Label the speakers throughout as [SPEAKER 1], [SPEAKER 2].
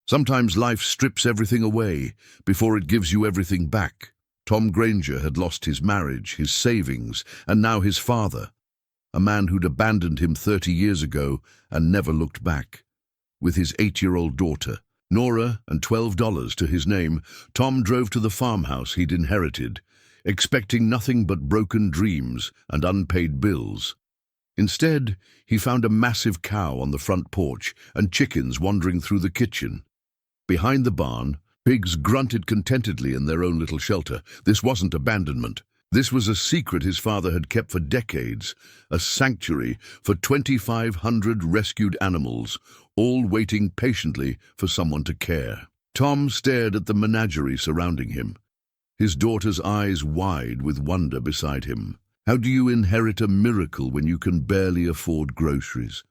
[SPEAKER 1] Sometimes life strips everything away before it gives you everything back. Tom Granger had lost his marriage, his savings, and now his father, a man who'd abandoned him 30 years ago and never looked back. With his 8-year-old daughter, Nora, and $12 to his name, Tom drove to the farmhouse he'd inherited, expecting nothing but broken dreams and unpaid bills. Instead, he found a massive cow on the front porch and chickens wandering through the kitchen. Behind the barn, pigs grunted contentedly in their own little shelter. This wasn't abandonment. This was a secret his father had kept for decades, a sanctuary for 2,500 rescued animals, all waiting patiently for someone to care. Tom stared at the menagerie surrounding him, his daughter's eyes wide with wonder beside him. How do you inherit a miracle when you can barely afford groceries?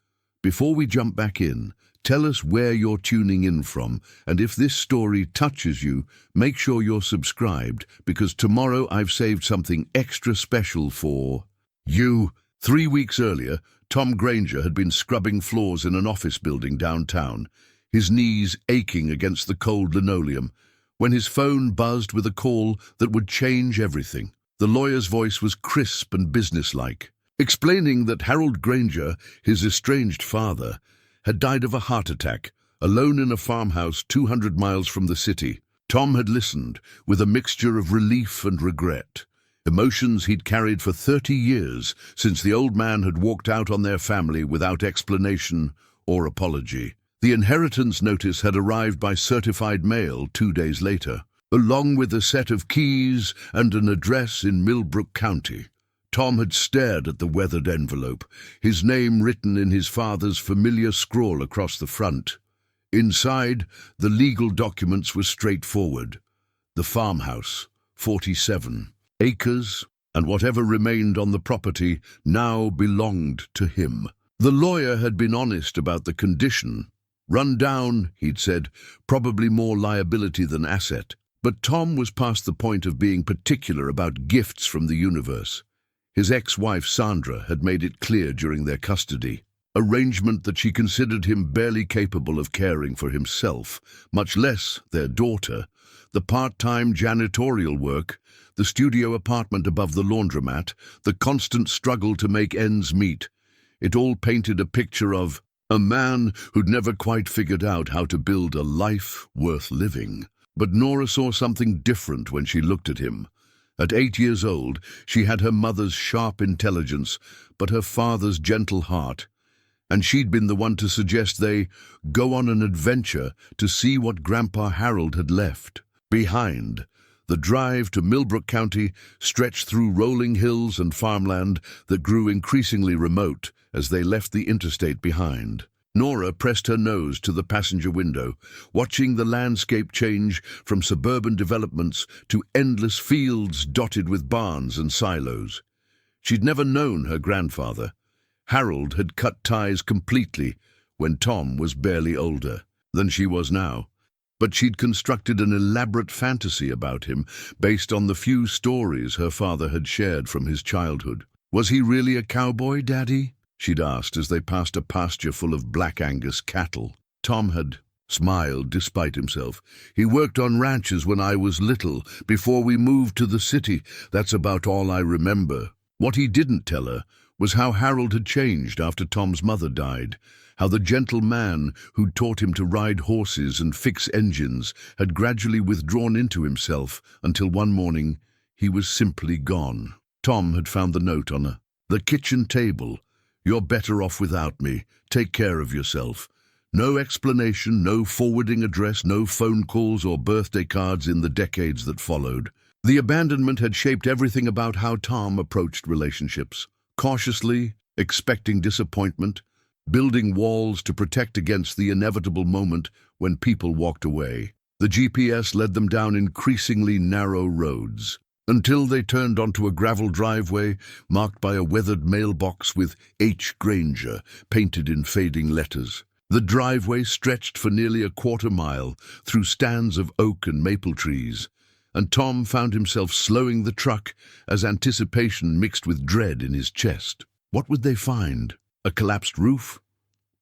[SPEAKER 1] Before we jump back in, tell us where you're tuning in from, and if this story touches you, make sure you're subscribed, because tomorrow I've saved something extra special for you. 3 weeks earlier, Tom Granger had been scrubbing floors in an office building downtown, his knees aching against the cold linoleum, when his phone buzzed with a call that would change everything. The lawyer's voice was crisp and businesslike, explaining that Harold Granger, his estranged father, had died of a heart attack, alone in a farmhouse 200 miles from the city. Tom had listened, with a mixture of relief and regret, emotions he'd carried for 30 years, since the old man had walked out on their family without explanation or apology. The inheritance notice had arrived by certified mail 2 days later, along with a set of keys and an address in Millbrook County. Tom had stared at the weathered envelope, his name written in his father's familiar scrawl across the front. Inside, the legal documents were straightforward. The farmhouse, 47 acres, and whatever remained on the property now belonged to him. The lawyer had been honest about the condition. Run down, he'd said, probably more liability than asset. But Tom was past the point of being particular about gifts from the universe. His ex-wife Sandra had made it clear during their custody arrangement that she considered him barely capable of caring for himself, much less their daughter. The part-time janitorial work, the studio apartment above the laundromat, the constant struggle to make ends meet. It all painted a picture of a man who'd never quite figured out how to build a life worth living. But Nora saw something different when she looked at him. At 8 years old, she had her mother's sharp intelligence, but her father's gentle heart. And she'd been the one to suggest they go on an adventure to see what Grandpa Harold had left behind. The drive to Millbrook County stretched through rolling hills and farmland that grew increasingly remote as they left the interstate behind. Nora pressed her nose to the passenger window, watching the landscape change from suburban developments to endless fields dotted with barns and silos. She'd never known her grandfather. Harold had cut ties completely when Tom was barely older than she was now. But she'd constructed an elaborate fantasy about him based on the few stories her father had shared from his childhood. Was he really a cowboy, Daddy? She'd asked as they passed a pasture full of Black Angus cattle. Tom had smiled despite himself. He worked on ranches when I was little, before we moved to the city. That's about all I remember. What he didn't tell her was how Harold had changed after Tom's mother died, how the gentle man who'd taught him to ride horses and fix engines had gradually withdrawn into himself until one morning he was simply gone. Tom had found the note on the kitchen table. You're better off without me. Take care of yourself. No explanation, no forwarding address, no phone calls or birthday cards in the decades that followed. The abandonment had shaped everything about how Tom approached relationships. Cautiously, expecting disappointment, building walls to protect against the inevitable moment when people walked away. The GPS led them down increasingly narrow roads, until they turned onto a gravel driveway marked by a weathered mailbox with H. Granger painted in fading letters. The driveway stretched for nearly a quarter-mile through stands of oak and maple trees, and Tom found himself slowing the truck as anticipation mixed with dread in his chest. What would they find? A collapsed roof?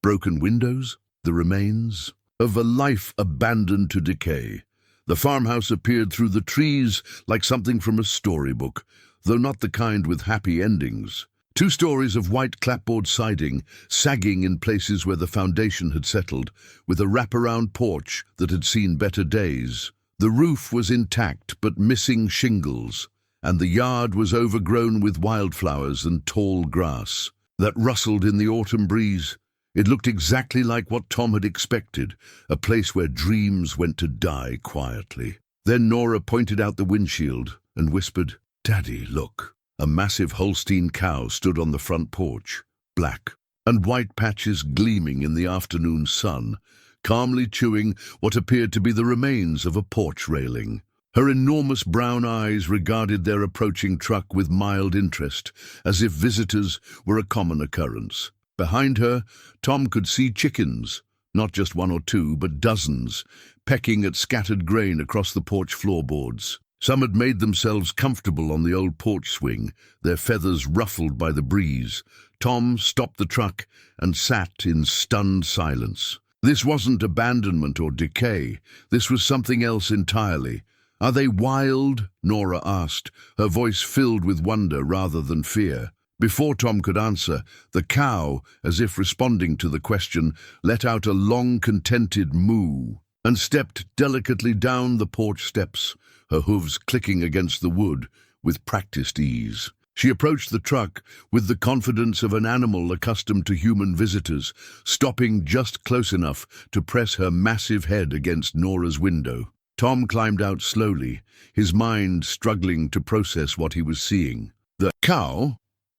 [SPEAKER 1] Broken windows? The remains of a life abandoned to decay. The farmhouse appeared through the trees like something from a storybook, though not the kind with happy endings. 2 stories of white clapboard siding, sagging in places where the foundation had settled, with a wraparound porch that had seen better days. The roof was intact but missing shingles, and the yard was overgrown with wildflowers and tall grass that rustled in the autumn breeze. It looked exactly like what Tom had expected, a place where dreams went to die quietly. Then Nora pointed out the windshield and whispered, "Daddy, look." A massive Holstein cow stood on the front porch, black and white patches gleaming in the afternoon sun, calmly chewing what appeared to be the remains of a porch railing. Her enormous brown eyes regarded their approaching truck with mild interest, as if visitors were a common occurrence. Behind her, Tom could see chickens, not just 1 or 2, but dozens, pecking at scattered grain across the porch floorboards. Some had made themselves comfortable on the old porch swing, their feathers ruffled by the breeze. Tom stopped the truck and sat in stunned silence. This wasn't abandonment or decay. This was something else entirely. "Are they wild?" Nora asked, her voice filled with wonder rather than fear. Before Tom could answer, the cow, as if responding to the question, let out a long, contented moo and stepped delicately down the porch steps, her hooves clicking against the wood with practiced ease. She approached the truck with the confidence of an animal accustomed to human visitors, stopping just close enough to press her massive head against Nora's window. Tom climbed out slowly, his mind struggling to process what he was seeing. The cow,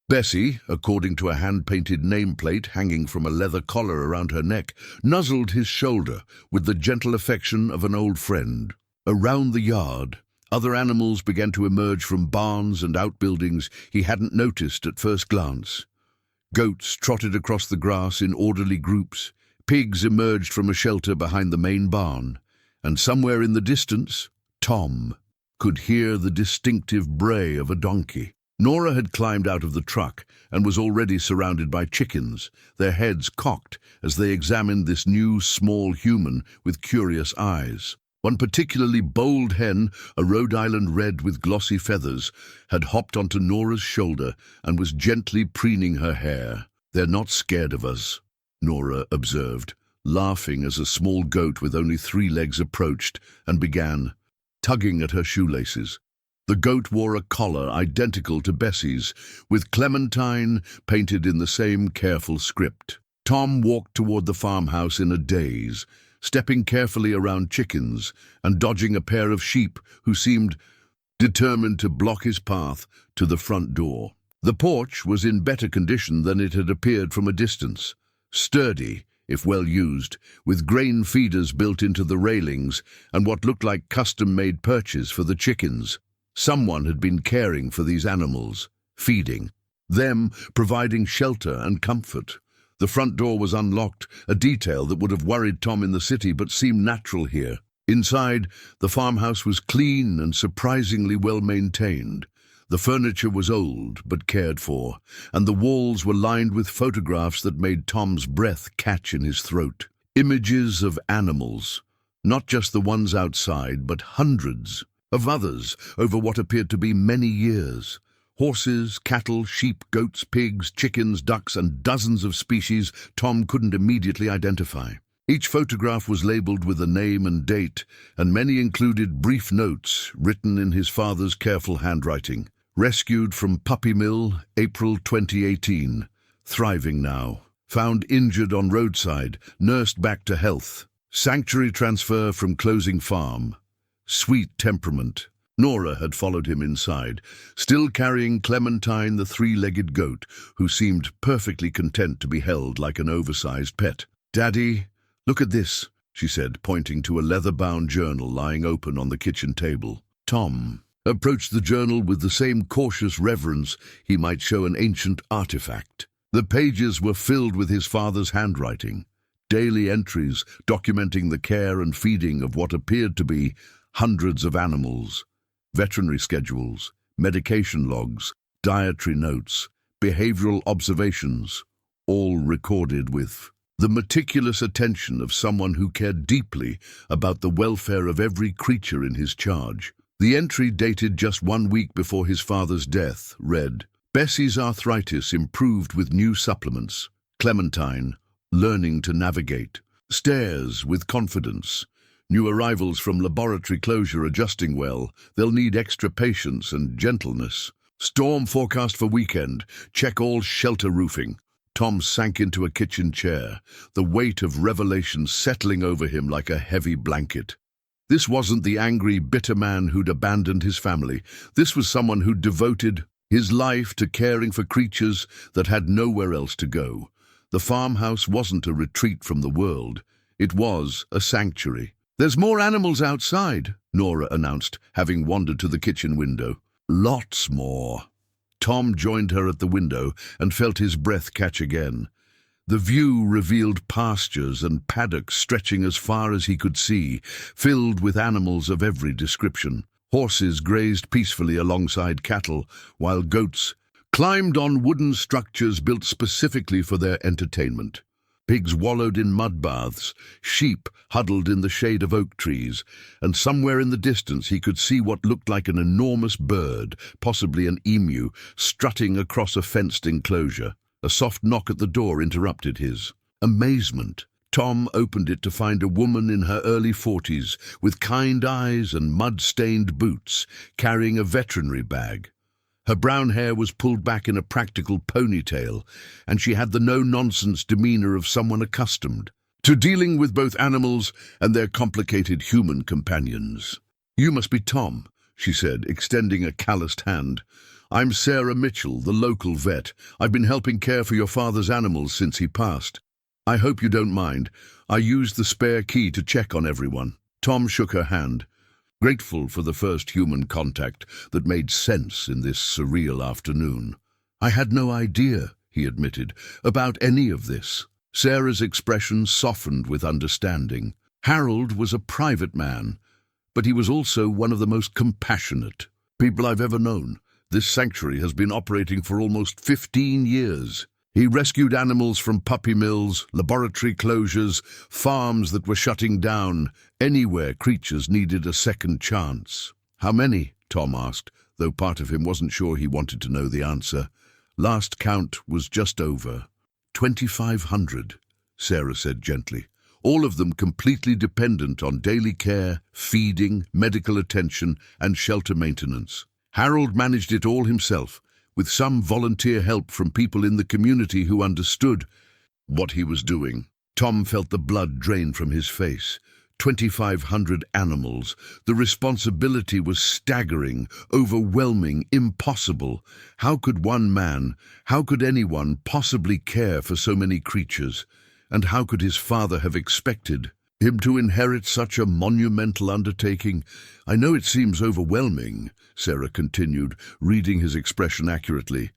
[SPEAKER 1] Bessie, according to a hand-painted nameplate hanging from a leather collar around her neck, nuzzled his shoulder with the gentle affection of an old friend. Around the yard, other animals began to emerge from barns and outbuildings he hadn't noticed at first glance. Goats trotted across the grass in orderly groups, pigs emerged from a shelter behind the main barn, and somewhere in the distance, Tom could hear the distinctive bray of a donkey. Nora had climbed out of the truck and was already surrounded by chickens, their heads cocked as they examined this new small human with curious eyes. One particularly bold hen, a Rhode Island red with glossy feathers, had hopped onto Nora's shoulder and was gently preening her hair. "They're not scared of us," Nora observed, laughing as a small goat with only 3 legs approached and began tugging at her shoelaces. The goat wore a collar identical to Bessie's, with Clementine painted in the same careful script. Tom walked toward the farmhouse in a daze, stepping carefully around chickens and dodging a pair of sheep who seemed determined to block his path to the front door. The porch was in better condition than it had appeared from a distance. Sturdy, if well used, with grain feeders built into the railings and what looked like custom-made perches for the chickens. Someone had been caring for these animals, feeding them, providing shelter and comfort. The front door was unlocked, a detail that would have worried Tom in the city but seemed natural here. Inside, the farmhouse was clean and surprisingly well maintained. The furniture was old but cared for, and the walls were lined with photographs that made Tom's breath catch in his throat. Images of animals, not just the ones outside, but hundreds of others over what appeared to be many years. Horses, cattle, sheep, goats, pigs, chickens, ducks, and dozens of species Tom couldn't immediately identify. Each photograph was labeled with a name and date, and many included brief notes written in his father's careful handwriting. Rescued from puppy mill, April 2018. Thriving now. Found injured on roadside, nursed back to health. Sanctuary transfer from closing farm. Sweet temperament. Nora had followed him inside, still carrying Clementine, the 3-legged goat, who seemed perfectly content to be held like an oversized pet. "Daddy, look at this," she said, pointing to a leather-bound journal lying open on the kitchen table. Tom approached the journal with the same cautious reverence he might show an ancient artifact. The pages were filled with his father's handwriting, daily entries documenting the care and feeding of what appeared to be hundreds of animals. Veterinary schedules, medication logs, dietary notes, behavioral observations, all recorded with The meticulous attention of someone who cared deeply about the welfare of every creature in his charge. The entry, dated just 1 week before his father's death, read, "Bessie's arthritis improved with new supplements. Clementine, learning to navigate. Stairs with confidence. New arrivals from laboratory closure adjusting well. They'll need extra patience and gentleness. Storm forecast for weekend. Check all shelter roofing." Tom sank into a kitchen chair, the weight of revelation settling over him like a heavy blanket. This wasn't the angry, bitter man who'd abandoned his family. This was someone who'd devoted his life to caring for creatures that had nowhere else to go. The farmhouse wasn't a retreat from the world. It was a sanctuary. "There's more animals outside," Nora announced, having wandered to the kitchen window. "Lots more." Tom joined her at the window and felt his breath catch again. The view revealed pastures and paddocks stretching as far as he could see, filled with animals of every description. Horses grazed peacefully alongside cattle, while goats climbed on wooden structures built specifically for their entertainment. Pigs wallowed in mud baths, sheep huddled in the shade of oak trees, and somewhere in the distance he could see what looked like an enormous bird, possibly an emu, strutting across a fenced enclosure. A soft knock at the door interrupted his amazement. Tom opened it to find a woman in her early 40s, with kind eyes and mud-stained boots, carrying a veterinary bag. Her brown hair was pulled back in a practical ponytail, and she had the no-nonsense demeanor of someone accustomed to dealing with both animals and their complicated human companions. "You must be Tom," she said, extending a calloused hand. "I'm Sarah Mitchell, the local vet. I've been helping care for your father's animals since he passed. I hope you don't mind. I used the spare key to check on everyone." Tom shook her hand, grateful for the first human contact that made sense in this surreal afternoon. "I had no idea," he admitted, "about any of this." Sarah's expression softened with understanding. Harold was a private man, but he was also one of the most compassionate people I've ever known. This sanctuary has been operating for almost 15 years. He rescued animals from puppy mills, laboratory closures, farms that were shutting down, anywhere creatures needed a second chance. "How many?" Tom asked, though part of him wasn't sure he wanted to know the answer. "Last count was just over 2,500, Sarah said gently. "All of them completely dependent on daily care, feeding, medical attention, and shelter maintenance. Harold managed it all himself, with some volunteer help from people in the community who understood what he was doing." Tom felt the blood drain from his face. 2,500 animals. The responsibility was staggering, overwhelming, impossible. How could one man, how could anyone possibly care for so many creatures? And how could his father have expected him to inherit such a monumental undertaking? "I know it seems overwhelming," Sarah continued, reading his expression accurately.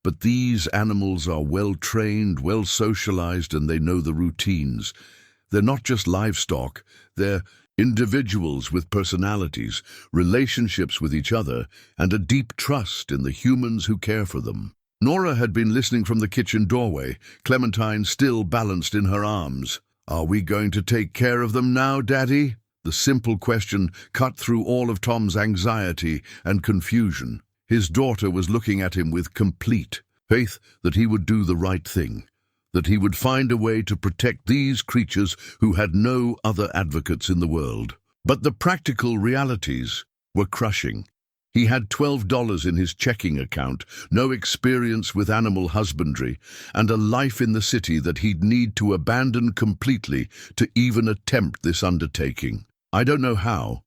[SPEAKER 1] "But these animals are well-trained, well-socialized, and they know the routines. They're not just livestock, they're individuals with personalities, relationships with each other, and a deep trust in the humans who care for them." Nora had been listening from the kitchen doorway, Clementine still balanced in her arms. "Are we going to take care of them now, Daddy?" The simple question cut through all of Tom's anxiety and confusion. His daughter was looking at him with complete faith that he would do the right thing, that he would find a way to protect these creatures who had no other advocates in the world. But the practical realities were crushing. He had $12 in his checking account, no experience with animal husbandry, and a life in the city that he'd need to abandon completely to even attempt this undertaking. "I don't know how,"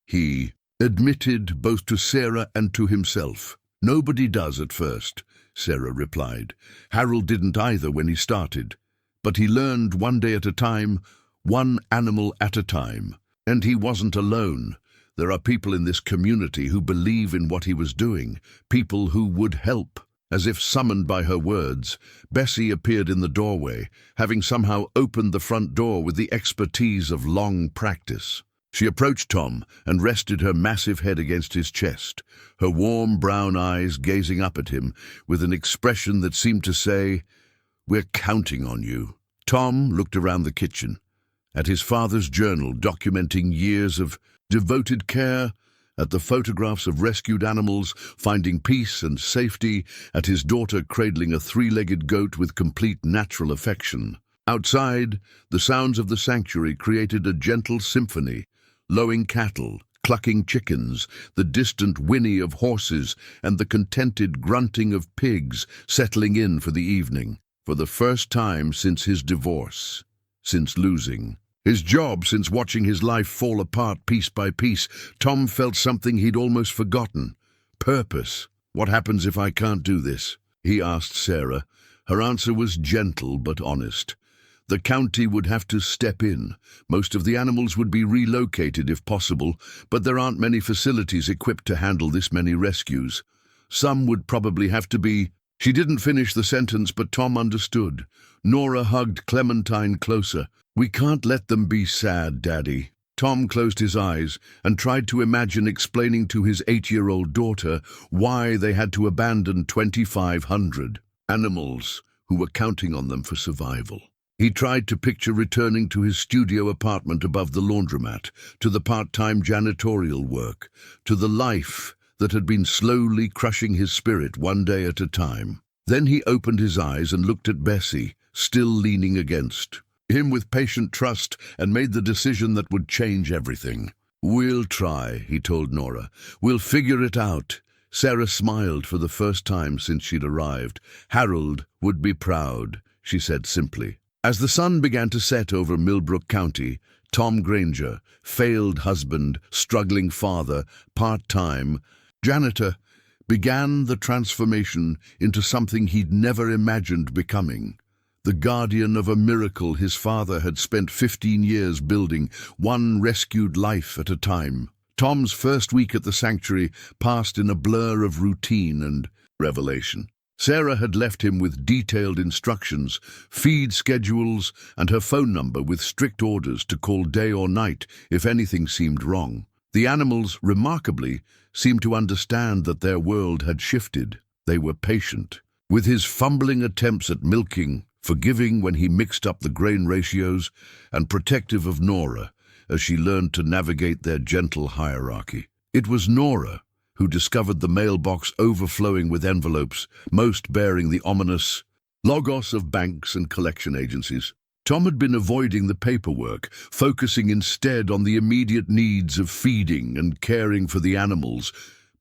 [SPEAKER 1] he admitted both to Sarah and to himself. "Nobody does at first," Sarah replied. "Harold didn't either when he started. But he learned one day at a time, one animal at a time. And he wasn't alone. There are people in this community who believe in what he was doing, people who would help." As if summoned by her words, Bessie appeared in the doorway, having somehow opened the front door with the expertise of long practice. She approached Tom and rested her massive head against his chest, her warm brown eyes gazing up at him with an expression that seemed to say, "We're counting on you." Tom looked around the kitchen, at his father's journal documenting years of devoted care, at the photographs of rescued animals finding peace and safety, at his daughter cradling a three-legged goat with complete natural affection. Outside, the sounds of the sanctuary created a gentle symphony, lowing cattle, clucking chickens, the distant whinny of horses, and the contented grunting of pigs settling in for the evening, for the first time since his divorce, since losing his job, since watching his life fall apart piece by piece. Tom felt something he'd almost forgotten. Purpose. What happens if I can't do this? He asked Sarah. Her answer was gentle but honest. The county would have to step in. Most of the animals would be relocated if possible, but there aren't many facilities equipped to handle this many rescues. Some would probably have to be... She didn't finish the sentence, but Tom understood. Nora hugged Clementine closer. We can't let them be sad, Daddy. Tom closed his eyes and tried to imagine explaining to his 8-year-old daughter why they had to abandon 2,500 animals who were counting on them for survival. He tried to picture returning to his studio apartment above the laundromat, to the part-time janitorial work, to the life that had been slowly crushing his spirit one day at a time. Then he opened his eyes and looked at Bessie, still leaning against him with patient trust, and made the decision that would change everything. We'll try, he told Nora. We'll figure it out. Sarah smiled for the first time since she'd arrived. Harold would be proud, she said simply. As the sun began to set over Millbrook County, Tom Granger, failed husband, struggling father, part-time janitor, began the transformation into something he'd never imagined becoming. The guardian of a miracle his father had spent 15 years building, one rescued life at a time. Tom's first week at the sanctuary passed in a blur of routine and revelation. Sarah had left him with detailed instructions, feed schedules, and her phone number with strict orders to call day or night if anything seemed wrong. The animals, remarkably, seemed to understand that their world had shifted. They were patient. With his fumbling attempts at milking, forgiving when he mixed up the grain ratios, and protective of Nora as she learned to navigate their gentle hierarchy. It was Nora who discovered the mailbox overflowing with envelopes, most bearing the ominous logos of banks and collection agencies. Tom had been avoiding the paperwork, focusing instead on the immediate needs of feeding and caring for the animals,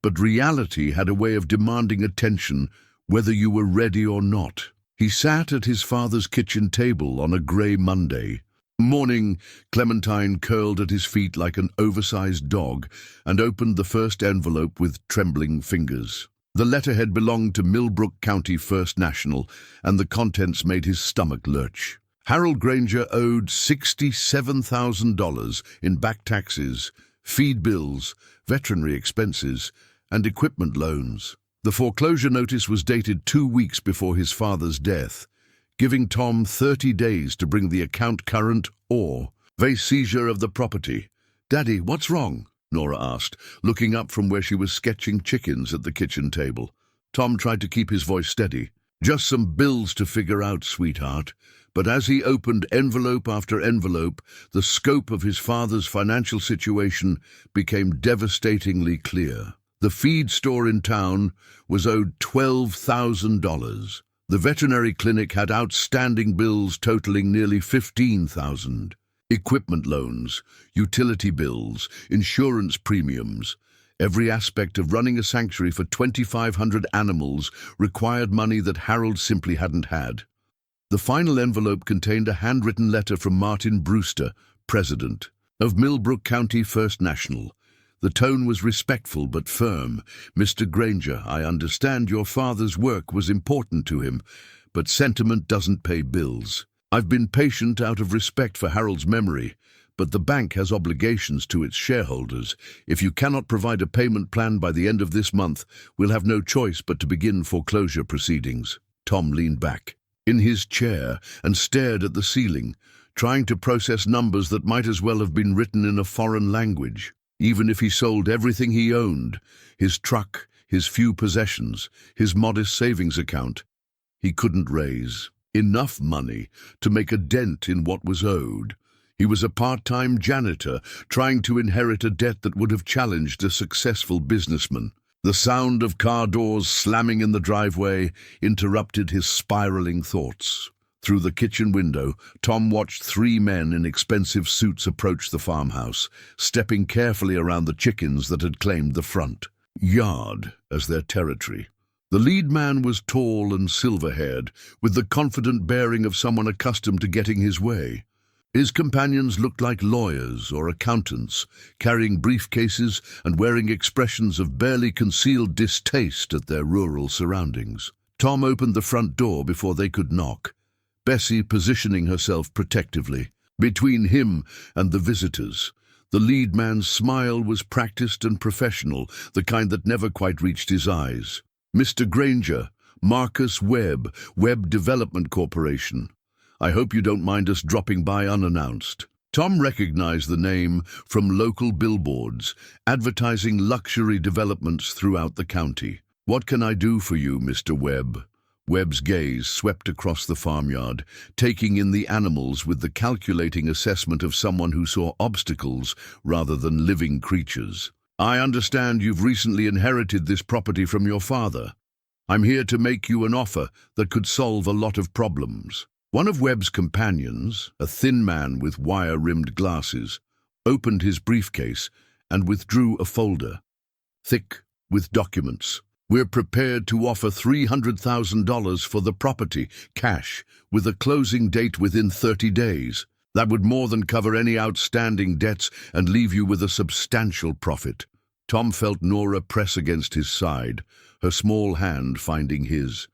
[SPEAKER 1] but reality had a way of demanding attention whether you were ready or not. He sat at his father's kitchen table on a grey Monday morning. Clementine curled at his feet like an oversized dog and opened the first envelope with trembling fingers. The letterhead belonged to Millbrook County First National, and the contents made his stomach lurch. Harold Granger owed $67,000 in back taxes, feed bills, veterinary expenses, and equipment loans. The foreclosure notice was dated 2 weeks before his father's death, giving Tom 30 days to bring the account current or face seizure of the property. "Daddy, what's wrong?" Nora asked, looking up from where she was sketching chickens at the kitchen table. Tom tried to keep his voice steady. "Just some bills to figure out, sweetheart." But as he opened envelope after envelope, the scope of his father's financial situation became devastatingly clear. The feed store in town was owed $12,000. The veterinary clinic had outstanding bills totaling nearly $15,000. Equipment loans, utility bills, insurance premiums. Every aspect of running a sanctuary for 2,500 animals required money that Harold simply hadn't had. The final envelope contained a handwritten letter from Martin Brewster, president of Millbrook County First National. The tone was respectful but firm. "Mr. Granger, I understand your father's work was important to him, but sentiment doesn't pay bills. I've been patient out of respect for Harold's memory, but the bank has obligations to its shareholders. If you cannot provide a payment plan by the end of this month, we'll have no choice but to begin foreclosure proceedings." Tom leaned back in his chair and stared at the ceiling, trying to process numbers that might as well have been written in a foreign language. Even if he sold everything he owned, his truck, his few possessions, his modest savings account, he couldn't raise enough money to make a dent in what was owed. He was a part-time janitor, trying to inherit a debt that would have challenged a successful businessman. The sound of car doors slamming in the driveway interrupted his spiraling thoughts. Through the kitchen window, Tom watched three men in expensive suits approach the farmhouse, stepping carefully around the chickens that had claimed the front yard as their territory. The lead man was tall and silver-haired, with the confident bearing of someone accustomed to getting his way. His companions looked like lawyers or accountants, carrying briefcases and wearing expressions of barely concealed distaste at their rural surroundings. Tom opened the front door before they could knock, Bessie positioning herself protectively. Between him and the visitors, the lead man's smile was practiced and professional, the kind that never quite reached his eyes. "Mr. Granger, Marcus Webb, Webb Development Corporation. I hope you don't mind us dropping by unannounced." Tom recognized the name from local billboards, advertising luxury developments throughout the county. "What can I do for you, Mr. Webb?" Webb's gaze swept across the farmyard, taking in the animals with the calculating assessment of someone who saw obstacles rather than living creatures. "I understand you've recently inherited this property from your father. I'm here to make you an offer that could solve a lot of problems." One of Webb's companions, a thin man with wire-rimmed glasses, opened his briefcase and withdrew a folder, thick with documents. "We're prepared to offer $300,000 for the property, cash, with a closing date within 30 days. That would more than cover any outstanding debts and leave you with a substantial profit." Tom felt Nora press against his side, her small hand finding his.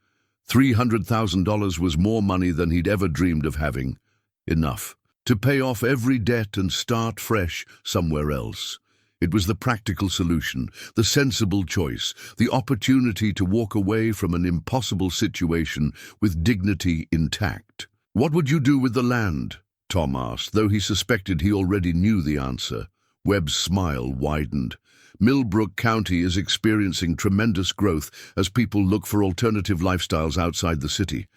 [SPEAKER 1] $300,000 was more money than he'd ever dreamed of having. Enough to pay off every debt and start fresh somewhere else. It was the practical solution, the sensible choice, the opportunity to walk away from an impossible situation with dignity intact. "What would you do with the land?" Tom asked, though he suspected he already knew the answer. Webb's smile widened. "Millbrook County is experiencing tremendous growth as people look for alternative lifestyles outside the city.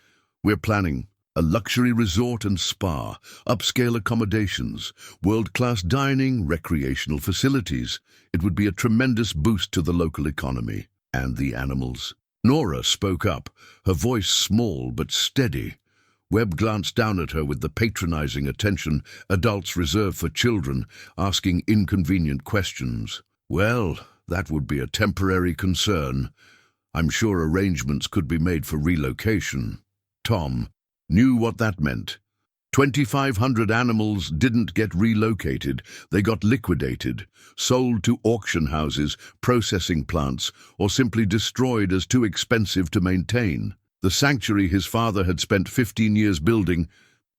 [SPEAKER 1] We're planning a luxury resort and spa, upscale accommodations, world-class dining, recreational facilities. It would be a tremendous boost to the local economy and the animals." Nora spoke up, her voice small but steady. Webb glanced down at her with the patronizing attention adults reserve for children, asking inconvenient questions. "Well, that would be a temporary concern. I'm sure arrangements could be made for relocation." Tom knew what that meant. 2,500 animals didn't get relocated, they got liquidated, sold to auction houses, processing plants, or simply destroyed as too expensive to maintain. The sanctuary his father had spent 15 years building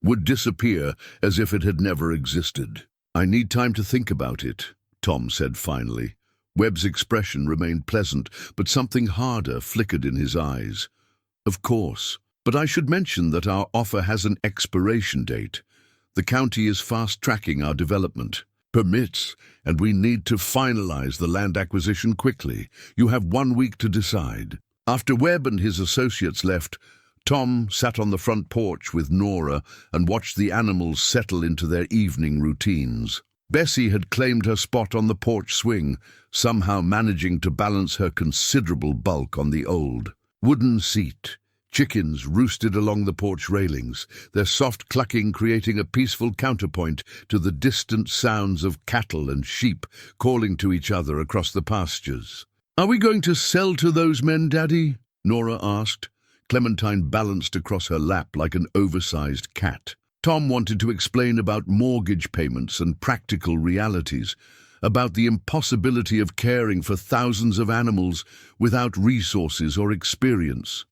[SPEAKER 1] would disappear as if it had never existed. "I need time to think about it," Tom said finally. Webb's expression remained pleasant, but something harder flickered in his eyes. "Of course. But I should mention that our offer has an expiration date. The county is fast-tracking our development. Permits, and we need to finalize the land acquisition quickly. You have 1 week to decide." After Webb and his associates left, Tom sat on the front porch with Nora and watched the animals settle into their evening routines. Bessie had claimed her spot on the porch swing, somehow managing to balance her considerable bulk on the old wooden seat. Chickens roosted along the porch railings, their soft clucking creating a peaceful counterpoint to the distant sounds of cattle and sheep calling to each other across the pastures. "Are we going to sell to those men, Daddy?" Nora asked. Clementine balanced across her lap like an oversized cat. Tom wanted to explain about mortgage payments and practical realities, about the impossibility of caring for thousands of animals without resources or experience.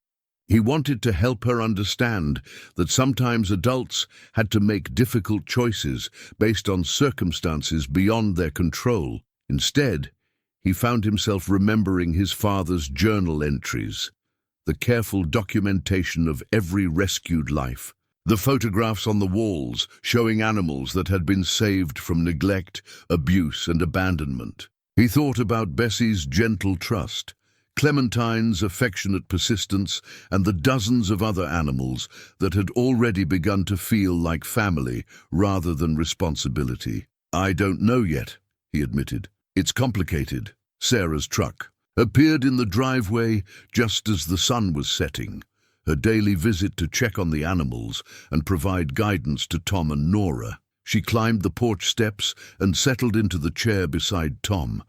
[SPEAKER 1] He wanted to help her understand that sometimes adults had to make difficult choices based on circumstances beyond their control. Instead, he found himself remembering his father's journal entries, the careful documentation of every rescued life, the photographs on the walls showing animals that had been saved from neglect, abuse, and abandonment. He thought about Bessie's gentle trust, Clementine's affectionate persistence, and the dozens of other animals that had already begun to feel like family rather than responsibility. "I don't know yet," he admitted. "It's complicated." Sarah's truck appeared in the driveway just as the sun was setting, her daily visit to check on the animals and provide guidance to Tom and Nora. She climbed the porch steps and settled into the chair beside Tom,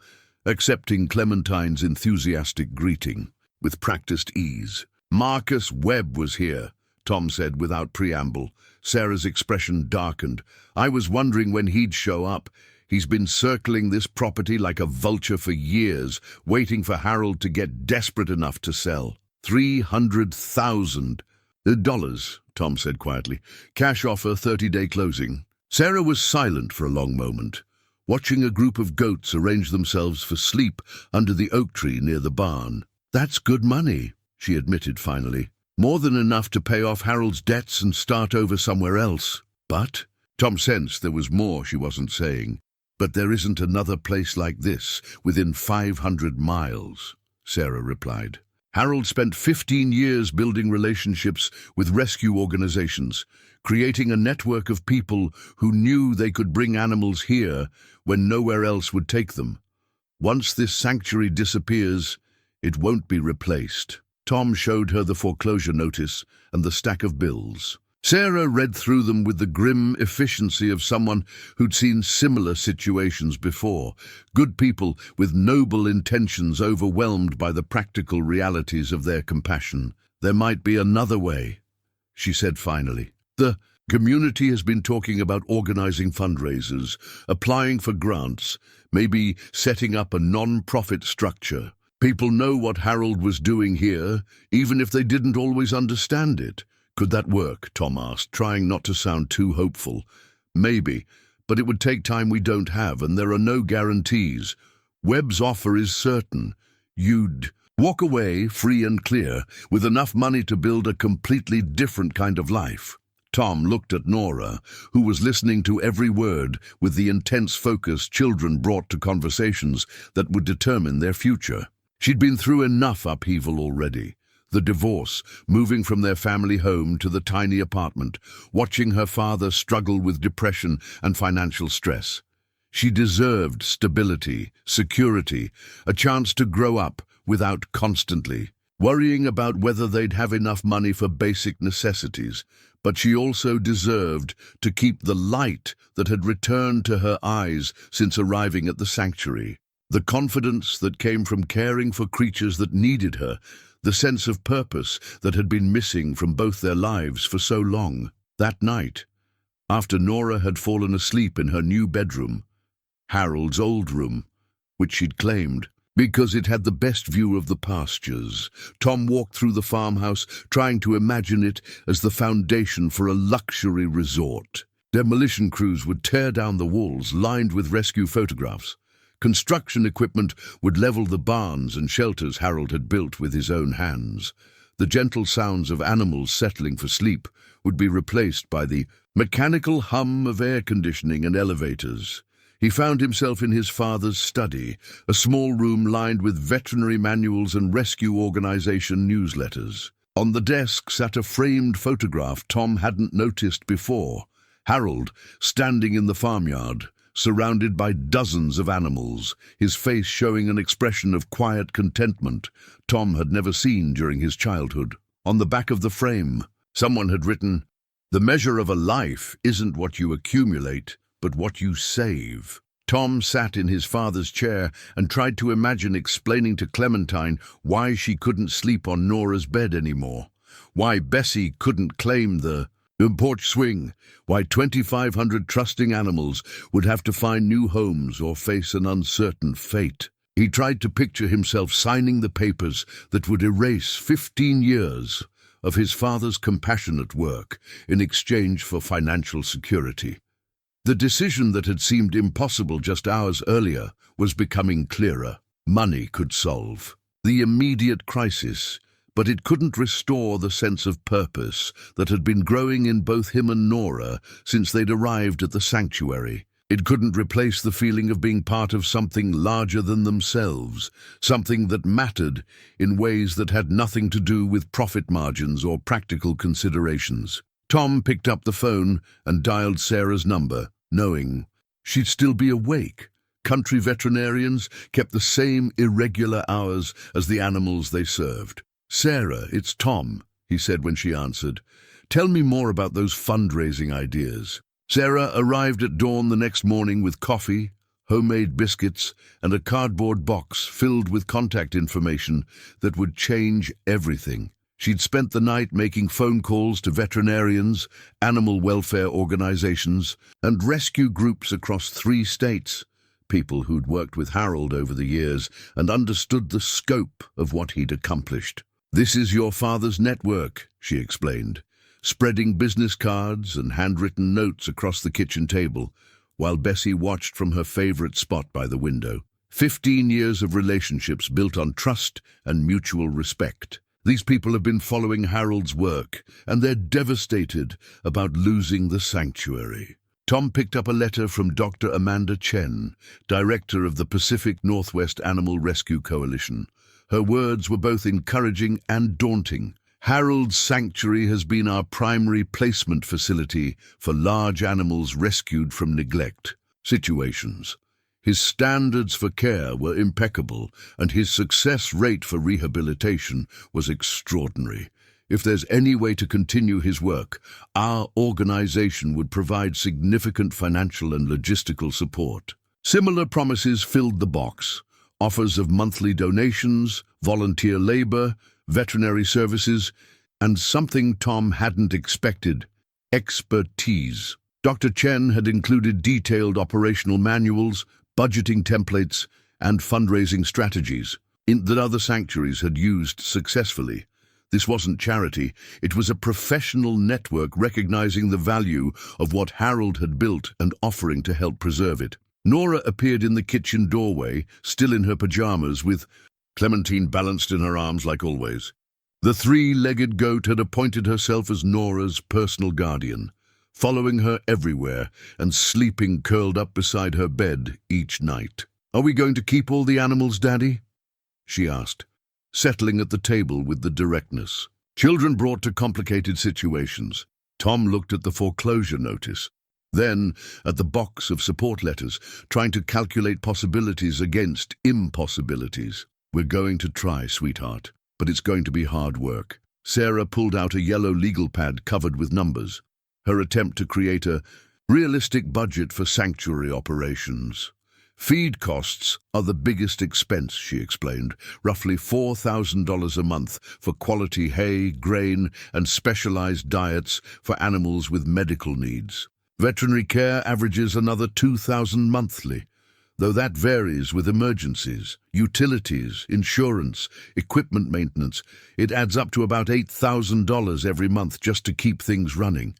[SPEAKER 1] accepting Clementine's enthusiastic greeting with practiced ease. "Marcus Webb was here," Tom said without preamble. Sarah's expression darkened. "I was wondering when he'd show up. He's been circling this property like a vulture for years, waiting for Harold to get desperate enough to sell." $300,000, Tom said quietly. "Cash offer, 30-day closing." Sarah was silent for a long moment, watching a group of goats arrange themselves for sleep under the oak tree near the barn. "That's good money," she admitted finally. "More than enough to pay off Harold's debts and start over somewhere else." "But," Tom sensed there was more she wasn't saying. "But there isn't another place like this within 500 miles, Sarah replied. "Harold spent 15 years building relationships with rescue organizations, creating a network of people who knew they could bring animals here when nowhere else would take them. Once this sanctuary disappears, it won't be replaced." Tom showed her the foreclosure notice and the stack of bills. Sarah read through them with the grim efficiency of someone who'd seen similar situations before. Good people with noble intentions overwhelmed by the practical realities of their compassion. "There might be another way," she said finally. "The community has been talking about organizing fundraisers, applying for grants, maybe setting up a non-profit structure. People know what Harold was doing here, even if they didn't always understand it." "Could that work?" Tom asked, trying not to sound too hopeful. "Maybe, but it would take time we don't have, and there are no guarantees. Webb's offer is certain. You'd walk away free and clear, with enough money to build a completely different kind of life." Tom looked at Nora, who was listening to every word with the intense focus children brought to conversations that would determine their future. She'd been through enough upheaval already. The divorce, moving from their family home to the tiny apartment, watching her father struggle with depression and financial stress. She deserved stability, security, a chance to grow up without constantly worrying about whether they'd have enough money for basic necessities. But she also deserved to keep the light that had returned to her eyes since arriving at the sanctuary. The confidence that came from caring for creatures that needed her, the sense of purpose that had been missing from both their lives for so long. That night, after Nora had fallen asleep in her new bedroom, Harold's old room, which she'd claimed because it had the best view of the pastures, Tom walked through the farmhouse, trying to imagine it as the foundation for a luxury resort. Demolition crews would tear down the walls lined with rescue photographs. Construction equipment would level the barns and shelters Harold had built with his own hands. The gentle sounds of animals settling for sleep would be replaced by the mechanical hum of air conditioning and elevators. He found himself in his father's study, a small room lined with veterinary manuals and rescue organization newsletters. On the desk sat a framed photograph Tom hadn't noticed before. Harold, standing in the farmyard, surrounded by dozens of animals, his face showing an expression of quiet contentment Tom had never seen during his childhood. On the back of the frame, someone had written, "The measure of a life isn't what you accumulate, but what you save." Tom sat in his father's chair and tried to imagine explaining to Clementine why she couldn't sleep on Nora's bed anymore, why Bessie couldn't claim the porch swing, why 2,500 trusting animals would have to find new homes or face an uncertain fate. He tried to picture himself signing the papers that would erase 15 years of his father's compassionate work in exchange for financial security. The decision that had seemed impossible just hours earlier was becoming clearer. Money could solve the immediate crisis, but it couldn't restore the sense of purpose that had been growing in both him and Nora since they'd arrived at the sanctuary. It couldn't replace the feeling of being part of something larger than themselves, something that mattered in ways that had nothing to do with profit margins or practical considerations. Tom picked up the phone and dialed Sarah's number, knowing she'd still be awake. Country veterinarians kept the same irregular hours as the animals they served. "Sarah, it's Tom," he said when she answered. "Tell me more about those fundraising ideas." Sarah arrived at dawn the next morning with coffee, homemade biscuits, and a cardboard box filled with contact information that would change everything. She'd spent the night making phone calls to veterinarians, animal welfare organizations, and rescue groups across 3 states, people who'd worked with Harold over the years and understood the scope of what he'd accomplished. "This is your father's network," she explained, spreading business cards and handwritten notes across the kitchen table, while Bessie watched from her favorite spot by the window. 15 years of relationships built on trust and mutual respect. These people have been following Harold's work, and they're devastated about losing the sanctuary. Tom picked up a letter from Dr. Amanda Chen, director of the Pacific Northwest Animal Rescue Coalition. Her words were both encouraging and daunting. "Harold's sanctuary has been our primary placement facility for large animals rescued from neglect situations. His standards for care were impeccable, and his success rate for rehabilitation was extraordinary. If there's any way to continue his work, our organization would provide significant financial and logistical support." Similar promises filled the box. Offers of monthly donations, volunteer labor, veterinary services, and something Tom hadn't expected: expertise. Dr. Chen had included detailed operational manuals, budgeting templates, and fundraising strategies that other sanctuaries had used successfully. This wasn't charity, it was a professional network recognizing the value of what Harold had built and offering to help preserve it. Nora appeared in the kitchen doorway, still in her pajamas, with Clementine balanced in her arms like always. The 3-legged goat had appointed herself as Nora's personal guardian, following her everywhere and sleeping curled up beside her bed each night. "Are we going to keep all the animals, Daddy?" she asked, settling at the table with the directness. Children brought to complicated situations. Tom looked at the foreclosure notice, then at the box of support letters, trying to calculate possibilities against impossibilities. "We're going to try, sweetheart, but it's going to be hard work." Sarah pulled out a yellow legal pad covered with numbers, her attempt to create a realistic budget for sanctuary operations. "Feed costs are the biggest expense," she explained, "roughly $4,000 a month for quality hay, grain, and specialized diets for animals with medical needs. Veterinary care averages another $2,000 monthly, though that varies with emergencies, utilities, insurance, equipment maintenance. It adds up to about $8,000 every month just to keep things running."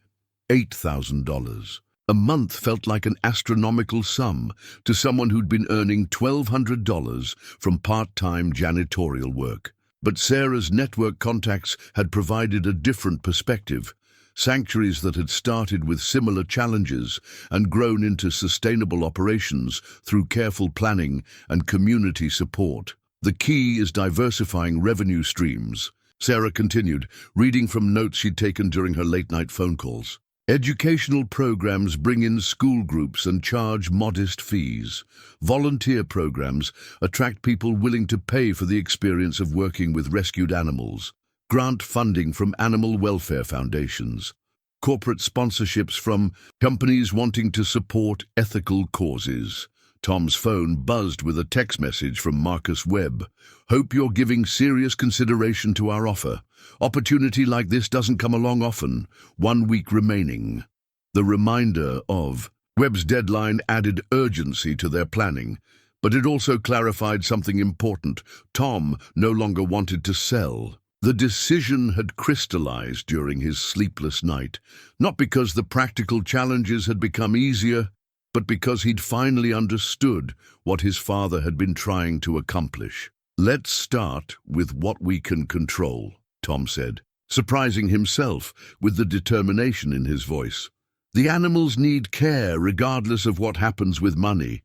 [SPEAKER 1] $8,000. A month felt like an astronomical sum to someone who'd been earning $1,200 from part-time janitorial work. But Sarah's network contacts had provided a different perspective. Sanctuaries that had started with similar challenges and grown into sustainable operations through careful planning and community support. "The key is diversifying revenue streams," Sarah continued, reading from notes she'd taken during her late-night phone calls. "Educational programs bring in school groups and charge modest fees. Volunteer programs attract people willing to pay for the experience of working with rescued animals. Grant funding from animal welfare foundations. Corporate sponsorships from companies wanting to support ethical causes." Tom's phone buzzed with a text message from Marcus Webb. "Hope you're giving serious consideration to our offer. Opportunity like this doesn't come along often. 1 week remaining." The reminder of Webb's deadline added urgency to their planning, but it also clarified something important. Tom no longer wanted to sell. The decision had crystallized during his sleepless night, not because the practical challenges had become easier, but because he'd finally understood what his father had been trying to accomplish. "Let's start with what we can control," Tom said, surprising himself with the determination in his voice. The animals need care regardless of what happens with money.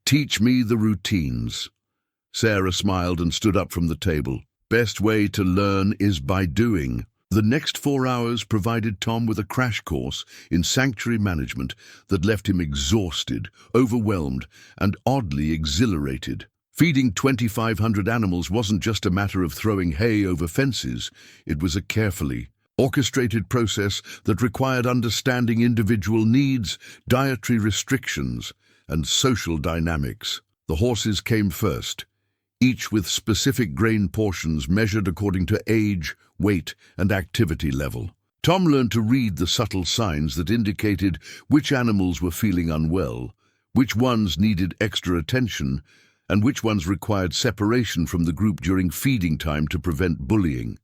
[SPEAKER 1] Teach me the routines." Sarah smiled and stood up from the table. "Best way to learn is by doing." The next 4 hours provided Tom with a crash course in sanctuary management that left him exhausted, overwhelmed, and oddly exhilarated. Feeding 2,500 animals wasn't just a matter of throwing hay over fences. It was a carefully orchestrated process that required understanding individual needs, dietary restrictions, and social dynamics. The horses came first, each with specific grain portions measured according to age, weight, and activity level. Tom learned to read the subtle signs that indicated which animals were feeling unwell, which ones needed extra attention, and which ones required separation from the group during feeding time to prevent bullying.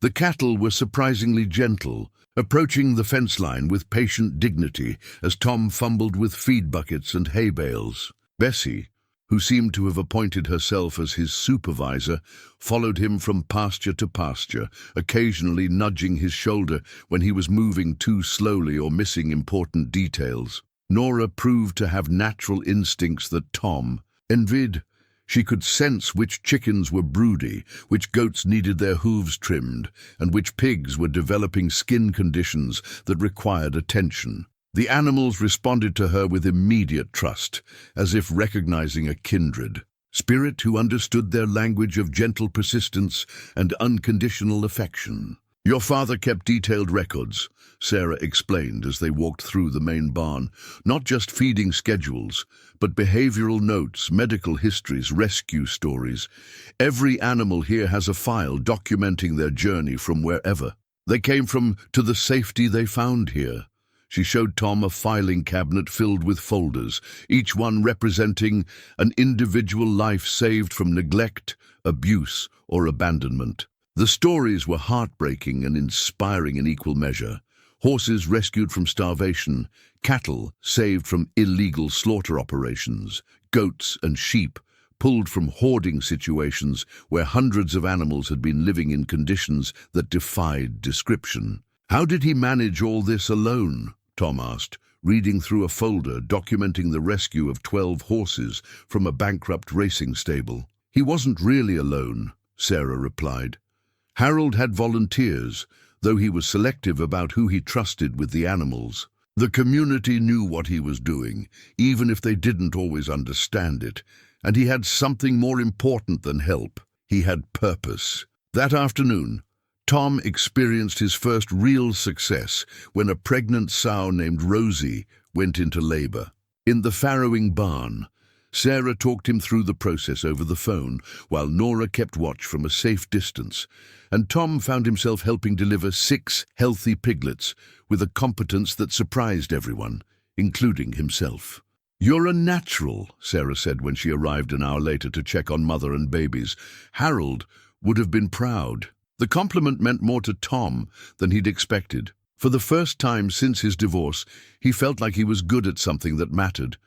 [SPEAKER 1] The cattle were surprisingly gentle, approaching the fence line with patient dignity as Tom fumbled with feed buckets and hay bales. Bessie, who seemed to have appointed herself as his supervisor, followed him from pasture to pasture, occasionally nudging his shoulder when he was moving too slowly or missing important details. Nora proved to have natural instincts that Tom envied. She could sense which chickens were broody, which goats needed their hooves trimmed, and which pigs were developing skin conditions that required attention. The animals responded to her with immediate trust, as if recognizing a kindred spirit who understood their language of gentle persistence and unconditional affection. "Your father kept detailed records," Sarah explained as they walked through the main barn. "Not just feeding schedules, but behavioral notes, medical histories, rescue stories. Every animal here has a file documenting their journey from wherever they came from to the safety they found here." She showed Tom a filing cabinet filled with folders, each one representing an individual life saved from neglect, abuse, or abandonment. The stories were heartbreaking and inspiring in equal measure. Horses rescued from starvation, cattle saved from illegal slaughter operations, goats and sheep pulled from hoarding situations where hundreds of animals had been living in conditions that defied description. "How did he manage all this alone?" Tom asked, reading through a folder documenting the rescue of 12 horses from a bankrupt racing stable. "He wasn't really alone," Sarah replied. "Harold had volunteers, though he was selective about who he trusted with the animals. The community knew what he was doing, even if they didn't always understand it, and he had something more important than help. He had purpose." That afternoon, Tom experienced his first real success when a pregnant sow named Rosie went into labor. In the farrowing barn, Sarah talked him through the process over the phone, while Nora kept watch from a safe distance, and Tom found himself helping deliver 6 healthy piglets with a competence that surprised everyone, including himself. "You're a natural," Sarah said when she arrived an hour later to check on mother and babies. Harold would have been proud. The compliment meant more to Tom than he'd expected. For the first time since his divorce, he felt like he was good at something that mattered,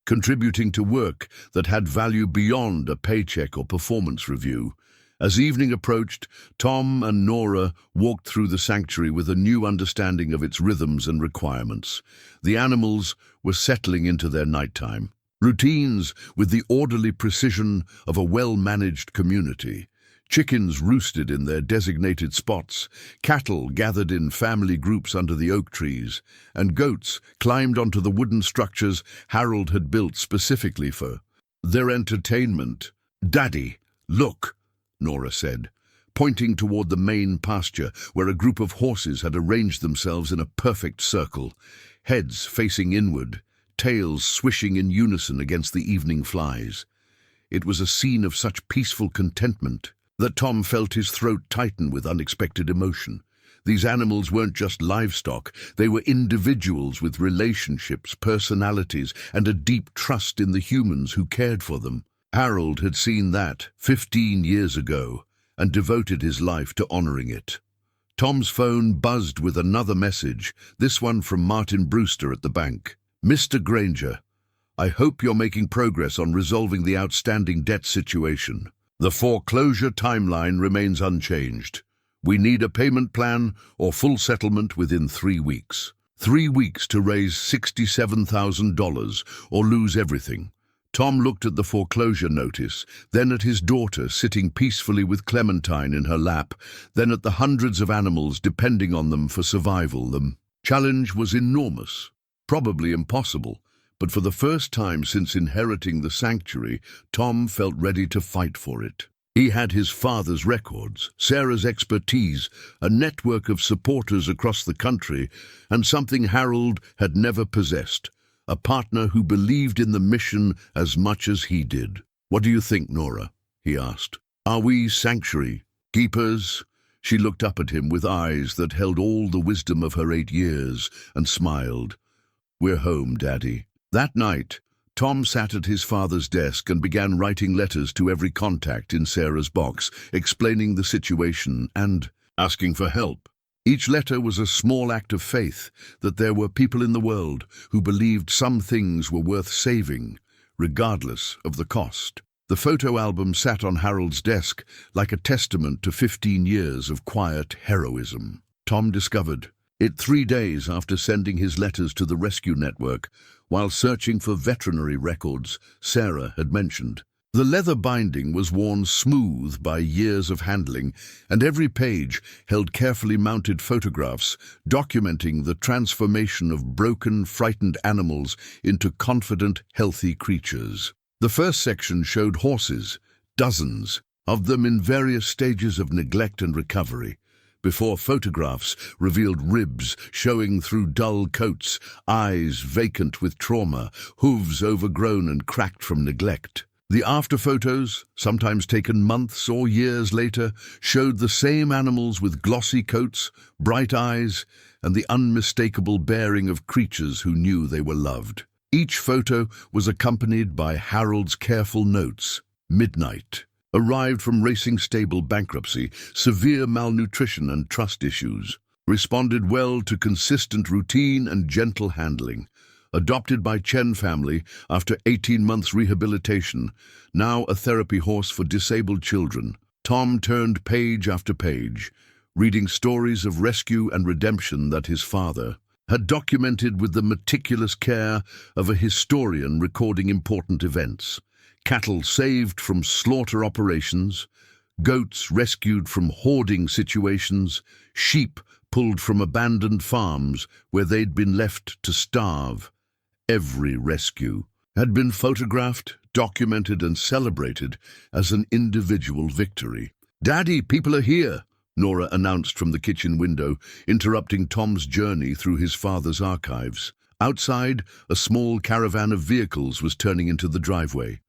[SPEAKER 1] contributing to work that had value beyond a paycheck or performance review. As evening approached, Tom and Nora walked through the sanctuary with a new understanding of its rhythms and requirements. The animals were settling into their nighttime routines with the orderly precision of a well-managed community. Chickens roosted in their designated spots, cattle gathered in family groups under the oak trees, and goats climbed onto the wooden structures Harold had built specifically for their entertainment. "Daddy, look," Nora said, pointing toward the main pasture where a group of horses had arranged themselves in a perfect circle, heads facing inward, tails swishing in unison against the evening flies. It was a scene of such peaceful contentment that Tom felt his throat tighten with unexpected emotion. These animals weren't just livestock, they were individuals with relationships, personalities, and a deep trust in the humans who cared for them. Harold had seen that 15 years ago and devoted his life to honoring it. Tom's phone buzzed with another message, this one from Martin Brewster at the bank. "Mr. Granger, I hope you're making progress on resolving the outstanding debt situation. The foreclosure timeline remains unchanged. We need a payment plan or full settlement within 3 weeks." 3 weeks to raise $67,000 or lose everything. Tom looked at the foreclosure notice, then at his daughter sitting peacefully with Clementine in her lap, then at the hundreds of animals depending on them for survival. The challenge was enormous, probably impossible, but for the first time since inheriting the sanctuary, Tom felt ready to fight for it. He had his father's records, Sarah's expertise, a network of supporters across the country, and something Harold had never possessed, a partner who believed in the mission as much as he did. "What do you think, Nora?" he asked. "Are we sanctuary keepers?" She looked up at him with eyes that held all the wisdom of her 8 years and smiled. "We're home, Daddy." That night, Tom sat at his father's desk and began writing letters to every contact in Sarah's box, explaining the situation and asking for help. Each letter was a small act of faith that there were people in the world who believed some things were worth saving, regardless of the cost. The photo album sat on Harold's desk like a testament to 15 years of quiet heroism. Tom discovered it 3 days after sending his letters to the rescue network, while searching for veterinary records Sarah had mentioned. The leather binding was worn smooth by years of handling, and every page held carefully mounted photographs documenting the transformation of broken, frightened animals into confident, healthy creatures. The first section showed horses, dozens of them in various stages of neglect and recovery, before photographs revealed ribs showing through dull coats, eyes vacant with trauma, hooves overgrown and cracked from neglect. The after photos, sometimes taken months or years later, showed the same animals with glossy coats, bright eyes, and the unmistakable bearing of creatures who knew they were loved. Each photo was accompanied by Harold's careful notes. Midnight. Arrived from racing stable bankruptcy, severe malnutrition and trust issues. Responded well to consistent routine and gentle handling. Adopted by Chen family after 18 months rehabilitation, now a therapy horse for disabled children. Tom turned page after page, reading stories of rescue and redemption that his father had documented with the meticulous care of a historian recording important events. Cattle saved from slaughter operations, goats rescued from hoarding situations, sheep pulled from abandoned farms where they'd been left to starve. Every rescue had been photographed, documented, and celebrated as an individual victory. "Daddy, people are here," Nora announced from the kitchen window, interrupting Tom's journey through his father's archives. Outside, a small caravan of vehicles was turning into the driveway.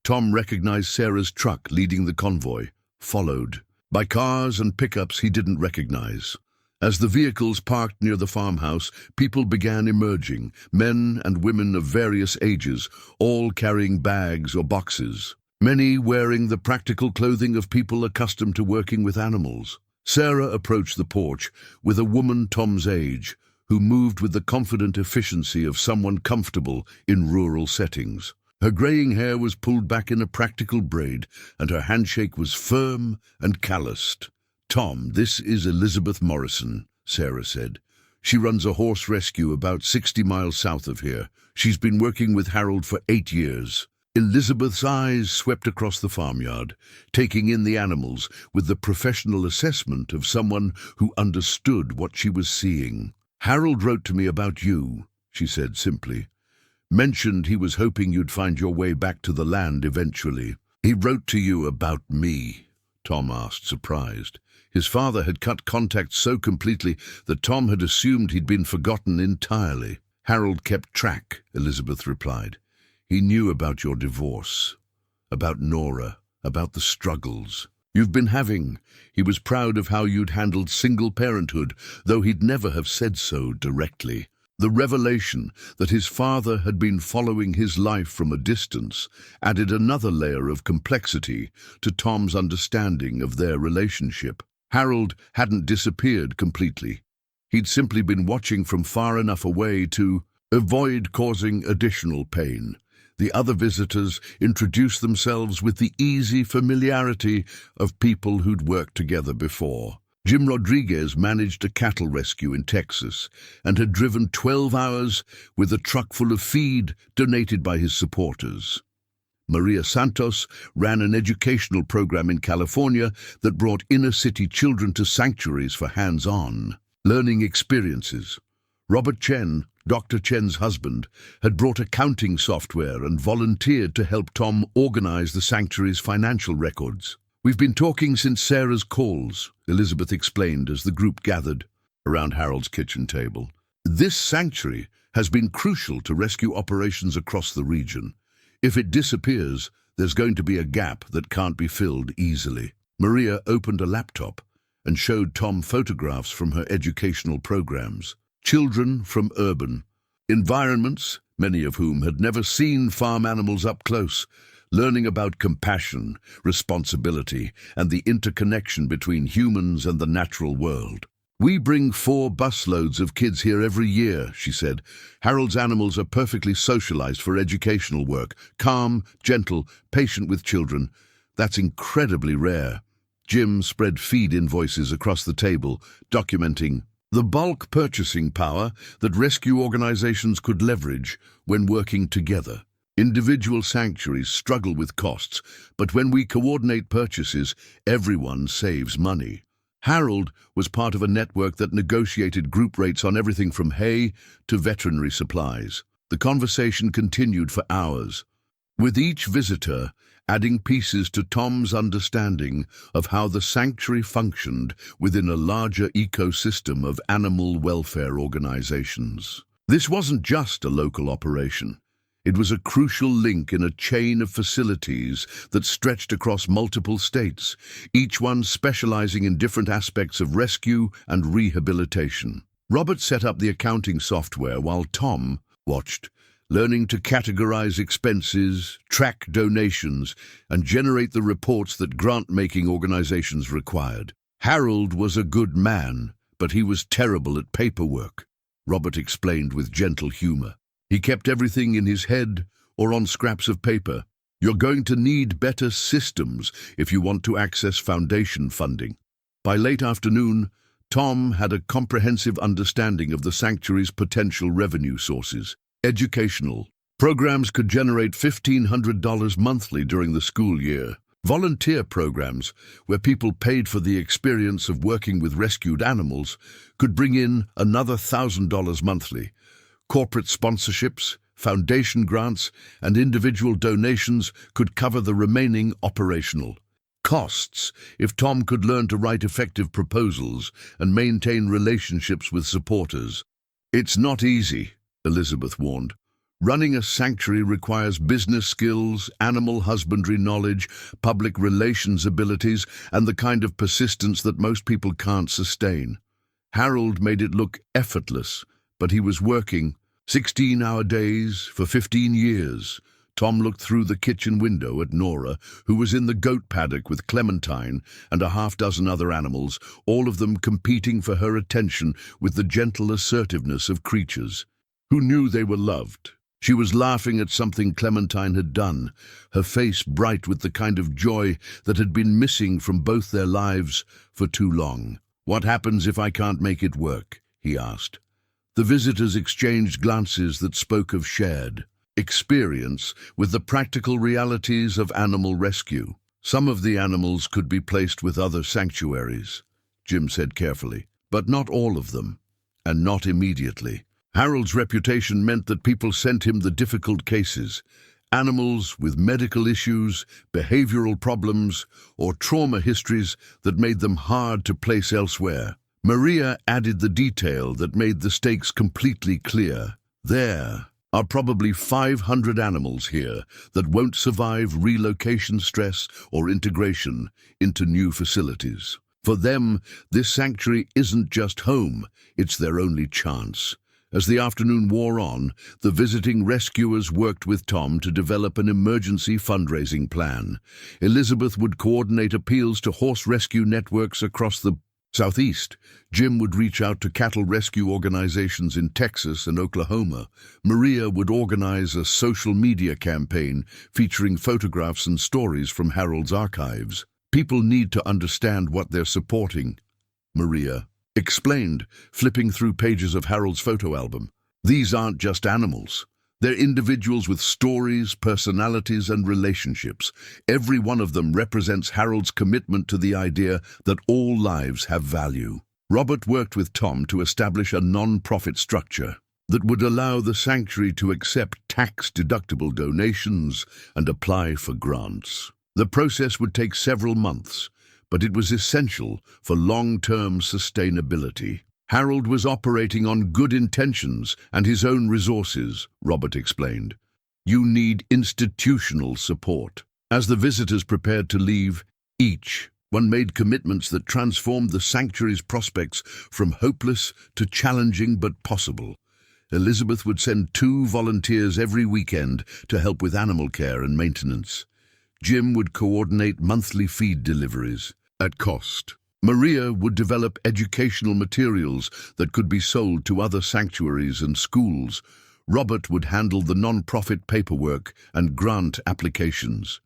[SPEAKER 1] Tom recognized Sarah's truck leading the convoy, followed by cars and pickups he didn't recognize. As the vehicles parked near the farmhouse, people began emerging, men and women of various ages, all carrying bags or boxes, many wearing the practical clothing of people accustomed to working with animals. Sarah approached the porch with a woman Tom's age, who moved with the confident efficiency of someone comfortable in rural settings. Her graying hair was pulled back in a practical braid, and her handshake was firm and calloused. "Tom, this is Elizabeth Morrison," Sarah said. "She runs a horse rescue about 60 miles south of here. She's been working with Harold for 8 years. Elizabeth's eyes swept across the farmyard, taking in the animals with the professional assessment of someone who understood what she was seeing. "Harold wrote to me about you," she said simply. "Mentioned he was hoping you'd find your way back to the land eventually." "He wrote to you about me?" Tom asked, surprised. His father had cut contact so completely that Tom had assumed he'd been forgotten entirely. "Harold kept track," Elizabeth replied. "He knew about your divorce, about Nora, about the struggles you've been having. He was proud of how you'd handled single parenthood, though he'd never have said so directly." The revelation that his father had been following his life from a distance added another layer of complexity to Tom's understanding of their relationship. Harold hadn't disappeared completely. He'd simply been watching from far enough away to avoid causing additional pain. The other visitors introduced themselves with the easy familiarity of people who'd worked together before. Jim Rodriguez managed a cattle rescue in Texas and had driven 12 hours with a truck full of feed donated by his supporters. Maria Santos ran an educational program in California that brought inner-city children to sanctuaries for hands-on learning experiences. Robert Chen, Dr. Chen's husband, had brought accounting software and volunteered to help Tom organize the sanctuary's financial records. "We've been talking since Sarah's calls," Elizabeth explained as the group gathered around Harold's kitchen table. "This sanctuary has been crucial to rescue operations across the region. If it disappears, there's going to be a gap that can't be filled easily." Maria opened a laptop and showed Tom photographs from her educational programs. Children from urban environments, many of whom had never seen farm animals up close, learning about compassion, responsibility, and the interconnection between humans and the natural world. "We bring 4 busloads of kids here every year," she said. "Harold's animals are perfectly socialized for educational work, calm, gentle, patient with children. That's incredibly rare." Jim spread feed invoices across the table, documenting the bulk purchasing power that rescue organizations could leverage when working together. "Individual sanctuaries struggle with costs, but when we coordinate purchases, everyone saves money." Harold was part of a network that negotiated group rates on everything from hay to veterinary supplies. The conversation continued for hours, with each visitor adding pieces to Tom's understanding of how the sanctuary functioned within a larger ecosystem of animal welfare organizations. This wasn't just a local operation. It was a crucial link in a chain of facilities that stretched across multiple states, each one specializing in different aspects of rescue and rehabilitation. Robert set up the accounting software while Tom watched, learning to categorize expenses, track donations, and generate the reports that grant-making organizations required. Harold was a good man, but he was terrible at paperwork, Robert explained with gentle humor. He kept everything in his head or on scraps of paper. "You're going to need better systems if you want to access foundation funding." By late afternoon, Tom had a comprehensive understanding of the sanctuary's potential revenue sources. Educational programs could generate $1,500 monthly during the school year. Volunteer programs, where people paid for the experience of working with rescued animals, could bring in another $1,000 monthly. Corporate sponsorships, foundation grants, and individual donations could cover the remaining operational costs if Tom could learn to write effective proposals and maintain relationships with supporters. "It's not easy," Elizabeth warned. "Running a sanctuary requires business skills, animal husbandry knowledge, public relations abilities, and the kind of persistence that most people can't sustain." Harold made it look effortless, but he was working 16-hour days for 15 years. Tom looked through the kitchen window at Nora, who was in the goat paddock with Clementine and a half-dozen other animals, all of them competing for her attention with the gentle assertiveness of creatures who knew they were loved. She was laughing at something Clementine had done, her face bright with the kind of joy that had been missing from both their lives for too long. "What happens if I can't make it work?" he asked. The visitors exchanged glances that spoke of shared experience with the practical realities of animal rescue. "Some of the animals could be placed with other sanctuaries," Jim said carefully, "but not all of them, and not immediately." Harold's reputation meant that people sent him the difficult cases, animals with medical issues, behavioral problems, or trauma histories that made them hard to place elsewhere. Maria added the detail that made the stakes completely clear. "There are probably 500 animals here that won't survive relocation stress or integration into new facilities. For them, this sanctuary isn't just home, it's their only chance." As the afternoon wore on, the visiting rescuers worked with Tom to develop an emergency fundraising plan. Elizabeth would coordinate appeals to horse rescue networks across the Southeast. Jim would reach out to cattle rescue organizations in Texas and Oklahoma. Maria would organize a social media campaign featuring photographs and stories from Harold's archives. "People need to understand what they're supporting," Maria explained, flipping through pages of Harold's photo album. These aren't just animals. They're individuals with stories, personalities, and relationships. Every one of them represents Harold's commitment to the idea that all lives have value. Robert worked with Tom to establish a non-profit structure that would allow the sanctuary to accept tax-deductible donations and apply for grants. The process would take several months, but it was essential for long-term sustainability. Harold was operating on good intentions and his own resources, Robert explained. You need institutional support. As the visitors prepared to leave, each one made commitments that transformed the sanctuary's prospects from hopeless to challenging but possible. Elizabeth would send 2 volunteers every weekend to help with animal care and maintenance. Jim would coordinate monthly feed deliveries at cost. Maria would develop educational materials that could be sold to other sanctuaries and schools. Robert would handle the non-profit paperwork and grant applications.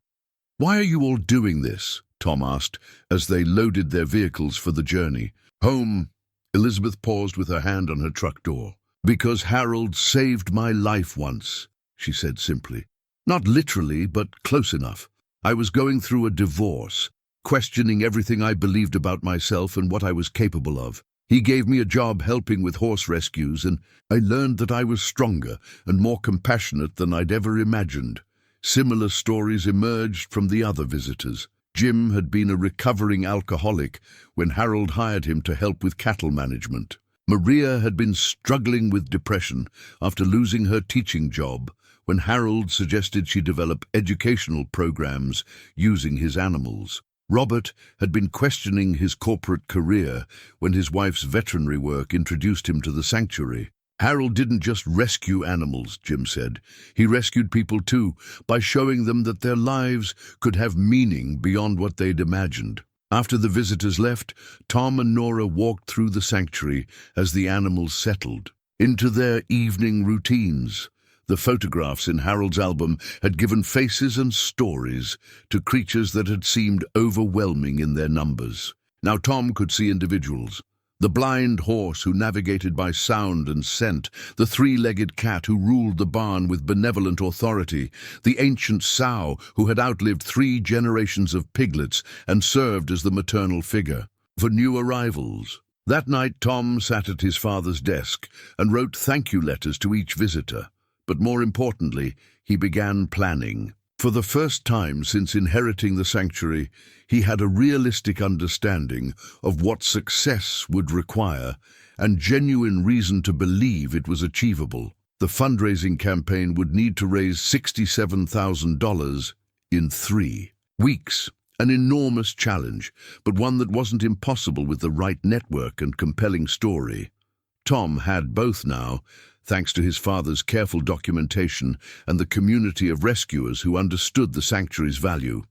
[SPEAKER 1] "Why are you all doing this?" Tom asked as they loaded their vehicles for the journey. "Home." Elizabeth paused with her hand on her truck door. "Because Harold saved my life once," she said simply. "Not literally, but close enough. I was going through a divorce, questioning everything I believed about myself and what I was capable of. He gave me a job helping with horse rescues, and I learned that I was stronger and more compassionate than I'd ever imagined." Similar stories emerged from the other visitors. Jim had been a recovering alcoholic when Harold hired him to help with cattle management. Maria had been struggling with depression after losing her teaching job when Harold suggested she develop educational programs using his animals. Robert had been questioning his corporate career when his wife's veterinary work introduced him to the sanctuary. Harold didn't just rescue animals, Jim said. He rescued people too, by showing them that their lives could have meaning beyond what they'd imagined. After the visitors left, Tom and Nora walked through the sanctuary as the animals settled into their evening routines. The photographs in Harold's album had given faces and stories to creatures that had seemed overwhelming in their numbers. Now Tom could see individuals. The blind horse who navigated by sound and scent, the 3-legged cat who ruled the barn with benevolent authority, the ancient sow who had outlived 3 generations of piglets and served as the maternal figure. For new arrivals, that night Tom sat at his father's desk and wrote thank you letters to each visitor. But more importantly, he began planning. For the first time since inheriting the sanctuary, he had a realistic understanding of what success would require and genuine reason to believe it was achievable. The fundraising campaign would need to raise $67,000 in 3 weeks. An enormous challenge, but one that wasn't impossible with the right network and compelling story. Tom had both now, thanks to his father's careful documentation and the community of rescuers who understood the sanctuary's value.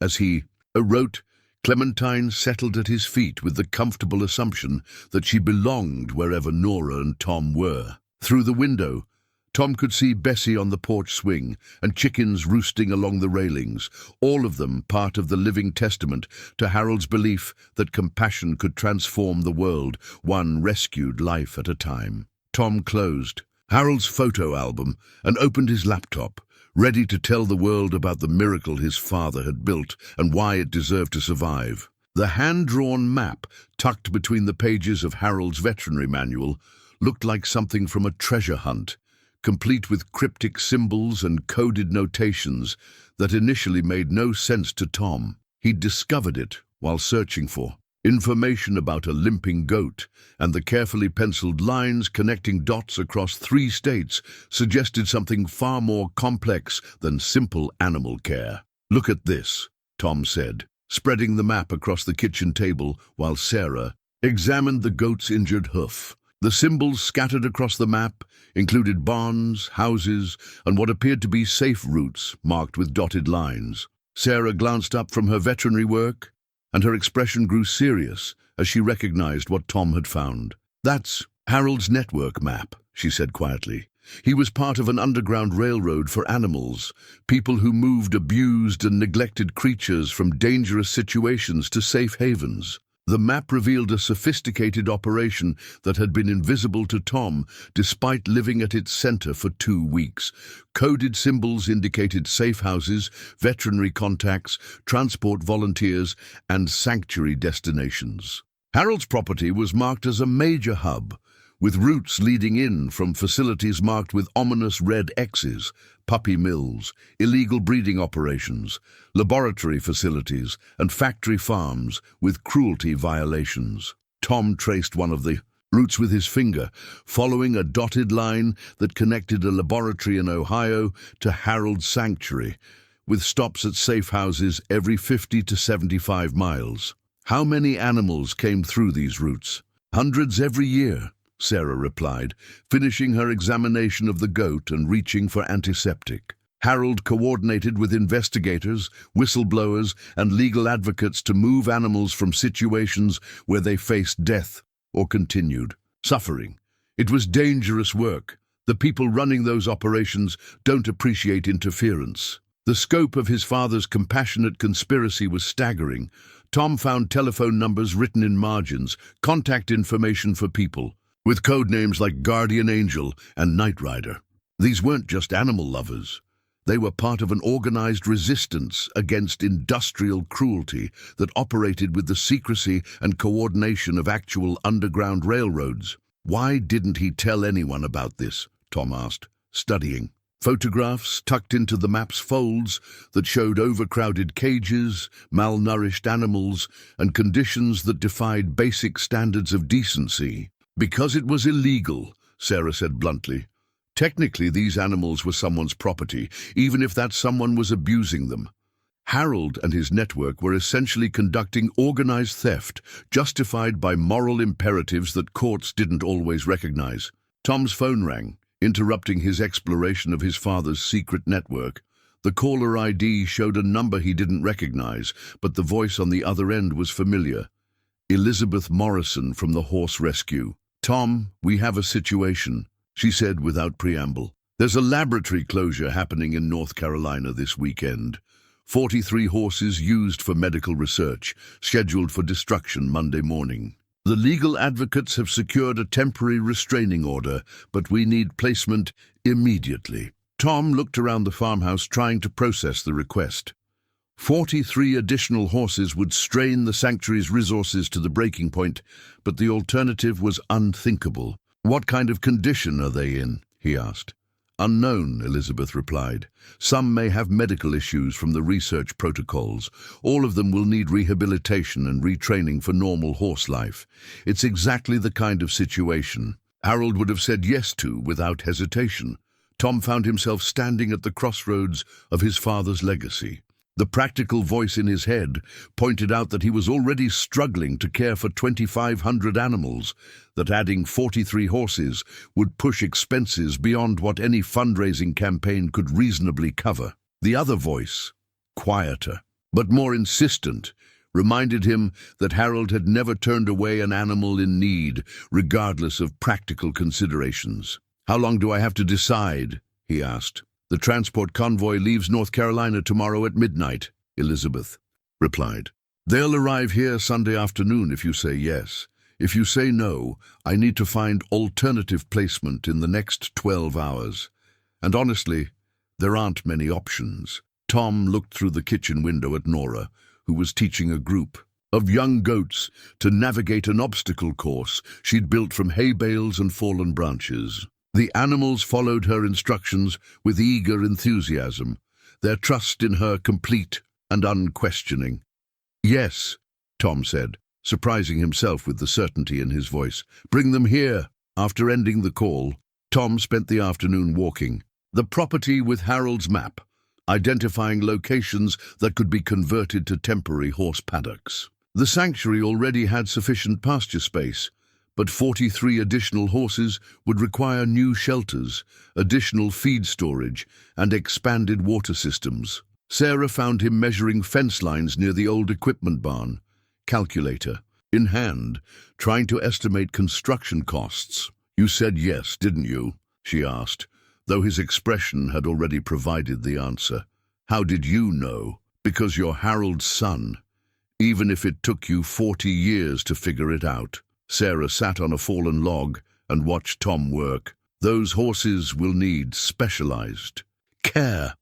[SPEAKER 1] As he wrote, Clementine settled at his feet with the comfortable assumption that she belonged wherever Nora and Tom were. Through the window, Tom could see Bessie on the porch swing and chickens roosting along the railings, all of them part of the living testament to Harold's belief that compassion could transform the world, one rescued life at a time. Tom closed Harold's photo album and opened his laptop, ready to tell the world about the miracle his father had built and why it deserved to survive. The hand-drawn map, tucked between the pages of Harold's veterinary manual, looked like something from a treasure hunt, complete with cryptic symbols and coded notations that initially made no sense to Tom. He'd discovered it while searching for information about a limping goat, and the carefully penciled lines connecting dots across 3 states suggested something far more complex than simple animal care. "Look at this," Tom said, spreading the map across the kitchen table while Sarah examined the goat's injured hoof. The symbols scattered across the map included barns, houses, and what appeared to be safe routes marked with dotted lines. Sarah glanced up from her veterinary work, and her expression grew serious as she recognized what Tom had found. "That's Harold's network map," she said quietly. "He was part of an underground railroad for animals, people who moved abused and neglected creatures from dangerous situations to safe havens. The map revealed a sophisticated operation that had been invisible to Tom despite living at its center for 2 weeks. Coded symbols indicated safe houses, veterinary contacts, transport volunteers, and sanctuary destinations. Harold's property was marked as a major hub, with routes leading in from facilities marked with ominous red X's, puppy mills, illegal breeding operations, laboratory facilities, and factory farms with cruelty violations. Tom traced one of the routes with his finger, following a dotted line that connected a laboratory in Ohio to Harold's sanctuary, with stops at safe houses every 50 to 75 miles. How many animals came through these routes? Hundreds every year, Sarah replied, finishing her examination of the goat and reaching for antiseptic. Harold coordinated with investigators, whistleblowers, and legal advocates to move animals from situations where they faced death or continued suffering. It was dangerous work. The people running those operations don't appreciate interference. The scope of his father's compassionate conspiracy was staggering. Tom found telephone numbers written in margins, contact information for people, with code names like Guardian Angel and Knight Rider. These weren't just animal lovers. They were part of an organized resistance against industrial cruelty that operated with the secrecy and coordination of actual underground railroads. Why didn't he tell anyone about this? Tom asked, studying photographs tucked into the map's folds that showed overcrowded cages, malnourished animals, and conditions that defied basic standards of decency. Because it was illegal, Sarah said bluntly. Technically, these animals were someone's property, even if that someone was abusing them. Harold and his network were essentially conducting organized theft, justified by moral imperatives that courts didn't always recognize. Tom's phone rang, interrupting his exploration of his father's secret network. The caller ID showed a number he didn't recognize, but the voice on the other end was familiar. Elizabeth Morrison from the horse rescue. "Tom, we have a situation," she said without preamble. "There's a laboratory closure happening in North Carolina this weekend. 43 horses used for medical research, scheduled for destruction Monday morning. The legal advocates have secured a temporary restraining order, but we need placement immediately." Tom looked around the farmhouse, trying to process the request. 43 additional horses would strain the sanctuary's resources to the breaking point, but the alternative was unthinkable. "What kind of condition are they in?" he asked. "Unknown," Elizabeth replied. "Some may have medical issues from the research protocols. All of them will need rehabilitation and retraining for normal horse life. It's exactly the kind of situation Harold would have said yes to without hesitation." Tom found himself standing at the crossroads of his father's legacy. The practical voice in his head pointed out that he was already struggling to care for 2,500 animals, that adding 43 horses would push expenses beyond what any fundraising campaign could reasonably cover. The other voice, quieter, but more insistent, reminded him that Harold had never turned away an animal in need, regardless of practical considerations. "How long do I have to decide?" he asked. "The transport convoy leaves North Carolina tomorrow at midnight," Elizabeth replied. "They'll arrive here Sunday afternoon if you say yes. If you say no, I need to find alternative placement in the next 12 hours. And honestly, there aren't many options." Tom looked through the kitchen window at Nora, who was teaching a group of young goats to navigate an obstacle course she'd built from hay bales and fallen branches. The animals followed her instructions with eager enthusiasm, their trust in her complete and unquestioning. "Yes," Tom said, surprising himself with the certainty in his voice. "Bring them here." After ending the call, Tom spent the afternoon walking the property with Harold's map, identifying locations that could be converted to temporary horse paddocks. The sanctuary already had sufficient pasture space, but 43 additional horses would require new shelters, additional feed storage, and expanded water systems. Sarah found him measuring fence lines near the old equipment barn, calculator in hand, trying to estimate construction costs. "You said yes, didn't you?" she asked, though his expression had already provided the answer. "How did you know?" "Because you're Harold's son. even if it took you 40 years to figure it out. Sarah sat on a fallen log and watched Tom work. Those horses will need specialized care.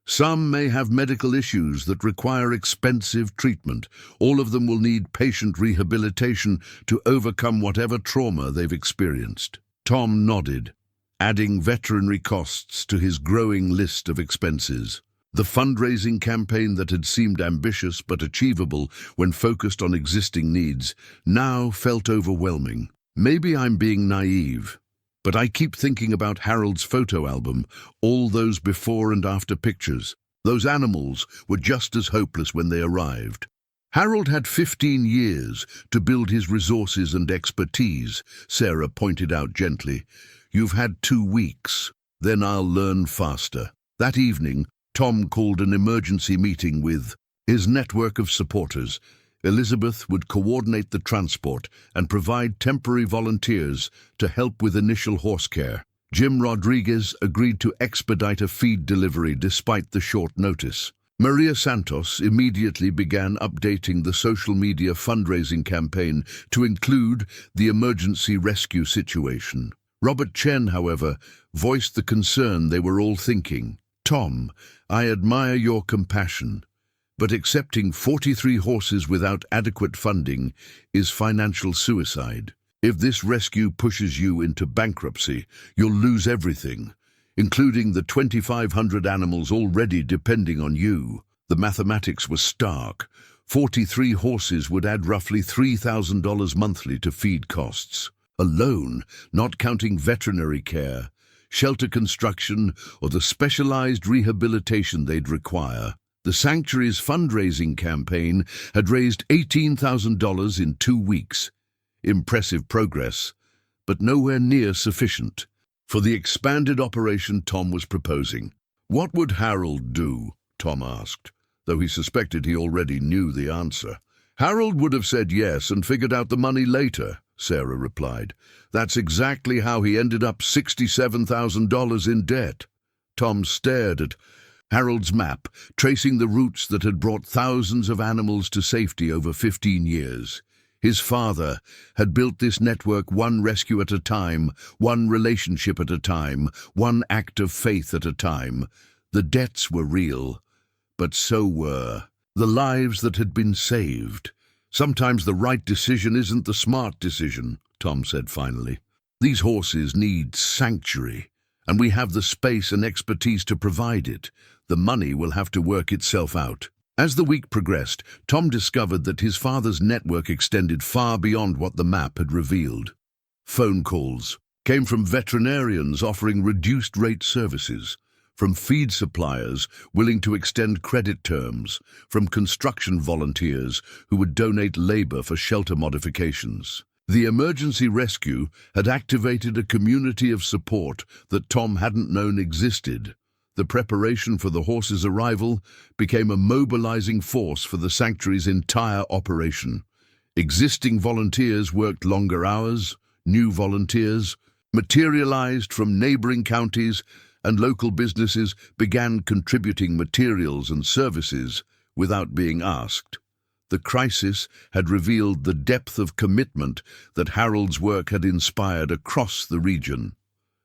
[SPEAKER 1] Some may have medical issues that require expensive treatment. All of them will need patient rehabilitation to overcome whatever trauma they've experienced. Tom nodded, adding veterinary costs to his growing list of expenses. The fundraising campaign that had seemed ambitious but achievable when focused on existing needs now felt overwhelming. Maybe I'm being naive, but I keep thinking about Harold's photo album, all those before and after pictures. Those animals were just as hopeless when they arrived. Harold had 15 years to build his resources and expertise, Sarah pointed out gently. You've had 2 weeks, then I'll learn faster. That evening, Tom called an emergency meeting with his network of supporters. Elizabeth would coordinate the transport and provide temporary volunteers to help with initial horse care. Jim Rodriguez agreed to expedite a feed delivery despite the short notice. Maria Santos immediately began updating the social media fundraising campaign to include the emergency rescue situation. Robert Chen, however, voiced the concern they were all thinking. Tom, I admire your compassion, but accepting 43 horses without adequate funding is financial suicide. If this rescue pushes you into bankruptcy, you'll lose everything, including the 2,500 animals already depending on you. The mathematics was stark. 43 horses would add roughly $3,000 monthly to feed costs. Alone, not counting veterinary care, shelter construction, or the specialized rehabilitation they'd require. The sanctuary's fundraising campaign had raised $18,000 in 2 weeks. Impressive progress, but nowhere near sufficient for the expanded operation Tom was proposing. What would Harold do? Tom asked, though he suspected he already knew the answer. Harold would have said yes and figured out the money later, Sarah replied. That's exactly how he ended up $67,000 in debt. Tom stared at Harold's map, tracing the routes that had brought thousands of animals to safety over 15 years. His father had built this network one rescue at a time, one relationship at a time, one act of faith at a time. The debts were real, but so were the lives that had been saved. Sometimes the right decision isn't the smart decision, Tom said finally. These horses need sanctuary, and we have the space and expertise to provide it. The money will have to work itself out. As the week progressed, Tom discovered that his father's network extended far beyond what the map had revealed. Phone calls came from veterinarians offering reduced-rate services, from feed suppliers willing to extend credit terms, from construction volunteers who would donate labor for shelter modifications. The emergency rescue had activated a community of support that Tom hadn't known existed. The preparation for the horses' arrival became a mobilizing force for the sanctuary's entire operation. Existing volunteers worked longer hours, new volunteers materialized from neighboring counties, and local businesses began contributing materials and services without being asked. The crisis had revealed the depth of commitment that Harold's work had inspired across the region.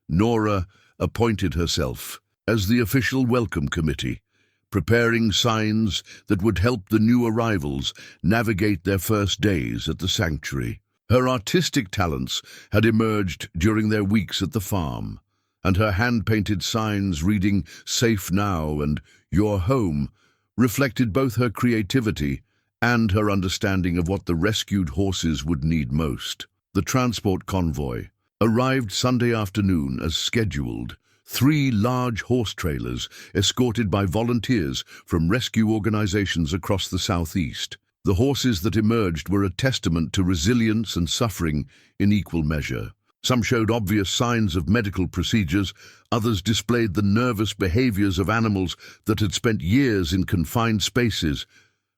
[SPEAKER 1] Nora appointed herself as the official welcome committee, preparing signs that would help the new arrivals navigate their first days at the sanctuary. Her artistic talents had emerged during their weeks at the farm, and her hand-painted signs reading "Safe Now" and "Your Home" reflected both her creativity and her understanding of what the rescued horses would need most. The transport convoy arrived Sunday afternoon as scheduled. 3 large horse trailers escorted by volunteers from rescue organizations across the southeast. The horses that emerged were a testament to resilience and suffering in equal measure. Some showed obvious signs of medical procedures, others displayed the nervous behaviors of animals that had spent years in confined spaces,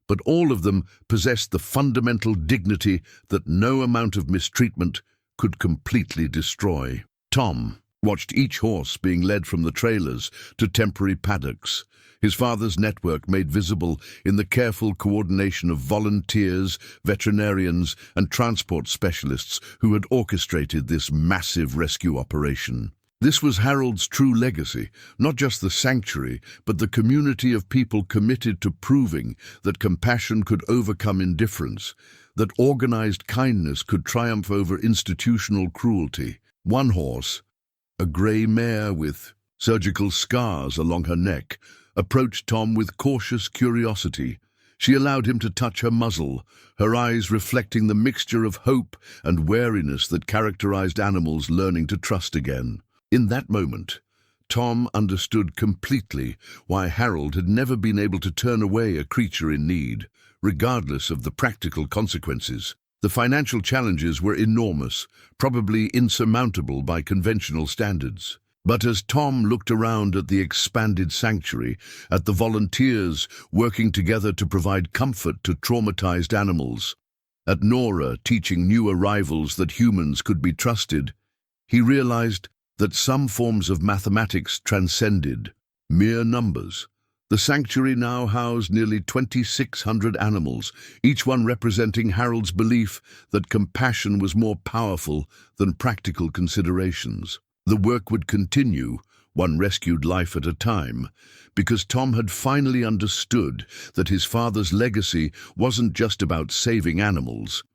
[SPEAKER 1] but all of them possessed the fundamental dignity that no amount of mistreatment could completely destroy. Tom watched each horse being led from the trailers to temporary paddocks, his father's network made visible in the careful coordination of volunteers, veterinarians, and transport specialists who had orchestrated this massive rescue operation. This was Harold's true legacy, not just the sanctuary, but the community of people committed to proving that compassion could overcome indifference, that organized kindness could triumph over institutional cruelty. One horse, a grey mare with surgical scars along her neck, approached Tom with cautious curiosity. She allowed him to touch her muzzle, her eyes reflecting the mixture of hope and wariness that characterized animals learning to trust again. In that moment, Tom understood completely why Harold had never been able to turn away a creature in need, regardless of the practical consequences. The financial challenges were enormous, probably insurmountable by conventional standards. But as Tom looked around at the expanded sanctuary, at the volunteers working together to provide comfort to traumatized animals, at Nora teaching new arrivals that humans could be trusted, he realized that some forms of mathematics transcended mere numbers. The sanctuary now housed nearly 2,600 animals, each one representing Harold's belief that compassion was more powerful than practical considerations. The work would continue, one rescued life at a time, because Tom had finally understood that his father's legacy wasn't just about saving animals.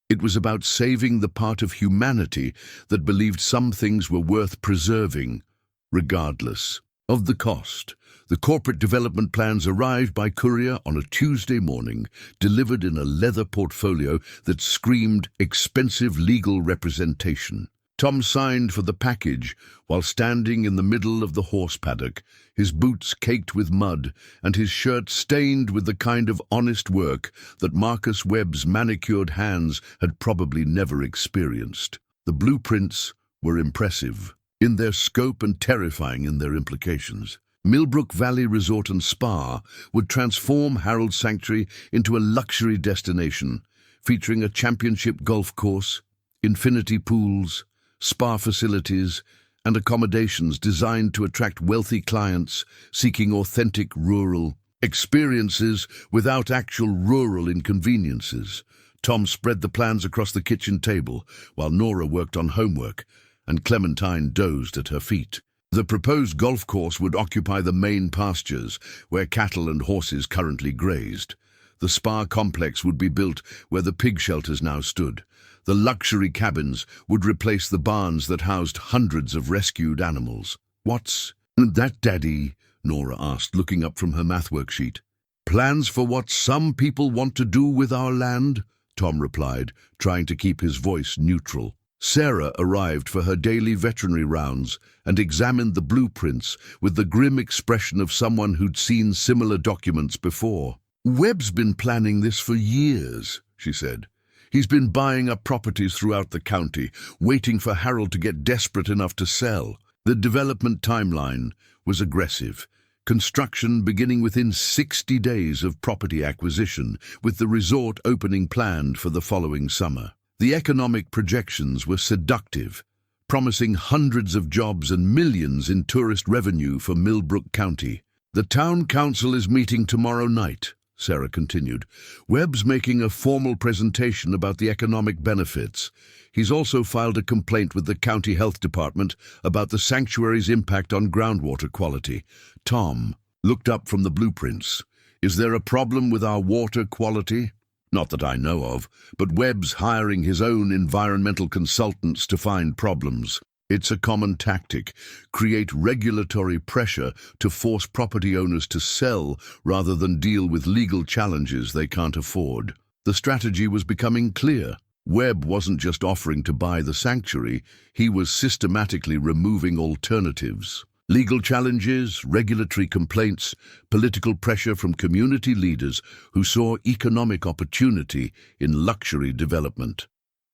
[SPEAKER 1] It was about saving the part of humanity that believed some things were worth preserving, regardless of the cost. The corporate development plans arrived by courier on a Tuesday morning, delivered in a leather portfolio that screamed expensive legal representation. Tom signed for the package while standing in the middle of the horse paddock, his boots caked with mud and his shirt stained with the kind of honest work that Marcus Webb's manicured hands had probably never experienced. The blueprints were impressive in their scope and terrifying in their implications. Millbrook Valley Resort and Spa would transform Harold Sanctuary into a luxury destination, featuring a championship golf course, infinity pools, spa facilities, and accommodations designed to attract wealthy clients seeking authentic rural experiences without actual rural inconveniences. Tom spread the plans across the kitchen table while Nora worked on homework and Clementine dozed at her feet. The proposed golf course would occupy the main pastures where cattle and horses currently grazed. The spa complex would be built where the pig shelters now stood. The luxury cabins would replace the barns that housed hundreds of rescued animals. "What's that, Daddy?" Nora asked, looking up from her math worksheet. "Plans for what some people want to do with our land?" Tom replied, trying to keep his voice neutral. Sarah arrived for her daily veterinary rounds and examined the blueprints with the grim expression of someone who'd seen similar documents before. "Webb's been planning this for years," she said. "He's been buying up properties throughout the county, waiting for Harold to get desperate enough to sell." The development timeline was aggressive. Construction beginning within 60 days of property acquisition, with the resort opening planned for the following summer. The economic projections were seductive, promising hundreds of jobs and millions in tourist revenue for Millbrook County. "The town council is meeting tomorrow night," Sarah continued. "Webb's making a formal presentation about the economic benefits. He's also filed a complaint with the county health department about the sanctuary's impact on groundwater quality." Tom looked up from the blueprints. "Is there a problem with our water quality?" "Not that I know of, but Webb's hiring his own environmental consultants to find problems. It's a common tactic, create regulatory pressure to force property owners to sell rather than deal with legal challenges they can't afford." The strategy was becoming clear. Webb wasn't just offering to buy the sanctuary, he was systematically removing alternatives. Legal challenges, regulatory complaints, political pressure from community leaders who saw economic opportunity in luxury development.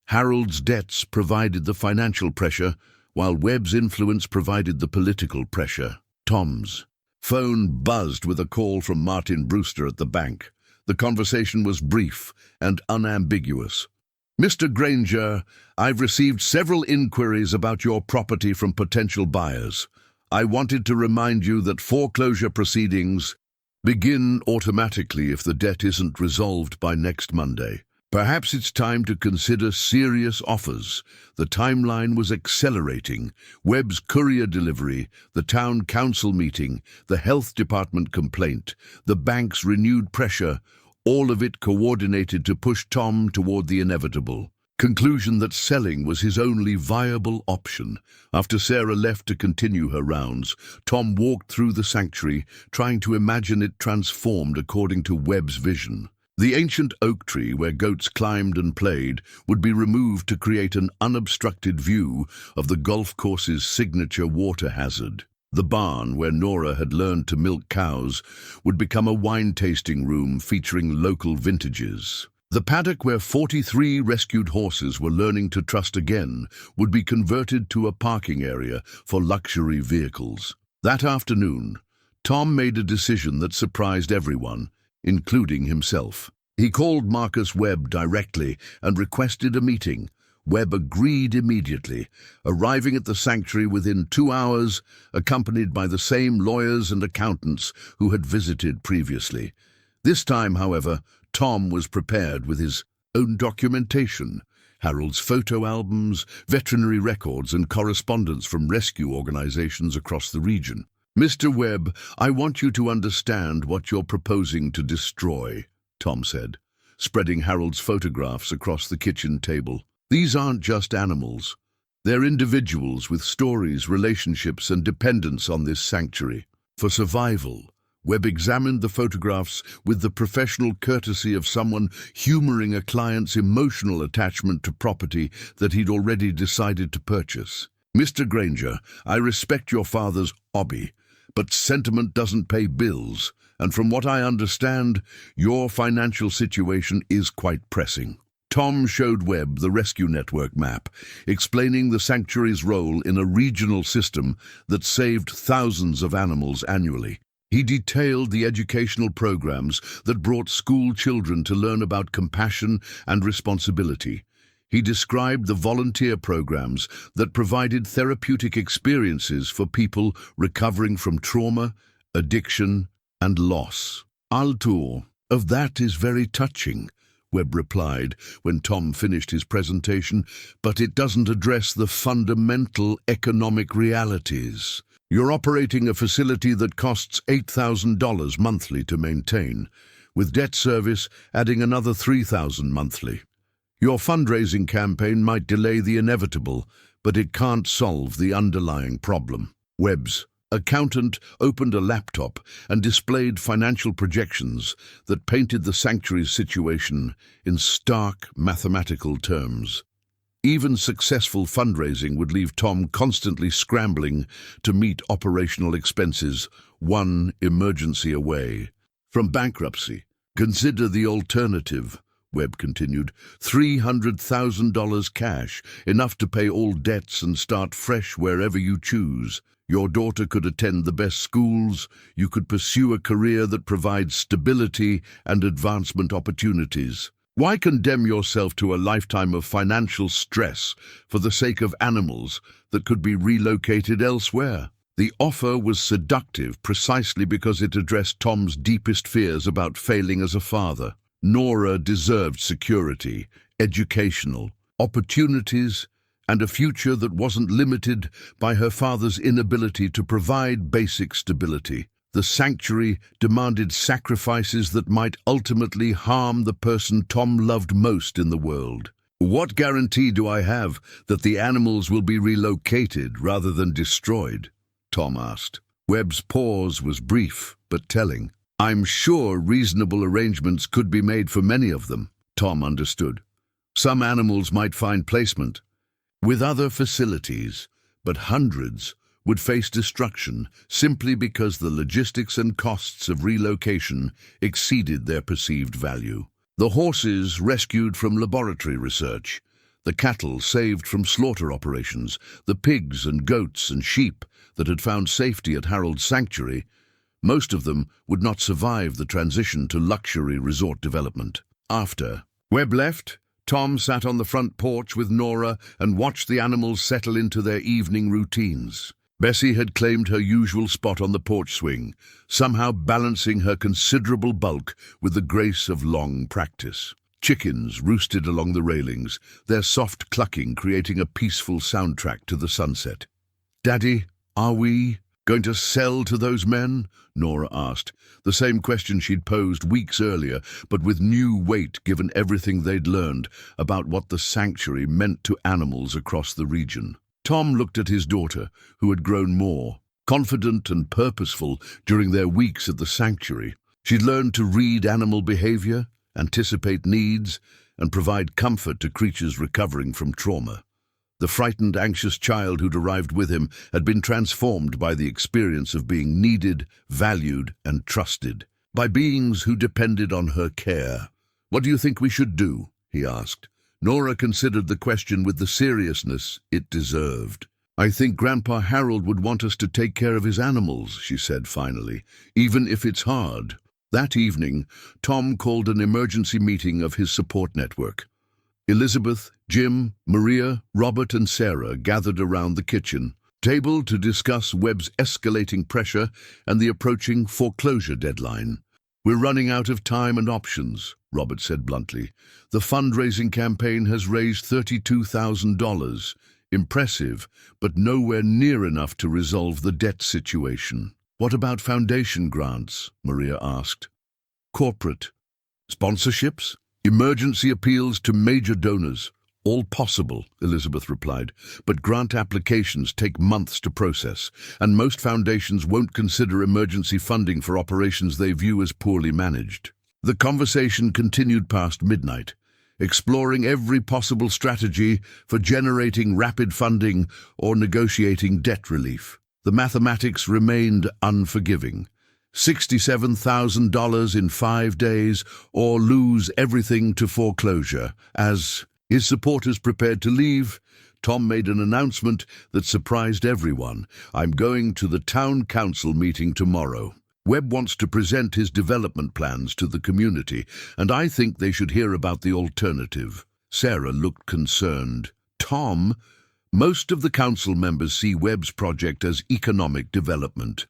[SPEAKER 1] Harold's debts provided the financial pressure, while Webb's influence provided the political pressure. Tom's phone buzzed with a call from Martin Brewster at the bank. The conversation was brief and unambiguous. Mr. Granger, I've received several inquiries about your property from potential buyers. I wanted to remind you that foreclosure proceedings begin automatically if the debt isn't resolved by next Monday. Perhaps it's time to consider serious offers. The timeline was accelerating. Webb's courier delivery, the town council meeting, the health department complaint, the bank's renewed pressure, all of it coordinated to push Tom toward the inevitable conclusion that selling was his only viable option. After Sarah left to continue her rounds, Tom walked through the sanctuary, trying to imagine it transformed according to Webb's vision. The ancient oak tree where goats climbed and played would be removed to create an unobstructed view of the golf course's signature water hazard. The barn where Nora had learned to milk cows would become a wine-tasting room featuring local vintages. The paddock where 43 rescued horses were learning to trust again would be converted to a parking area for luxury vehicles. That afternoon, Tom made a decision that surprised everyone, including himself. He called Marcus Webb directly and requested a meeting. Webb agreed immediately, arriving at the sanctuary within 2 hours, accompanied by the same lawyers and accountants who had visited previously. This time, however, Tom was prepared with his own documentation, Harold's photo albums, veterinary records, and correspondence from rescue organizations across the region. "Mr. Webb, I want you to understand what you're proposing to destroy," Tom said, spreading Harold's photographs across the kitchen table. "These aren't just animals. They're individuals with stories, relationships, and dependence on this sanctuary. For survival," Webb examined the photographs with the professional courtesy of someone humoring a client's emotional attachment to property that he'd already decided to purchase. "Mr. Granger, I respect your father's hobby, but sentiment doesn't pay bills, and from what I understand, your financial situation is quite pressing." Tom showed Webb the rescue network map, explaining the sanctuary's role in a regional system that saved thousands of animals annually. He detailed the educational programs that brought school children to learn about compassion and responsibility. He described the volunteer programs that provided therapeutic experiences for people recovering from trauma, addiction, and loss. "Altur, of that is very touching," Webb replied when Tom finished his presentation, "but it doesn't address the fundamental economic realities. You're operating a facility that costs $8,000 monthly to maintain, with debt service adding another $3,000 monthly. Your fundraising campaign might delay the inevitable, but it can't solve the underlying problem." Webb's accountant opened a laptop and displayed financial projections that painted the sanctuary's situation in stark mathematical terms. Even successful fundraising would leave Tom constantly scrambling to meet operational expenses, one emergency away from bankruptcy. "Consider the alternative," Webb continued. $300,000 cash, enough to pay all debts and start fresh wherever you choose. Your daughter could attend the best schools. You could pursue a career that provides stability and advancement opportunities. Why condemn yourself to a lifetime of financial stress for the sake of animals that could be relocated elsewhere? The offer was seductive precisely because it addressed Tom's deepest fears about failing as a father. Nora deserved security, educational opportunities, and a future that wasn't limited by her father's inability to provide basic stability. The sanctuary demanded sacrifices that might ultimately harm the person Tom loved most in the world. "What guarantee do I have that the animals will be relocated rather than destroyed?" Tom asked. Webb's pause was brief but telling. "I'm sure reasonable arrangements could be made for many of them," Tom understood. "Some animals might find placement with other facilities, but hundreds would face destruction simply because the logistics and costs of relocation exceeded their perceived value. The horses rescued from laboratory research, the cattle saved from slaughter operations, the pigs and goats and sheep that had found safety at Harold's sanctuary, most of them would not survive the transition to luxury resort development. After Webb left, Tom sat on the front porch with Nora and watched the animals settle into their evening routines. Bessie had claimed her usual spot on the porch swing, somehow balancing her considerable bulk with the grace of long practice. Chickens roosted along the railings, their soft clucking creating a peaceful soundtrack to the sunset. "Daddy, are we going to sell to those men?" Nora asked, the same question she'd posed weeks earlier, but with new weight given everything they'd learned about what the sanctuary meant to animals across the region. Tom looked at his daughter, who had grown more confident and purposeful during their weeks at the sanctuary. She'd learned to read animal behavior, anticipate needs, and provide comfort to creatures recovering from trauma. The frightened, anxious child who'd arrived with him had been transformed by the experience of being needed, valued, and trusted by beings who depended on her care. "What do you think we should do?" he asked. Nora considered the question with the seriousness it deserved. "I think Grandpa Harold would want us to take care of his animals," she said finally, "even if it's hard." That evening, Tom called an emergency meeting of his support network. Elizabeth, Jim, Maria, Robert, and Sarah gathered around the kitchen table to discuss Webb's escalating pressure and the approaching foreclosure deadline. "We're running out of time and options," Robert said bluntly. "The fundraising campaign has raised $32,000. Impressive, but nowhere near enough to resolve the debt situation." "What about foundation grants?" Maria asked. "Corporate sponsorships? Emergency appeals to major donors? All possible," Elizabeth replied, "but grant applications take months to process, and most foundations won't consider emergency funding for operations they view as poorly managed." The conversation continued past midnight, exploring every possible strategy for generating rapid funding or negotiating debt relief. The mathematics remained unforgiving. $67,000 in 5 days, or lose everything to foreclosure. As his supporters prepared to leave, Tom made an announcement that surprised everyone. "I'm going to the town council meeting tomorrow. Webb wants to present his development plans to the community, and I think they should hear about the alternative." Sarah looked concerned. "Tom, most of the council members see Webb's project as economic development.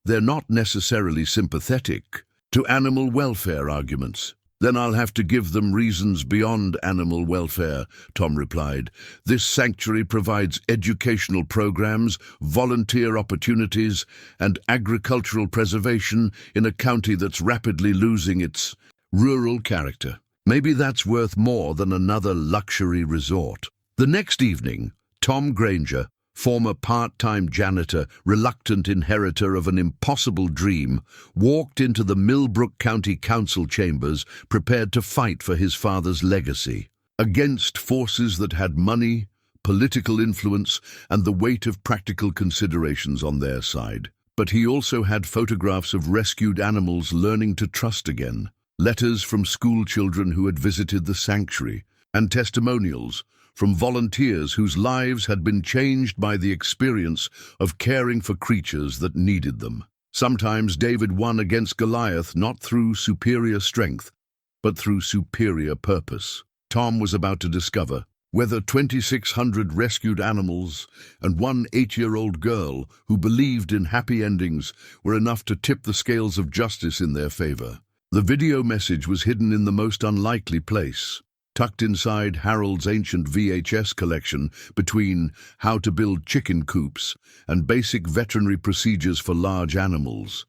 [SPEAKER 1] They're not necessarily sympathetic to animal welfare arguments." "Then I'll have to give them reasons beyond animal welfare," Tom replied. "This sanctuary provides educational programs, volunteer opportunities, and agricultural preservation in a county that's rapidly losing its rural character. Maybe that's worth more than another luxury resort." The next evening, Tom Granger, former part-time janitor, reluctant inheritor of an impossible dream, walked into the Millbrook County Council chambers prepared to fight for his father's legacy, against forces that had money, political influence, and the weight of practical considerations on their side. But he also had photographs of rescued animals learning to trust again, letters from school children who had visited the sanctuary, and testimonials from volunteers whose lives had been changed by the experience of caring for creatures that needed them. Sometimes David won against Goliath not through superior strength, but through superior purpose. Tom was about to discover whether 2,600 rescued animals and one 8-year-old girl who believed in happy endings were enough to tip the scales of justice in their favor. The video message was hidden in the most unlikely place, tucked inside Harold's ancient VHS collection between How to Build Chicken Coops and Basic Veterinary Procedures for Large Animals.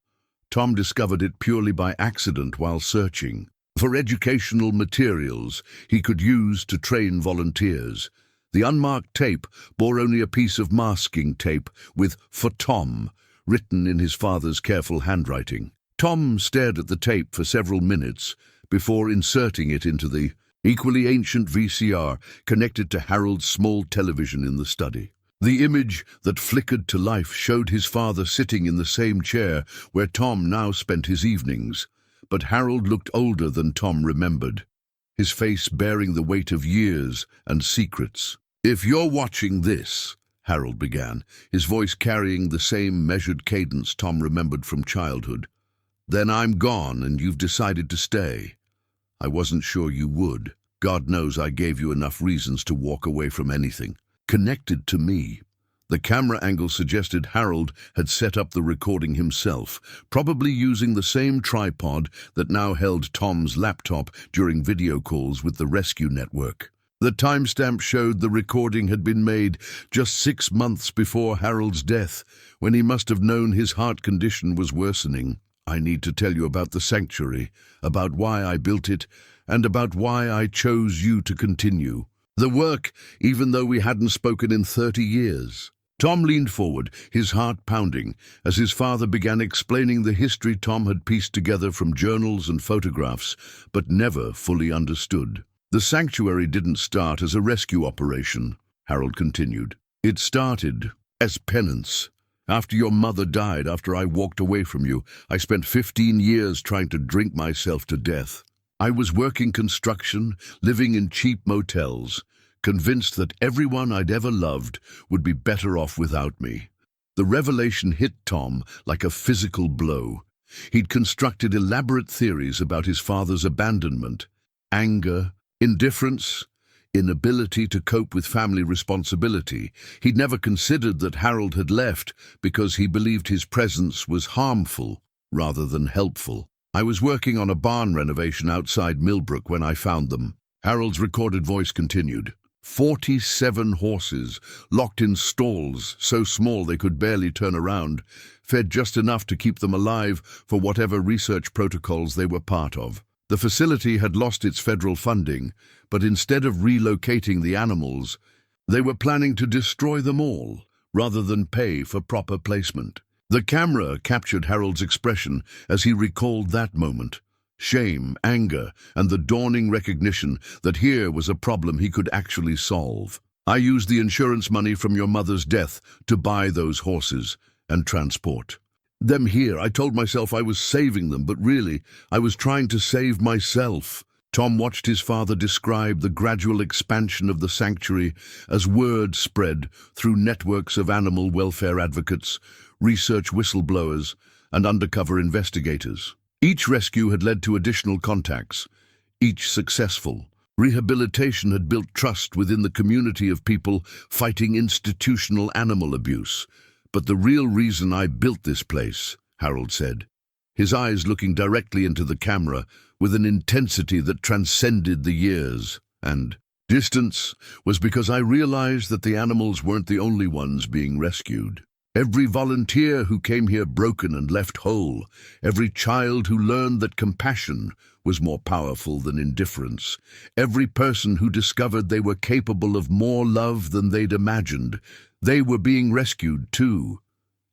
[SPEAKER 1] Tom discovered it purely by accident while searching for educational materials he could use to train volunteers. The unmarked tape bore only a piece of masking tape with "For Tom" written in his father's careful handwriting. Tom stared at the tape for several minutes before inserting it into the equally ancient VCR connected to Harold's small television in the study. The image that flickered to life showed his father sitting in the same chair where Tom now spent his evenings. But Harold looked older than Tom remembered, his face bearing the weight of years and secrets. "If you're watching this," Harold began, his voice carrying the same measured cadence Tom remembered from childhood, "then I'm gone and you've decided to stay. I wasn't sure you would." God knows I gave you enough reasons to walk away from anything. Connected to me. The camera angle suggested Harold had set up the recording himself, probably using the same tripod that now held Tom's laptop during video calls with the rescue network. The timestamp showed the recording had been made just 6 months before Harold's death, when he must have known his heart condition was worsening. I need to tell you about the sanctuary, about why I built it, and about why I chose you to continue the work, even though we hadn't spoken in 30 years. Tom leaned forward, his heart pounding, as his father began explaining the history Tom had pieced together from journals and photographs, but never fully understood. The sanctuary didn't start as a rescue operation, Harold continued. It started as penance. After your mother died, after I walked away from you, I spent 15 years trying to drink myself to death. I was working construction, living in cheap motels, convinced that everyone I'd ever loved would be better off without me. The revelation hit Tom like a physical blow. He'd constructed elaborate theories about his father's abandonment, anger, indifference, inability to cope with family responsibility. He'd never considered that Harold had left because he believed his presence was harmful rather than helpful. I was working on a barn renovation outside Millbrook when I found them. Harold's recorded voice continued. 47 horses, locked in stalls, so small they could barely turn around, fed just enough to keep them alive for whatever research protocols they were part of. The facility had lost its federal funding, but instead of relocating the animals, they were planning to destroy them all, rather than pay for proper placement. The camera captured Harold's expression as he recalled that moment. Shame, anger, and the dawning recognition that here was a problem he could actually solve. I used the insurance money from your mother's death to buy those horses and transport them here. I told myself I was saving them, but really, I was trying to save myself. Tom watched his father describe the gradual expansion of the sanctuary as word spread through networks of animal welfare advocates, research whistleblowers, and undercover investigators. Each rescue had led to additional contacts, each successful. Rehabilitation had built trust within the community of people fighting institutional animal abuse. But the real reason I built this place, Harold said, his eyes looking directly into the camera with an intensity that transcended the years and distance, was because I realized that the animals weren't the only ones being rescued. Every volunteer who came here broken and left whole, every child who learned that compassion was more powerful than indifference, every person who discovered they were capable of more love than they'd imagined, they were being rescued too.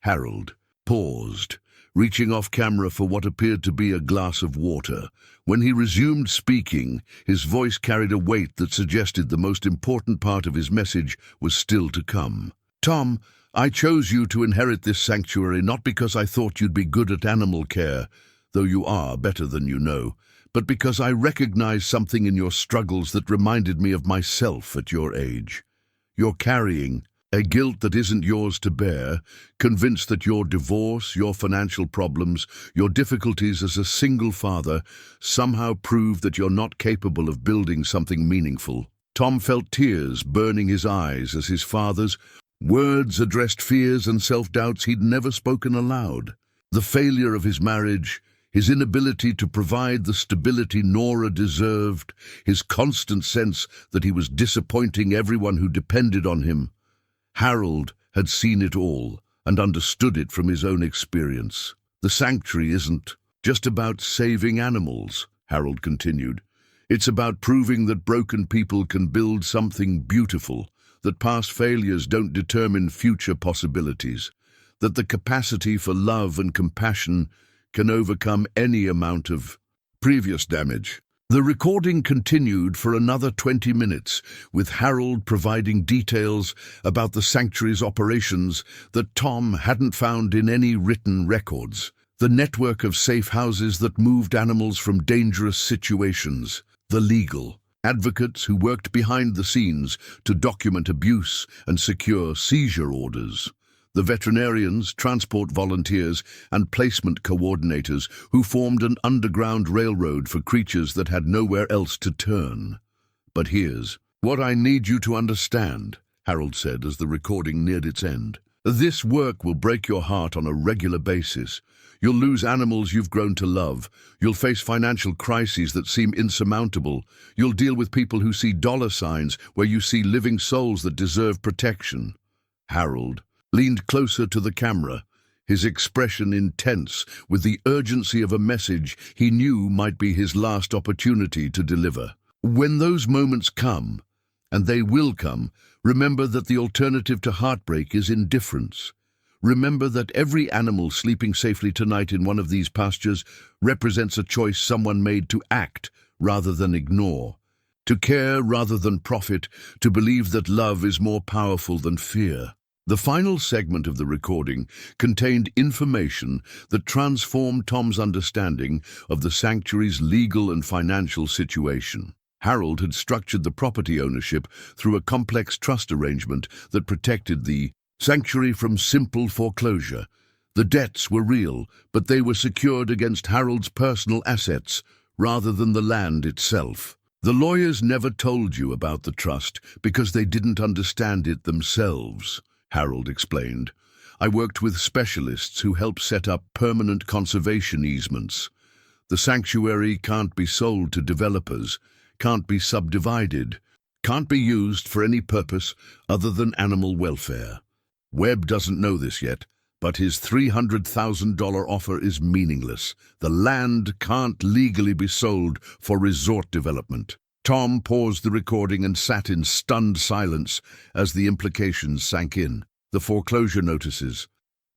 [SPEAKER 1] Harold paused, reaching off camera for what appeared to be a glass of water. When he resumed speaking, his voice carried a weight that suggested the most important part of his message was still to come. Tom, I chose you to inherit this sanctuary not because I thought you'd be good at animal care, though you are better than you know, but because I recognized something in your struggles that reminded me of myself at your age. You're carrying a guilt that isn't yours to bear, convinced that your divorce, your financial problems, your difficulties as a single father somehow prove that you're not capable of building something meaningful. Tom felt tears burning his eyes as his father's words addressed fears and self-doubts he'd never spoken aloud. The failure of his marriage, his inability to provide the stability Nora deserved, his constant sense that he was disappointing everyone who depended on him. Harold had seen it all and understood it from his own experience. The sanctuary isn't just about saving animals, Harold continued. It's about proving that broken people can build something beautiful, that past failures don't determine future possibilities, that the capacity for love and compassion can overcome any amount of previous damage. The recording continued for another 20 minutes, with Harold providing details about the sanctuary's operations that Tom hadn't found in any written records. The network of safe houses that moved animals from dangerous situations, the legal advocates who worked behind the scenes to document abuse and secure seizure orders, the veterinarians, transport volunteers, and placement coordinators who formed an underground railroad for creatures that had nowhere else to turn. But here's what I need you to understand, Harold said as the recording neared its end. This work will break your heart on a regular basis. You'll lose animals you've grown to love. You'll face financial crises that seem insurmountable. You'll deal with people who see dollar signs where you see living souls that deserve protection. Harold leaned closer to the camera, his expression intense with the urgency of a message he knew might be his last opportunity to deliver. When those moments come, and they will come, remember that the alternative to heartbreak is indifference. Remember that every animal sleeping safely tonight in one of these pastures represents a choice someone made to act rather than ignore, to care rather than profit, to believe that love is more powerful than fear. The final segment of the recording contained information that transformed Tom's understanding of the sanctuary's legal and financial situation. Harold had structured the property ownership through a complex trust arrangement that protected the sanctuary from simple foreclosure. The debts were real, but they were secured against Harold's personal assets rather than the land itself. The lawyers never told you about the trust because they didn't understand it themselves, Harold explained. I worked with specialists who helped set up permanent conservation easements. The sanctuary can't be sold to developers, can't be subdivided, can't be used for any purpose other than animal welfare. Webb doesn't know this yet, but his $300,000 offer is meaningless. The land can't legally be sold for resort development. Tom paused the recording and sat in stunned silence as the implications sank in. The foreclosure notices,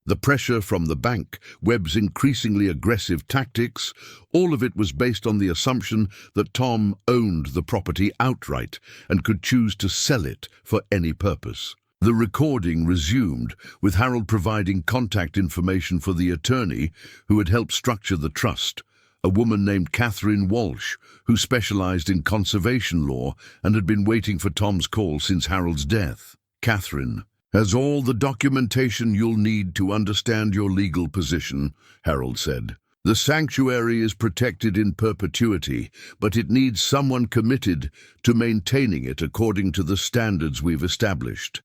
[SPEAKER 1] the pressure from the bank, Webb's increasingly aggressive tactics, all of it was based on the assumption that Tom owned the property outright and could choose to sell it for any purpose. The recording resumed, with Harold providing contact information for the attorney who had helped structure the trust, a woman named Catherine Walsh, who specialized in conservation law and had been waiting for Tom's call since Harold's death. Catherine has all the documentation you'll need to understand your legal position, Harold said. The sanctuary is protected in perpetuity, but it needs someone committed to maintaining it according to the standards we've established.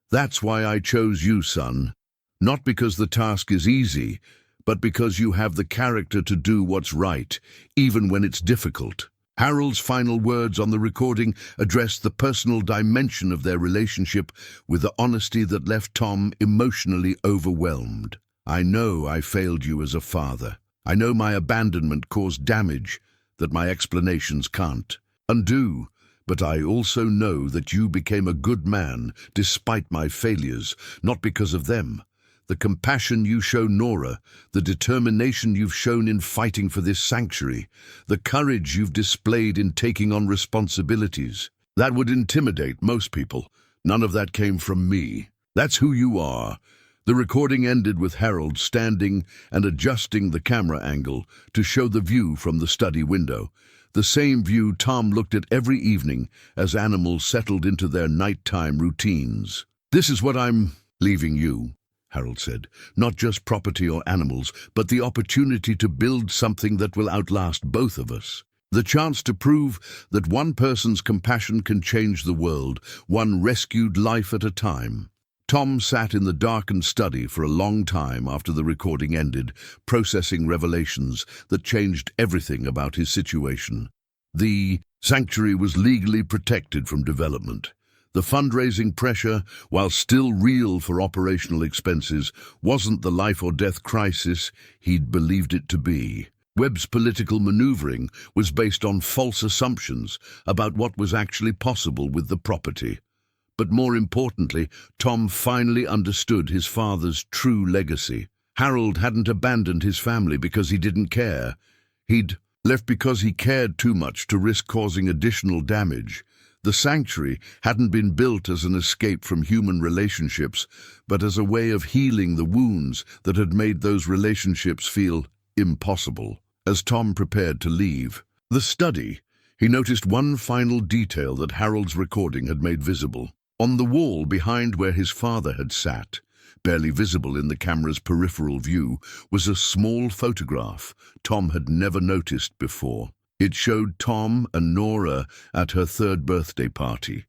[SPEAKER 1] That's why I chose you, son. Not because the task is easy, but because you have the character to do what's right, even when it's difficult. Harold's final words on the recording addressed the personal dimension of their relationship with the honesty that left Tom emotionally overwhelmed. I know I failed you as a father. I know my abandonment caused damage that my explanations can't undo. But I also know that you became a good man despite my failures, not because of them. The compassion you show Nora, the determination you've shown in fighting for this sanctuary, the courage you've displayed in taking on responsibilities, that would intimidate most people. None of that came from me. That's who you are. The recording ended with Harold standing and adjusting the camera angle to show the view from the study window. The same view Tom looked at every evening as animals settled into their nighttime routines. This is what I'm leaving you, Harold said. Not just property or animals, but the opportunity to build something that will outlast both of us. The chance to prove that one person's compassion can change the world, one rescued life at a time. Tom sat in the darkened study for a long time after the recording ended, processing revelations that changed everything about his situation. The sanctuary was legally protected from development. The fundraising pressure, while still real for operational expenses, wasn't the life-or-death crisis he'd believed it to be. Webb's political maneuvering was based on false assumptions about what was actually possible with the property. But more importantly, Tom finally understood his father's true legacy. Harold hadn't abandoned his family because he didn't care. He'd left because he cared too much to risk causing additional damage. The sanctuary hadn't been built as an escape from human relationships, but as a way of healing the wounds that had made those relationships feel impossible. As Tom prepared to leave the study, he noticed one final detail that Harold's recording had made visible. On the wall behind where his father had sat, barely visible in the camera's peripheral view, was a small photograph Tom had never noticed before. It showed Tom and Nora at her third birthday party,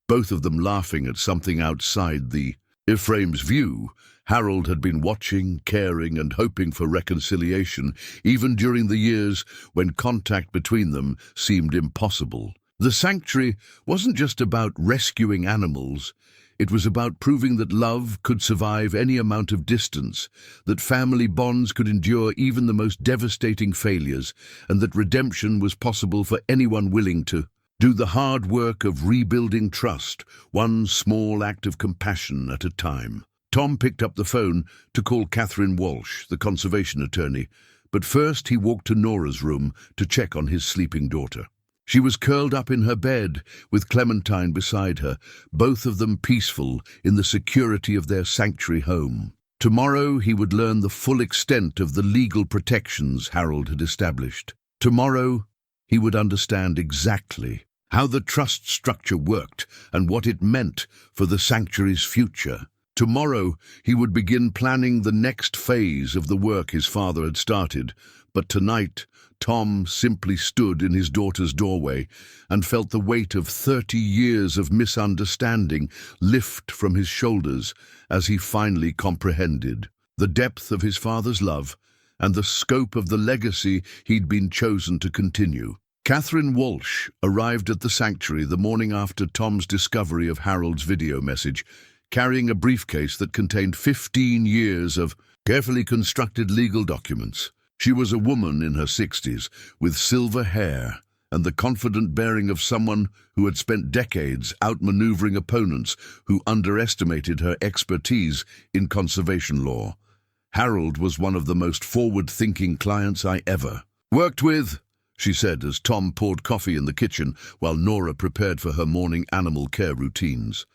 [SPEAKER 1] both of them laughing at something outside the Ephraim's view. Harold had been watching, caring, and hoping for reconciliation, even during the years when contact between them seemed impossible. The sanctuary wasn't just about rescuing animals. It was about proving that love could survive any amount of distance, that family bonds could endure even the most devastating failures, and that redemption was possible for anyone willing to do the hard work of rebuilding trust, one small act of compassion at a time. Tom picked up the phone to call Catherine Walsh, the conservation attorney, but first he walked to Nora's room to check on his sleeping daughter. She was curled up in her bed, with Clementine beside her, both of them peaceful in the security of their sanctuary home. Tomorrow he would learn the full extent of the legal protections Harold had established. Tomorrow he would understand exactly how the trust structure worked and what it meant for the sanctuary's future. Tomorrow he would begin planning the next phase of the work his father had started, but tonight Tom simply stood in his daughter's doorway and felt the weight of 30 years of misunderstanding lift from his shoulders as he finally comprehended the depth of his father's love and the scope of the legacy he'd been chosen to continue. Catherine Walsh arrived at the sanctuary the morning after Tom's discovery of Harold's video message, carrying a briefcase that contained 15 years of carefully constructed legal documents. She was a woman in her 60s, with silver hair and the confident bearing of someone who had spent decades outmaneuvering opponents who underestimated her expertise in conservation law. Harold was one of the most forward-thinking clients I ever worked with, she said as Tom poured coffee in the kitchen while Nora prepared for her morning animal care routines.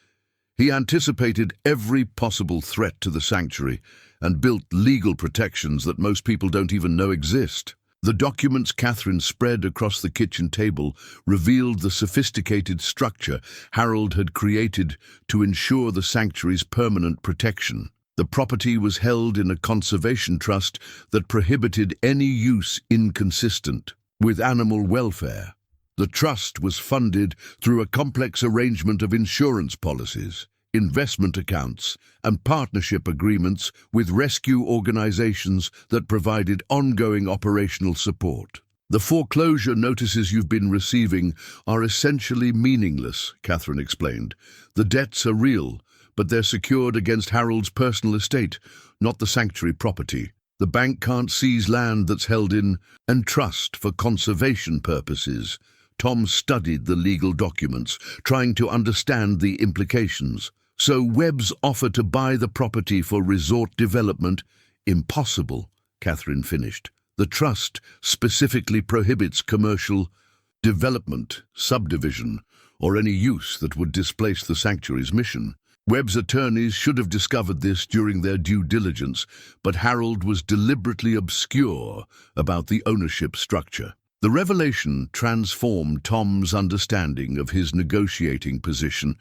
[SPEAKER 1] He anticipated every possible threat to the sanctuary and built legal protections that most people don't even know exist. The documents Catherine spread across the kitchen table revealed the sophisticated structure Harold had created to ensure the sanctuary's permanent protection. The property was held in a conservation trust that prohibited any use inconsistent with animal welfare. The trust was funded through a complex arrangement of insurance policies, investment accounts, and partnership agreements with rescue organizations that provided ongoing operational support. The foreclosure notices you've been receiving are essentially meaningless, Catherine explained. The debts are real, but they're secured against Harold's personal estate, not the sanctuary property. The bank can't seize land that's held in trust for conservation purposes. Tom studied the legal documents, trying to understand the implications. So Webb's offer to buy the property for resort development? Impossible, Catherine finished. The trust specifically prohibits commercial development, subdivision, or any use that would displace the sanctuary's mission. Webb's attorneys should have discovered this during their due diligence, but Harold was deliberately obscure about the ownership structure. The revelation transformed Tom's understanding of his negotiating position,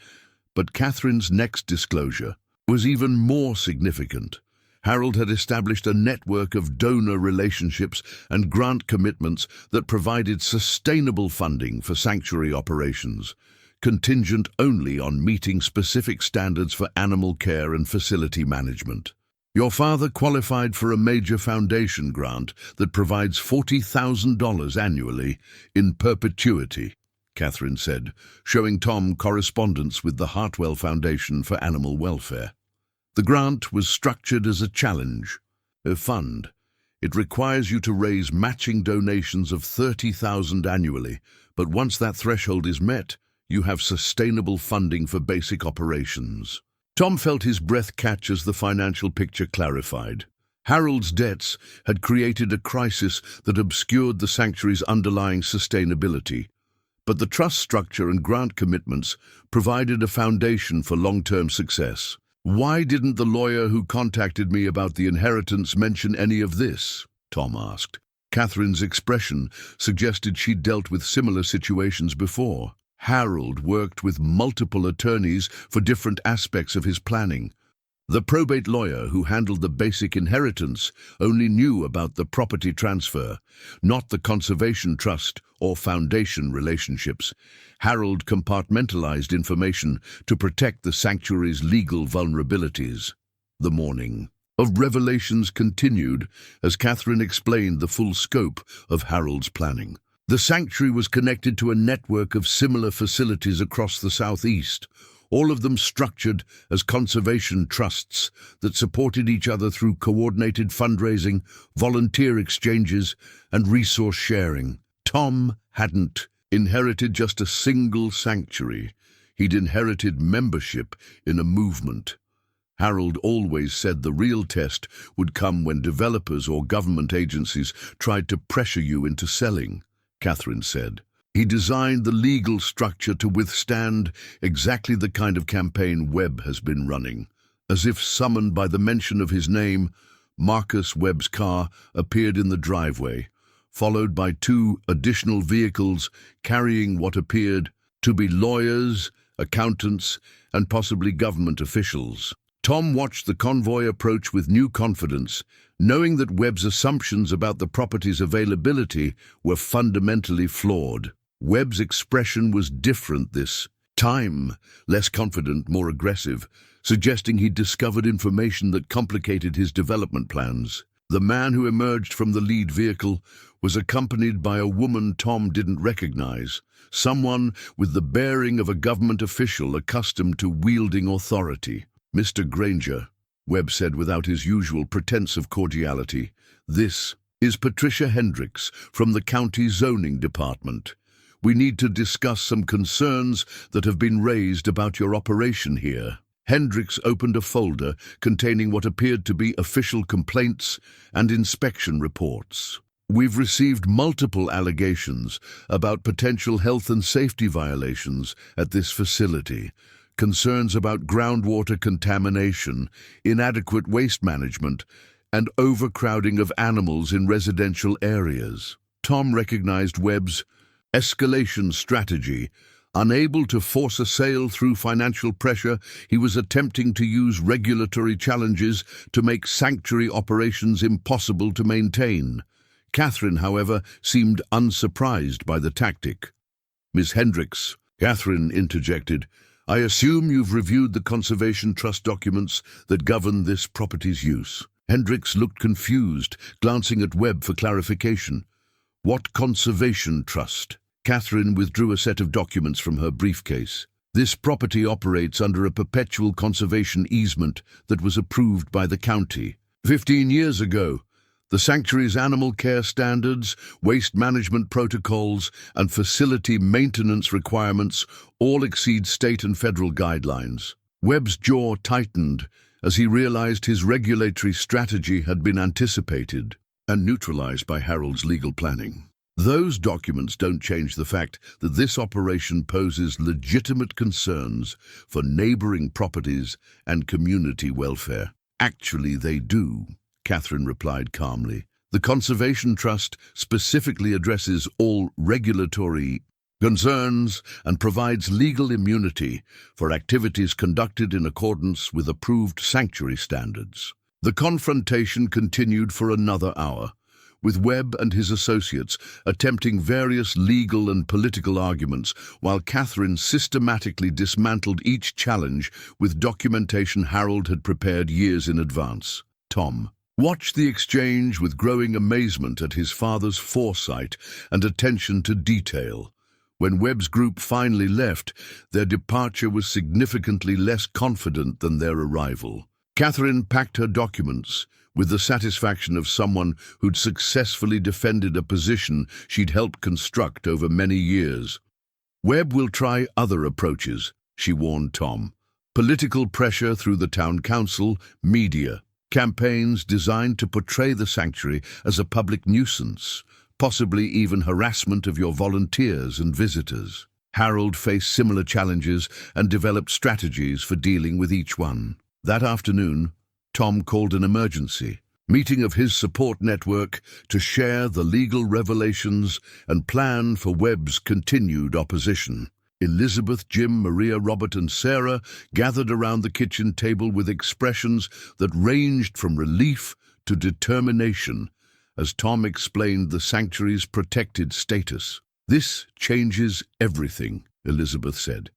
[SPEAKER 1] but Catherine's next disclosure was even more significant. Harold had established a network of donor relationships and grant commitments that provided sustainable funding for sanctuary operations, contingent only on meeting specific standards for animal care and facility management. Your father qualified for a major foundation grant that provides $40,000 annually in perpetuity, Catherine said, showing Tom correspondence with the Hartwell Foundation for Animal Welfare. The grant was structured as a challenge, a fund. It requires you to raise matching donations of $30,000 annually, but once that threshold is met, you have sustainable funding for basic operations. Tom felt his breath catch as the financial picture clarified. Harold's debts had created a crisis that obscured the sanctuary's underlying sustainability, but the trust structure and grant commitments provided a foundation for long-term success. Why didn't the lawyer who contacted me about the inheritance mention any of this? Tom asked. Catherine's expression suggested she'd dealt with similar situations before. Harold worked with multiple attorneys for different aspects of his planning. The probate lawyer who handled the basic inheritance only knew about the property transfer, not the conservation trust or foundation relationships. Harold compartmentalized information to protect the sanctuary's legal vulnerabilities. The morning of revelations continued as Catherine explained the full scope of Harold's planning. The sanctuary was connected to a network of similar facilities across the southeast, all of them structured as conservation trusts that supported each other through coordinated fundraising, volunteer exchanges, and resource sharing. Tom hadn't inherited just a single sanctuary. He'd inherited membership in a movement. Harold always said the real test would come when developers or government agencies tried to pressure you into selling, Catherine said. He designed the legal structure to withstand exactly the kind of campaign Webb has been running. As if summoned by the mention of his name, Marcus Webb's car appeared in the driveway, followed by 2 additional vehicles carrying what appeared to be lawyers, accountants, and possibly government officials. Tom watched the convoy approach with new confidence, knowing that Webb's assumptions about the property's availability were fundamentally flawed. Webb's expression was different this time, less confident, more aggressive, suggesting he'd discovered information that complicated his development plans. The man who emerged from the lead vehicle was accompanied by a woman Tom didn't recognize, someone with the bearing of a government official accustomed to wielding authority. "Mr. Granger," Webb said without his usual pretense of cordiality, "this is Patricia Hendricks from the county zoning department. We need to discuss some concerns that have been raised about your operation here." Hendricks opened a folder containing what appeared to be official complaints and inspection reports. "We've received multiple allegations about potential health and safety violations at this facility. Concerns about groundwater contamination, inadequate waste management, and overcrowding of animals in residential areas." Tom recognized Webb's escalation strategy. Unable to force a sale through financial pressure, he was attempting to use regulatory challenges to make sanctuary operations impossible to maintain. Catherine, however, seemed unsurprised by the tactic. "Miss Hendricks," Catherine interjected, "I assume you've reviewed the Conservation Trust documents that govern this property's use." Hendricks looked confused, glancing at Webb for clarification. "What Conservation Trust?" Catherine withdrew a set of documents from her briefcase. "This property operates under a perpetual conservation easement that was approved by the county 15 years ago. The sanctuary's animal care standards, waste management protocols, and facility maintenance requirements all exceed state and federal guidelines." Webb's jaw tightened as he realized his regulatory strategy had been anticipated and neutralized by Harold's legal planning. "Those documents don't change the fact that this operation poses legitimate concerns for neighboring properties and community welfare." "Actually, they do," Catherine replied calmly. "The Conservation Trust specifically addresses all regulatory concerns and provides legal immunity for activities conducted in accordance with approved sanctuary standards." The confrontation continued for another hour, with Webb and his associates attempting various legal and political arguments, while Catherine systematically dismantled each challenge with documentation Harold had prepared years in advance. Tom watched the exchange with growing amazement at his father's foresight and attention to detail. When Webb's group finally left, their departure was significantly less confident than their arrival. Catherine packed her documents with the satisfaction of someone who'd successfully defended a position she'd helped construct over many years. "Webb will try other approaches," she warned Tom. "Political pressure through the town council, media, campaigns designed to portray the sanctuary as a public nuisance, possibly even harassment of your volunteers and visitors." Harold faced similar challenges and developed strategies for dealing with each one. That afternoon, Tom called an emergency meeting of his support network to share the legal revelations and plan for Webb's continued opposition. Elizabeth, Jim, Maria, Robert, and Sarah gathered around the kitchen table with expressions that ranged from relief to determination as Tom explained the sanctuary's protected status. "This changes everything," Elizabeth said.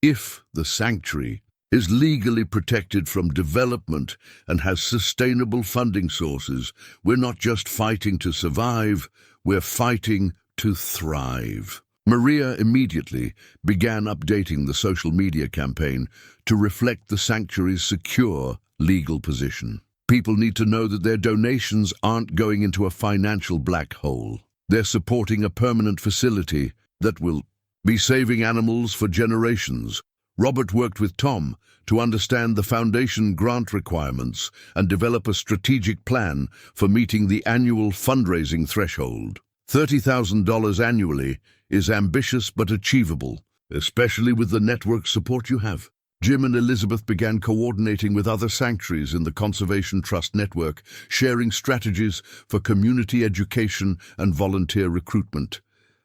[SPEAKER 1] "If the sanctuary is legally protected from development and has sustainable funding sources, we're not just fighting to survive, we're fighting to thrive." Maria immediately began updating the social media campaign to reflect the sanctuary's secure legal position. People need to know that their donations aren't going into a financial black hole. They're supporting a permanent facility that will be saving animals for generations. Robert worked with Tom to understand the foundation grant requirements and develop a strategic plan for meeting the annual fundraising threshold. $30,000 annually is ambitious but achievable, especially with the network support you have. Jim and Elizabeth began coordinating with other sanctuaries in the Conservation Trust network, sharing strategies for community education and volunteer recruitment.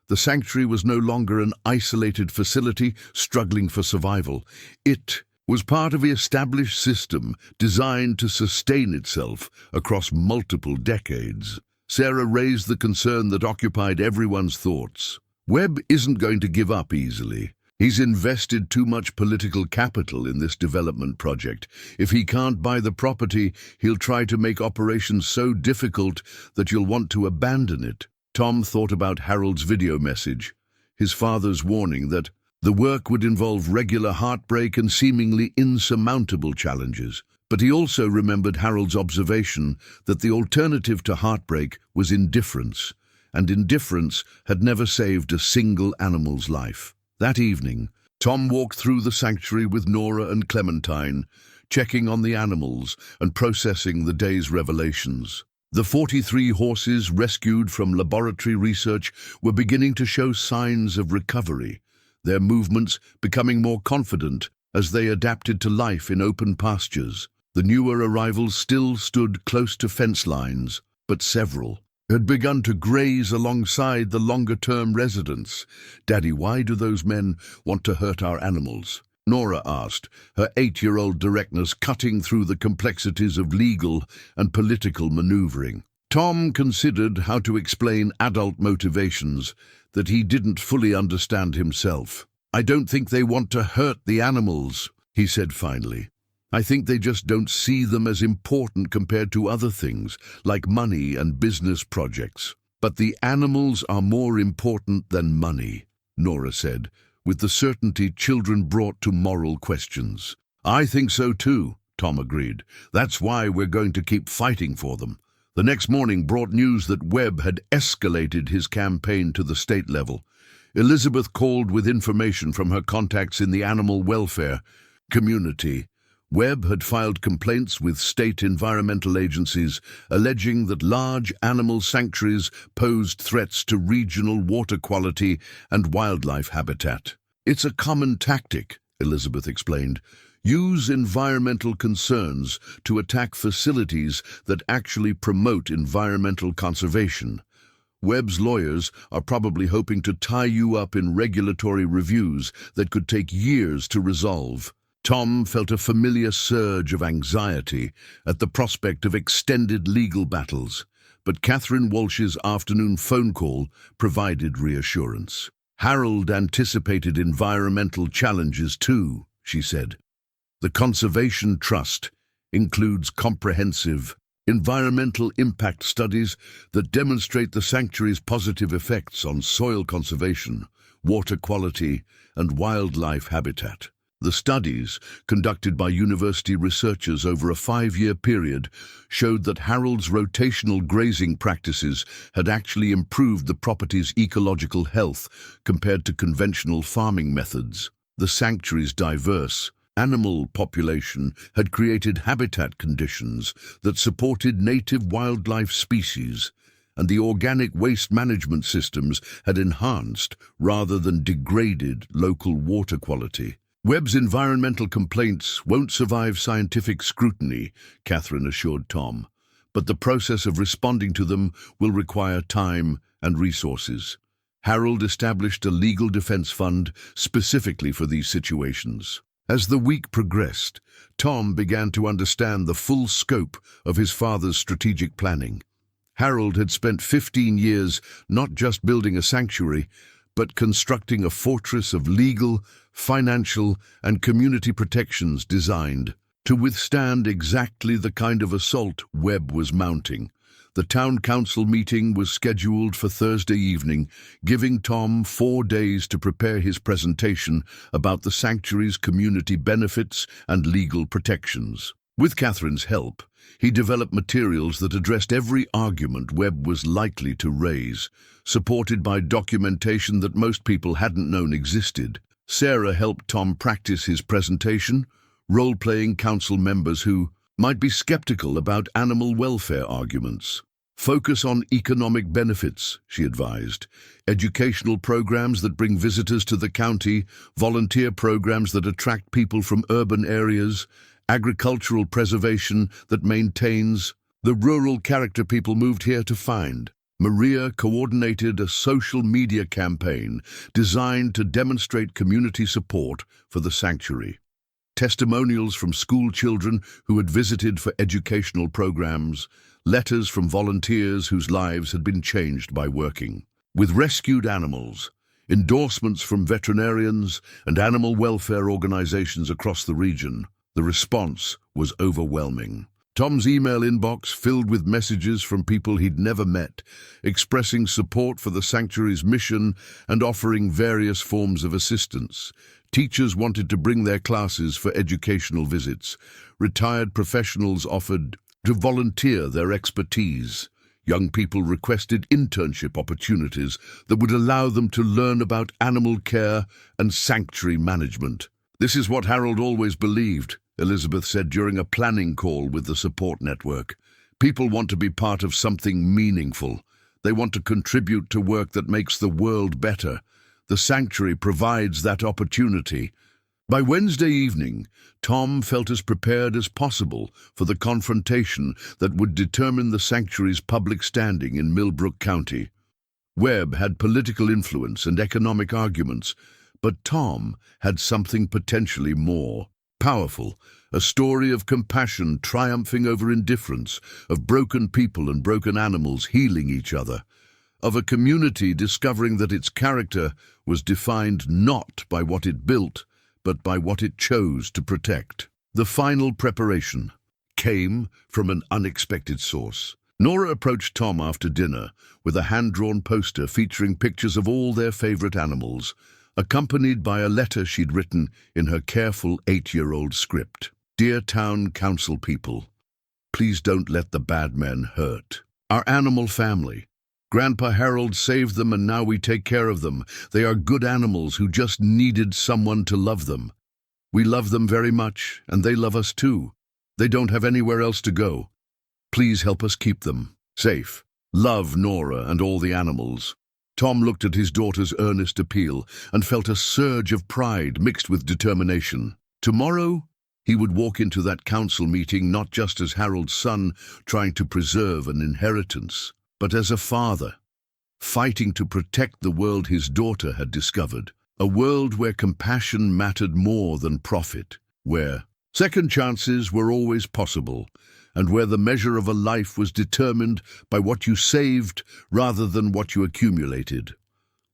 [SPEAKER 1] The sanctuary was no longer an isolated facility struggling for survival. It was part of an established system designed to sustain itself across multiple decades. Sarah raised the concern that occupied everyone's thoughts. Webb isn't going to give up easily. He's invested too much political capital in this development project. If he can't buy the property, he'll try to make operations so difficult that you'll want to abandon it. Tom thought about Harold's video message, his father's warning that the work would involve regular heartbreak and seemingly insurmountable challenges. But he also remembered Harold's observation that the alternative to heartbreak was indifference, and indifference had never saved a single animal's life. That evening, Tom walked through the sanctuary with Nora and Clementine, checking on the animals and processing the day's revelations. The 43 horses rescued from laboratory research were beginning to show signs of recovery, their movements becoming more confident as they adapted to life in open pastures. The newer arrivals still stood close to fence lines, but several had begun to graze alongside the longer-term residents. "Daddy, why do those men want to hurt our animals?" Nora asked, her 8-year-old directness cutting through the complexities of legal and political maneuvering. Tom considered how to explain adult motivations that he didn't fully understand himself. "I don't think they want to hurt the animals," he said finally. "I think they just don't see them as important compared to other things, like money and business projects." "But the animals are more important than money," Nora said, with the certainty children brought to moral questions. "I think so too," Tom agreed. "That's why we're going to keep fighting for them." The next morning brought news that Webb had escalated his campaign to the state level. Elizabeth called with information from her contacts in the animal welfare community. Webb had filed complaints with state environmental agencies, alleging that large animal sanctuaries posed threats to regional water quality and wildlife habitat. "It's a common tactic," Elizabeth explained. "Use environmental concerns to attack facilities that actually promote environmental conservation. Webb's lawyers are probably hoping to tie you up in regulatory reviews that could take years to resolve." Tom felt a familiar surge of anxiety at the prospect of extended legal battles, but Catherine Walsh's afternoon phone call provided reassurance. "Harold anticipated environmental challenges too," she said. "The Conservation Trust includes comprehensive environmental impact studies that demonstrate the sanctuary's positive effects on soil conservation, water quality, and wildlife habitat. The studies, conducted by university researchers over a 5-year period, showed that Harold's rotational grazing practices had actually improved the property's ecological health compared to conventional farming methods. The sanctuary's diverse animal population had created habitat conditions that supported native wildlife species, and the organic waste management systems had enhanced rather than degraded local water quality. Webb's environmental complaints won't survive scientific scrutiny, Catherine assured Tom, but the process of responding to them will require time and resources. Harold established a legal defense fund specifically for these situations. As the week progressed, Tom began to understand the full scope of his father's strategic planning. Harold had spent 15 years not just building a sanctuary, but constructing a fortress of legal, financial, and community protections designed to withstand exactly the kind of assault Webb was mounting. The town council meeting was scheduled for Thursday evening, giving Tom 4 days to prepare his presentation about the sanctuary's community benefits and legal protections. With Catherine's help, he developed materials that addressed every argument Webb was likely to raise, supported by documentation that most people hadn't known existed. Sarah helped Tom practice his presentation, role-playing council members who might be skeptical about animal welfare arguments. Focus on economic benefits, she advised. Educational programs that bring visitors to the county, volunteer programs that attract people from urban areas, agricultural preservation that maintains the rural character people moved here to find. Maria coordinated a social media campaign designed to demonstrate community support for the sanctuary. Testimonials from school children who had visited for educational programs, letters from volunteers whose lives had been changed by working with rescued animals, endorsements from veterinarians and animal welfare organizations across the region. The response was overwhelming. Tom's email inbox filled with messages from people he'd never met, expressing support for the sanctuary's mission and offering various forms of assistance. Teachers wanted to bring their classes for educational visits. Retired professionals offered to volunteer their expertise. Young people requested internship opportunities that would allow them to learn about animal care and sanctuary management. "This is what Harold always believed," Elizabeth said during a planning call with the support network. "People want to be part of something meaningful. They want to contribute to work that makes the world better. The sanctuary provides that opportunity." By Wednesday evening, Tom felt as prepared as possible for the confrontation that would determine the sanctuary's public standing in Millbrook County. Webb had political influence and economic arguments, but Tom had something potentially more powerful, a story of compassion triumphing over indifference, of broken people and broken animals healing each other, of a community discovering that its character was defined not by what it built, but by what it chose to protect. The final preparation came from an unexpected source. Nora approached Tom after dinner with a hand-drawn poster featuring pictures of all their favorite animals, accompanied by a letter she'd written in her careful 8-year-old script. "Dear Town Council people, please don't let the bad men hurt our animal family. Grandpa Harold saved them and now we take care of them. They are good animals who just needed someone to love them. We love them very much and they love us too. They don't have anywhere else to go. Please help us keep them safe. Love, Nora and all the animals." Tom looked at his daughter's earnest appeal and felt a surge of pride mixed with determination. Tomorrow, he would walk into that council meeting not just as Harold's son trying to preserve an inheritance, but as a father, fighting to protect the world his daughter had discovered. A world where compassion mattered more than profit, where second chances were always possible, and where the measure of a life was determined by what you saved rather than what you accumulated.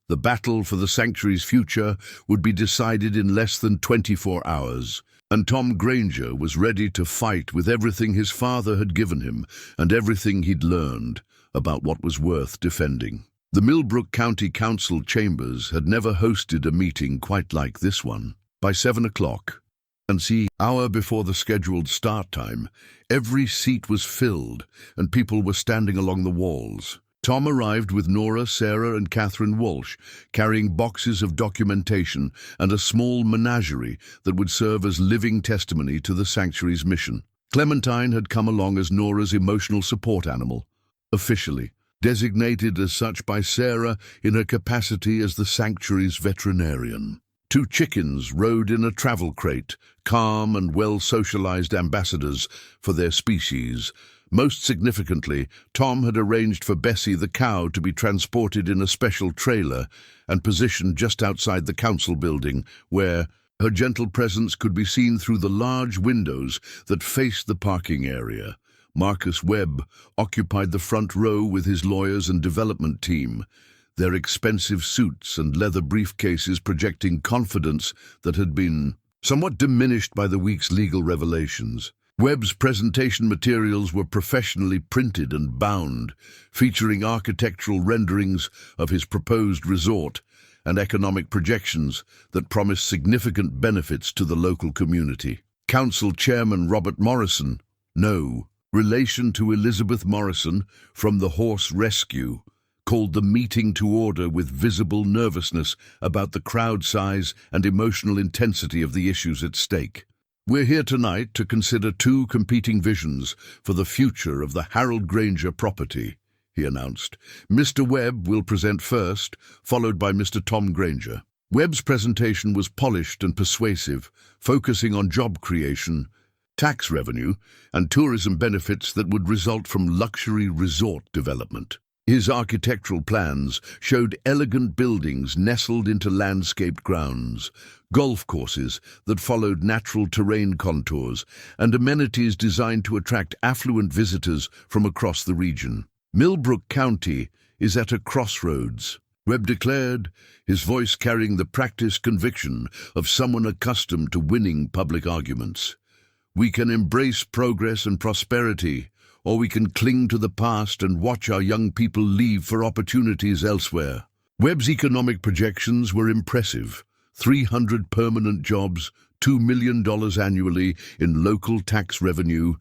[SPEAKER 1] The battle for the sanctuary's future would be decided in less than 24 hours, and Tom Granger was ready to fight with everything his father had given him and everything he'd learned about what was worth defending. The Millbrook County Council chambers had never hosted a meeting quite like this one. By 7 o'clock, an hour before the scheduled start time, every seat was filled and people were standing along the walls. Tom arrived with Nora, Sarah and Catherine Walsh, carrying boxes of documentation and a small menagerie that would serve as living testimony to the sanctuary's mission. Clementine had come along as Nora's emotional support animal, officially designated as such by Sarah in her capacity as the sanctuary's veterinarian. 2 chickens rode in a travel crate, calm and well-socialized ambassadors for their species. Most significantly, Tom had arranged for Bessie the cow to be transported in a special trailer and positioned just outside the council building, where her gentle presence could be seen through the large windows that faced the parking area. Marcus Webb occupied the front row with his lawyers and development team, their expensive suits and leather briefcases projecting confidence that had been somewhat diminished by the week's legal revelations. Webb's presentation materials were professionally printed and bound, featuring architectural renderings of his proposed resort and economic projections that promised significant benefits to the local community. Council Chairman Robert Morrison, no relation to Elizabeth Morrison from the horse rescue, called the meeting to order with visible nervousness about the crowd size and emotional intensity of the issues at stake. We're here tonight to consider two competing visions for the future of the Harold Granger property, he announced. Mr. Webb will present first, followed by Mr. Tom Granger. Webb's presentation was polished and persuasive, focusing on job creation, tax revenue, and tourism benefits that would result from luxury resort development. His architectural plans showed elegant buildings nestled into landscaped grounds, golf courses that followed natural terrain contours, and amenities designed to attract affluent visitors from across the region. Millbrook County is at a crossroads, Webb declared, his voice carrying the practiced conviction of someone accustomed to winning public arguments. We can embrace progress and prosperity, or we can cling to the past and watch our young people leave for opportunities elsewhere. Webb's economic projections were impressive. 300 permanent jobs, $2 million annually in local tax revenue,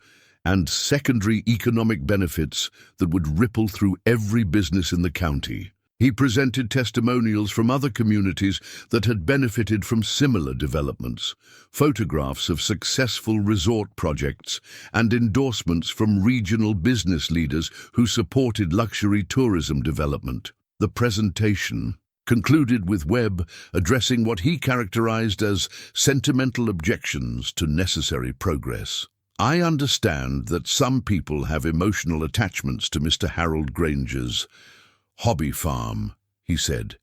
[SPEAKER 1] and secondary economic benefits that would ripple through every business in the county. He presented testimonials from other communities that had benefited from similar developments, photographs of successful resort projects, and endorsements from regional business leaders who supported luxury tourism development. The presentation concluded with Webb addressing what he characterized as sentimental objections to necessary progress. I understand that some people have emotional attachments to Mr. Harold Granger's hobby farm, he said,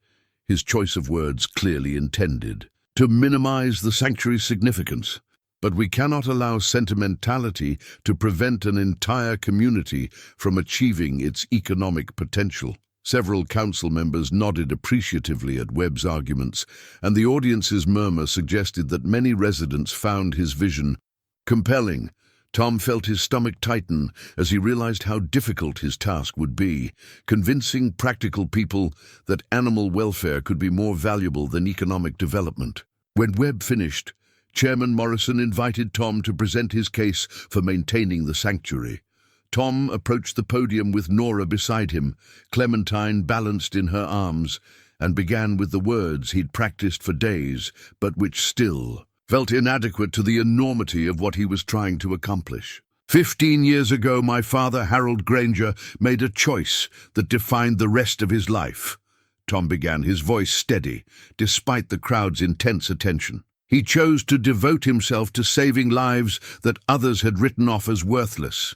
[SPEAKER 1] his choice of words clearly intended to minimize the sanctuary's significance. But we cannot allow sentimentality to prevent an entire community from achieving its economic potential. Several council members nodded appreciatively at Webb's arguments, and the audience's murmur suggested that many residents found his vision compelling. Tom felt his stomach tighten as he realized how difficult his task would be, convincing practical people that animal welfare could be more valuable than economic development. When Webb finished, Chairman Morrison invited Tom to present his case for maintaining the sanctuary. Tom approached the podium with Nora beside him, Clementine balanced in her arms, and began with the words he'd practiced for days, but which still felt inadequate to the enormity of what he was trying to accomplish. 15 years ago, my father, Harold Granger, made a choice that defined the rest of his life. Tom began, his voice steady, despite the crowd's intense attention. He chose to devote himself to saving lives that others had written off as worthless.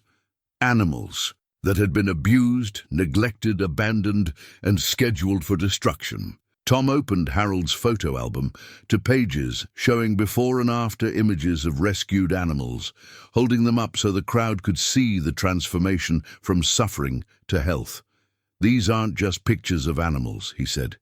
[SPEAKER 1] Animals that had been abused, neglected, abandoned, and scheduled for destruction. Tom opened Harold's photo album to pages showing before and after images of rescued animals, holding them up so the crowd could see the transformation from suffering to health. These aren't just pictures of animals, he said.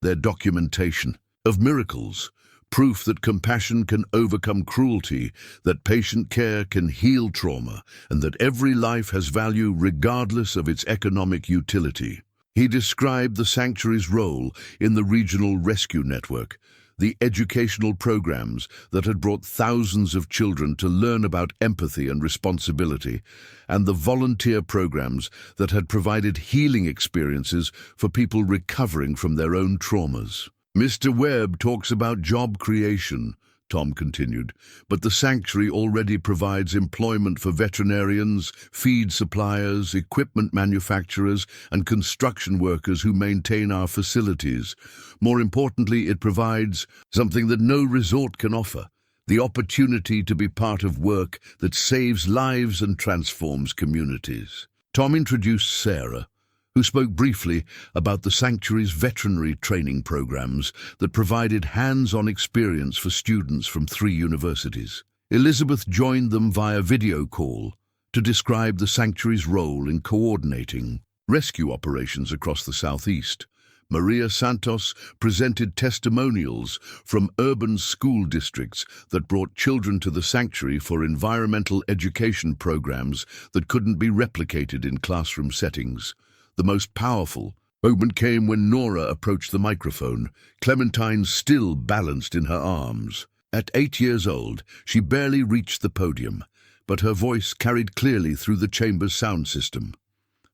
[SPEAKER 1] They're documentation of miracles, proof that compassion can overcome cruelty, that patient care can heal trauma, and that every life has value regardless of its economic utility. He described the sanctuary's role in the regional rescue network, the educational programs that had brought thousands of children to learn about empathy and responsibility, and the volunteer programs that had provided healing experiences for people recovering from their own traumas. Mr. Webb talks about job creation, Tom continued, but the sanctuary already provides employment for veterinarians, feed suppliers, equipment manufacturers, and construction workers who maintain our facilities. More importantly, it provides something that no resort can offer: the opportunity to be part of work that saves lives and transforms communities. Tom introduced Sarah, who spoke briefly about the sanctuary's veterinary training programs that provided hands-on experience for students from 3 universities. Elizabeth joined them via video call to describe the sanctuary's role in coordinating rescue operations across the southeast. Maria Santos presented testimonials from urban school districts that brought children to the sanctuary for environmental education programs that couldn't be replicated in classroom settings. The most powerful moment came when Nora approached the microphone, Clementine still balanced in her arms. At 8 years old, she barely reached the podium, but her voice carried clearly through the chamber's sound system.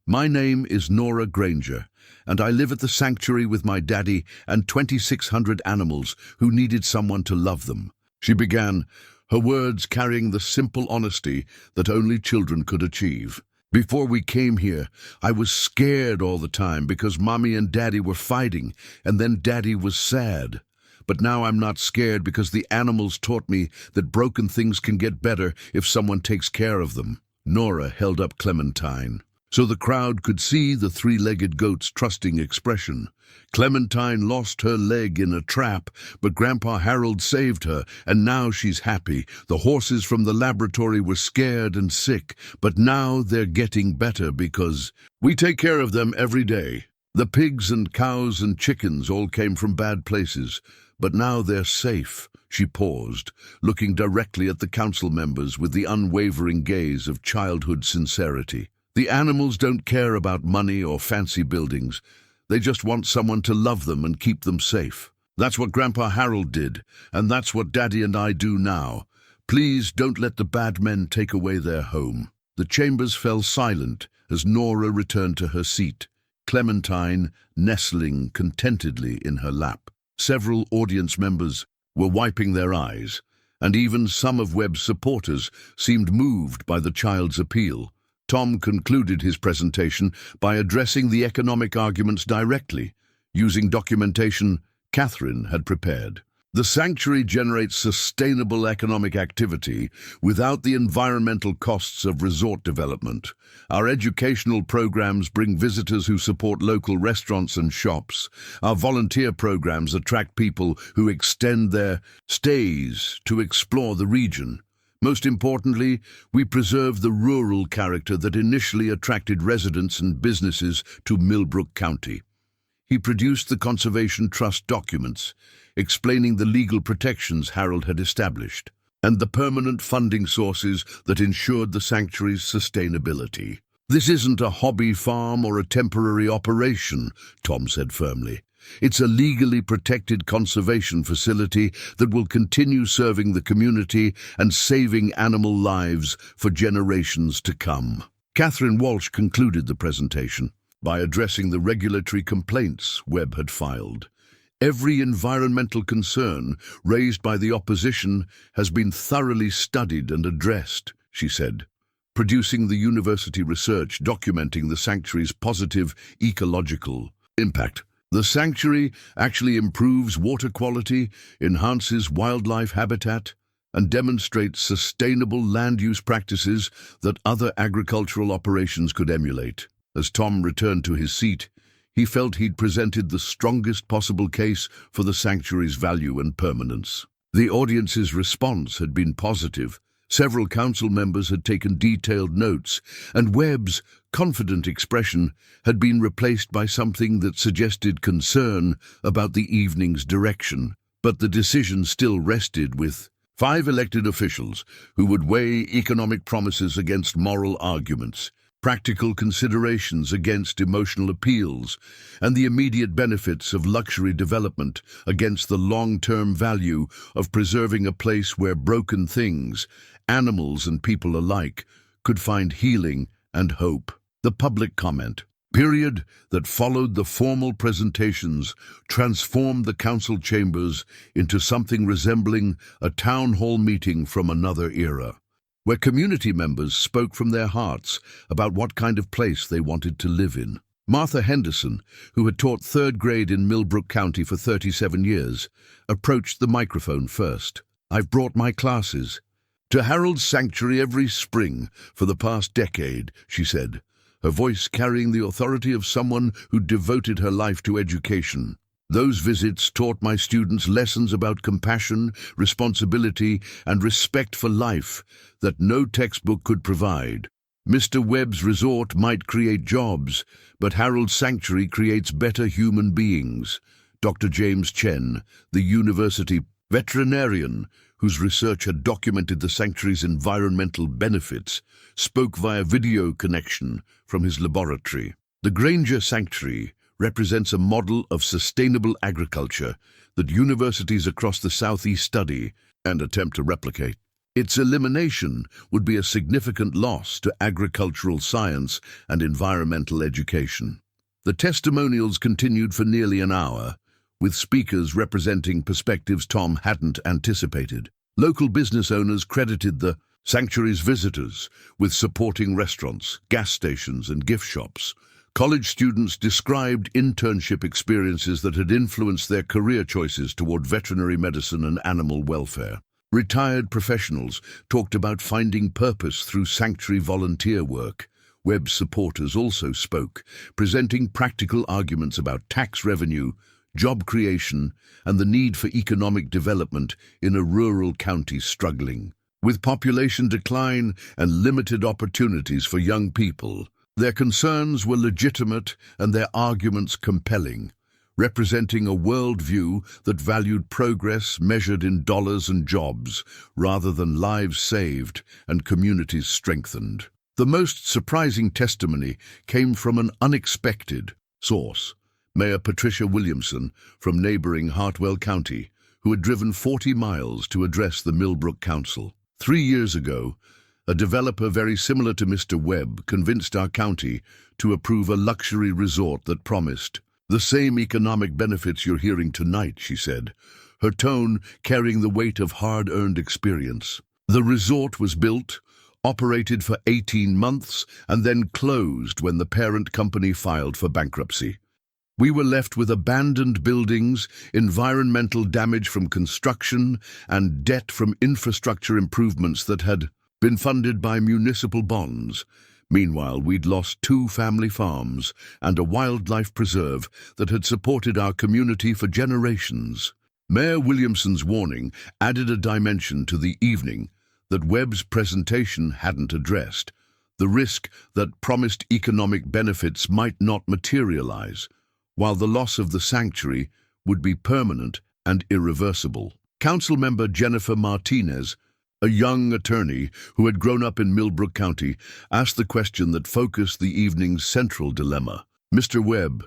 [SPEAKER 1] "My name is Nora Granger, and I live at the sanctuary with my daddy and 2,600 animals who needed someone to love them," she began, her words carrying the simple honesty that only children could achieve. "Before we came here, I was scared all the time because Mommy and Daddy were fighting, and then Daddy was sad. But now I'm not scared because the animals taught me that broken things can get better if someone takes care of them." Nora held up Clementine, so the crowd could see the 3-legged goat's trusting expression. Clementine lost her leg in a trap, but Grandpa Harold saved her, and now she's happy. The horses from the laboratory were scared and sick, but now they're getting better because we take care of them every day. The pigs and cows and chickens all came from bad places, but now they're safe. She paused, looking directly at the council members with the unwavering gaze of childhood sincerity. The animals don't care about money or fancy buildings. They just want someone to love them and keep them safe. That's what Grandpa Harold did, and that's what Daddy and I do now. Please don't let the bad men take away their home." The chambers fell silent as Nora returned to her seat, Clementine nestling contentedly in her lap. Several audience members were wiping their eyes, and even some of Webb's supporters seemed moved by the child's appeal. Tom concluded his presentation by addressing the economic arguments directly, using documentation Catherine had prepared. "The sanctuary generates sustainable economic activity without the environmental costs of resort development. Our educational programs bring visitors who support local restaurants and shops. Our volunteer programs attract people who extend their stays to explore the region. Most importantly, we preserve the rural character that initially attracted residents and businesses to Millbrook County." He produced the Conservation Trust documents, explaining the legal protections Harold had established, and the permanent funding sources that ensured the sanctuary's sustainability. "This isn't a hobby farm or a temporary operation," Tom said firmly. "It's a legally protected conservation facility that will continue serving the community and saving animal lives for generations to come." Catherine Walsh concluded the presentation by addressing the regulatory complaints Webb had filed. "Every environmental concern raised by the opposition has been thoroughly studied and addressed," she said, producing the university research documenting the sanctuary's positive ecological impact. "The sanctuary actually improves water quality, enhances wildlife habitat, and demonstrates sustainable land use practices that other agricultural operations could emulate." As Tom returned to his seat, he felt he'd presented the strongest possible case for the sanctuary's value and permanence. The audience's response had been positive. Several council members had taken detailed notes, and Webb's confident expression had been replaced by something that suggested concern about the evening's direction. But the decision still rested with 5 elected officials who would weigh economic promises against moral arguments, practical considerations against emotional appeals, and the immediate benefits of luxury development against the long-term value of preserving a place where broken things, animals and people alike, could find healing and hope. The public comment period that followed the formal presentations transformed the council chambers into something resembling a town hall meeting from another era, where community members spoke from their hearts about what kind of place they wanted to live in. Martha Henderson, who had taught 3rd grade in Millbrook County for 37 years, approached the microphone first. I've brought my classes to Harold's Sanctuary every spring for the past decade, she said, her voice carrying the authority of someone who devoted her life to education. Those visits taught my students lessons about compassion, responsibility, and respect for life that no textbook could provide. Mr. Webb's resort might create jobs, but Harold's Sanctuary creates better human beings. Dr. James Chen, the university veterinarian whose research had documented the sanctuary's environmental benefits, spoke via video connection from his laboratory. The Granger Sanctuary represents a model of sustainable agriculture that universities across the Southeast study and attempt to replicate. Its elimination would be a significant loss to agricultural science and environmental education. The testimonials continued for nearly an hour, with speakers representing perspectives Tom hadn't anticipated. Local business owners credited the sanctuary's visitors with supporting restaurants, gas stations, and gift shops. College students described internship experiences that had influenced their career choices toward veterinary medicine and animal welfare. Retired professionals talked about finding purpose through sanctuary volunteer work. Webb's supporters also spoke, presenting practical arguments about tax revenue, job creation, and the need for economic development in a rural county struggling. With population decline and limited opportunities for young people, their concerns were legitimate and their arguments compelling, representing a worldview that valued progress measured in dollars and jobs rather than lives saved and communities strengthened. The most surprising testimony came from an unexpected source. Mayor Patricia Williamson from neighboring Hartwell County, who had driven 40 miles to address the Millbrook Council. 3 years ago, a developer very similar to Mr. Webb convinced our county to approve a luxury resort that promised the same economic benefits you're hearing tonight, she said, her tone carrying the weight of hard-earned experience. The resort was built, operated for 18 months, and then closed when the parent company filed for bankruptcy. We were left with abandoned buildings, environmental damage from construction, and debt from infrastructure improvements that had been funded by municipal bonds. Meanwhile, we'd lost 2 family farms and a wildlife preserve that had supported our community for generations. Mayor Williamson's warning added a dimension to the evening that Webb's presentation hadn't addressed: the risk that promised economic benefits might not materialize, while the loss of the sanctuary would be permanent and irreversible. Council member Jennifer Martinez, a young attorney who had grown up in Millbrook County, asked the question that focused the evening's central dilemma. Mr. Webb,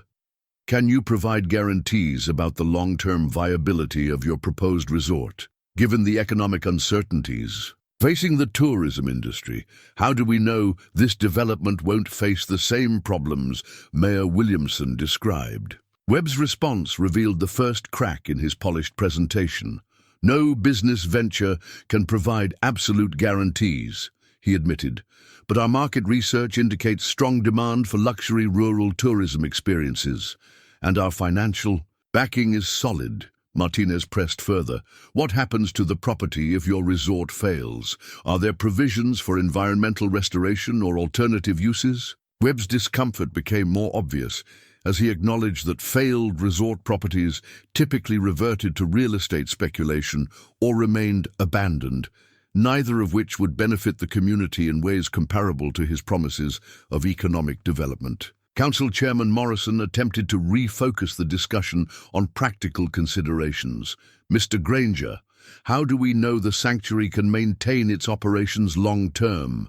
[SPEAKER 1] can you provide guarantees about the long-term viability of your proposed resort? Given the economic uncertainties facing the tourism industry, how do we know this development won't face the same problems Mayor Williamson described? Webb's response revealed the first crack in his polished presentation. No business venture can provide absolute guarantees, he admitted, but our market research indicates strong demand for luxury rural tourism experiences, and our financial backing is solid. Martinez pressed further. What happens to the property if your resort fails? Are there provisions for environmental restoration or alternative uses? Webb's discomfort became more obvious as he acknowledged that failed resort properties typically reverted to real estate speculation or remained abandoned, neither of which would benefit the community in ways comparable to his promises of economic development. Council Chairman Morrison attempted to refocus the discussion on practical considerations. Mr. Granger, how do we know the sanctuary can maintain its operations long-term?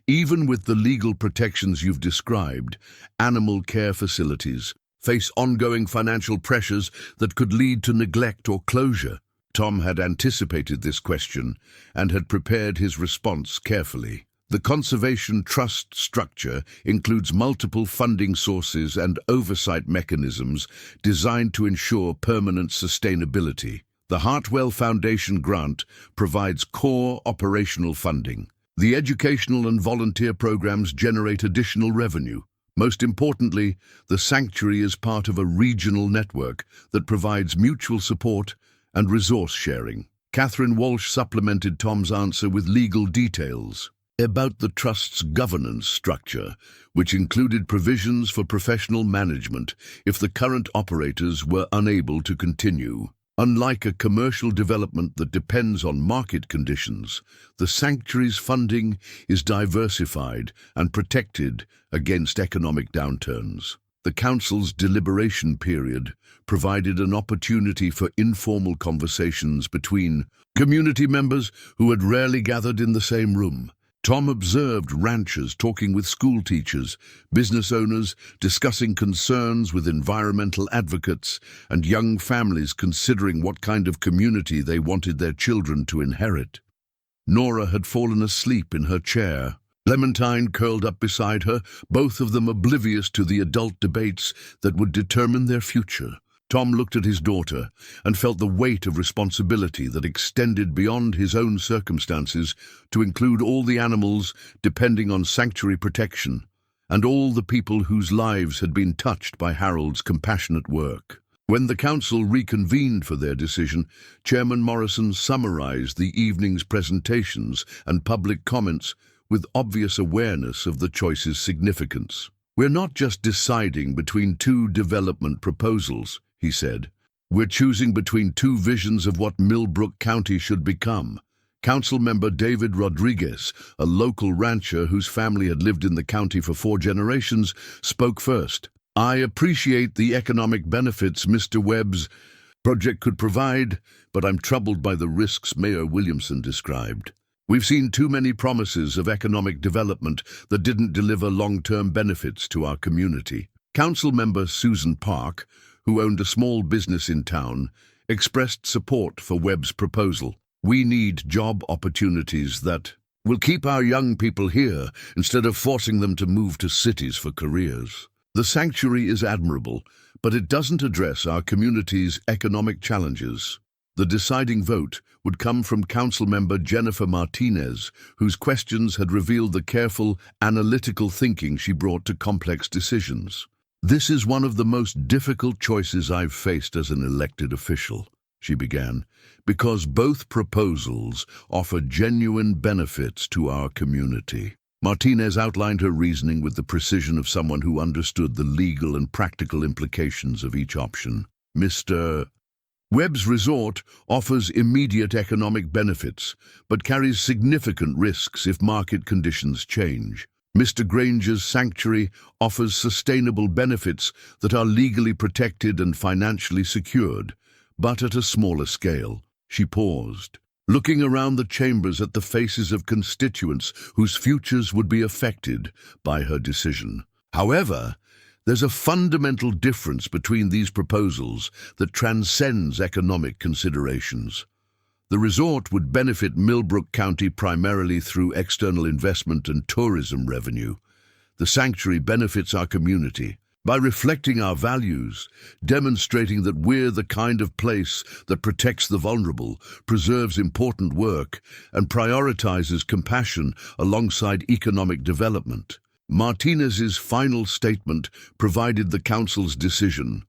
[SPEAKER 1] Even with the legal protections you've described, animal care facilities face ongoing financial pressures that could lead to neglect or closure. Tom had anticipated this question and had prepared his response carefully. The Conservation Trust structure includes multiple funding sources and oversight mechanisms designed to ensure permanent sustainability. The Hartwell Foundation grant provides core operational funding. The educational and volunteer programs generate additional revenue. Most importantly, the sanctuary is part of a regional network that provides mutual support and resource sharing. Catherine Walsh supplemented Tom's answer with legal details about the trust's governance structure, which included provisions for professional management if the current operators were unable to continue. Unlike a commercial development that depends on market conditions, the sanctuary's funding is diversified and protected against economic downturns. The council's deliberation period provided an opportunity for informal conversations between community members who had rarely gathered in the same room. Tom observed ranchers talking with school teachers, business owners discussing concerns with environmental advocates, and young families considering what kind of community they wanted their children to inherit. Nora had fallen asleep in her chair. Clementine curled up beside her, both of them oblivious to the adult debates that would determine their future. Tom looked at his daughter and felt the weight of responsibility that extended beyond his own circumstances to include all the animals depending on sanctuary protection and all the people whose lives had been touched by Harold's compassionate work. When the council reconvened for their decision, Chairman Morrison summarized the evening's presentations and public comments with obvious awareness of the choice's significance. "We're not just deciding between two development proposals," he said. "We're choosing between two visions of what Millbrook County should become." Council member David Rodriguez, a local rancher whose family had lived in the county for 4 generations, spoke first. "I appreciate the economic benefits Mr. Webb's project could provide, but I'm troubled by the risks Mayor Williamson described. We've seen too many promises of economic development that didn't deliver long-term benefits to our community." Council member Susan Park, who owned a small business in town, expressed support for Webb's proposal. "We need job opportunities that will keep our young people here instead of forcing them to move to cities for careers. The sanctuary is admirable, but it doesn't address our community's economic challenges." The deciding vote would come from Council member Jennifer Martinez, whose questions had revealed the careful, analytical thinking she brought to complex decisions. "This is one of the most difficult choices I've faced as an elected official," she began, "because both proposals offer genuine benefits to our community." Martinez outlined her reasoning with the precision of someone who understood the legal and practical implications of each option. "Mr. Webb's resort offers immediate economic benefits, but carries significant risks if market conditions change. Mr. Granger's sanctuary offers sustainable benefits that are legally protected and financially secured, but at a smaller scale." She paused, looking around the chambers at the faces of constituents whose futures would be affected by her decision. "However, there's a fundamental difference between these proposals that transcends economic considerations. The resort would benefit Millbrook County primarily through external investment and tourism revenue. The sanctuary benefits our community by reflecting our values, demonstrating that we're the kind of place that protects the vulnerable, preserves important work, and prioritizes compassion alongside economic development." Martinez's final statement provided the council's decision.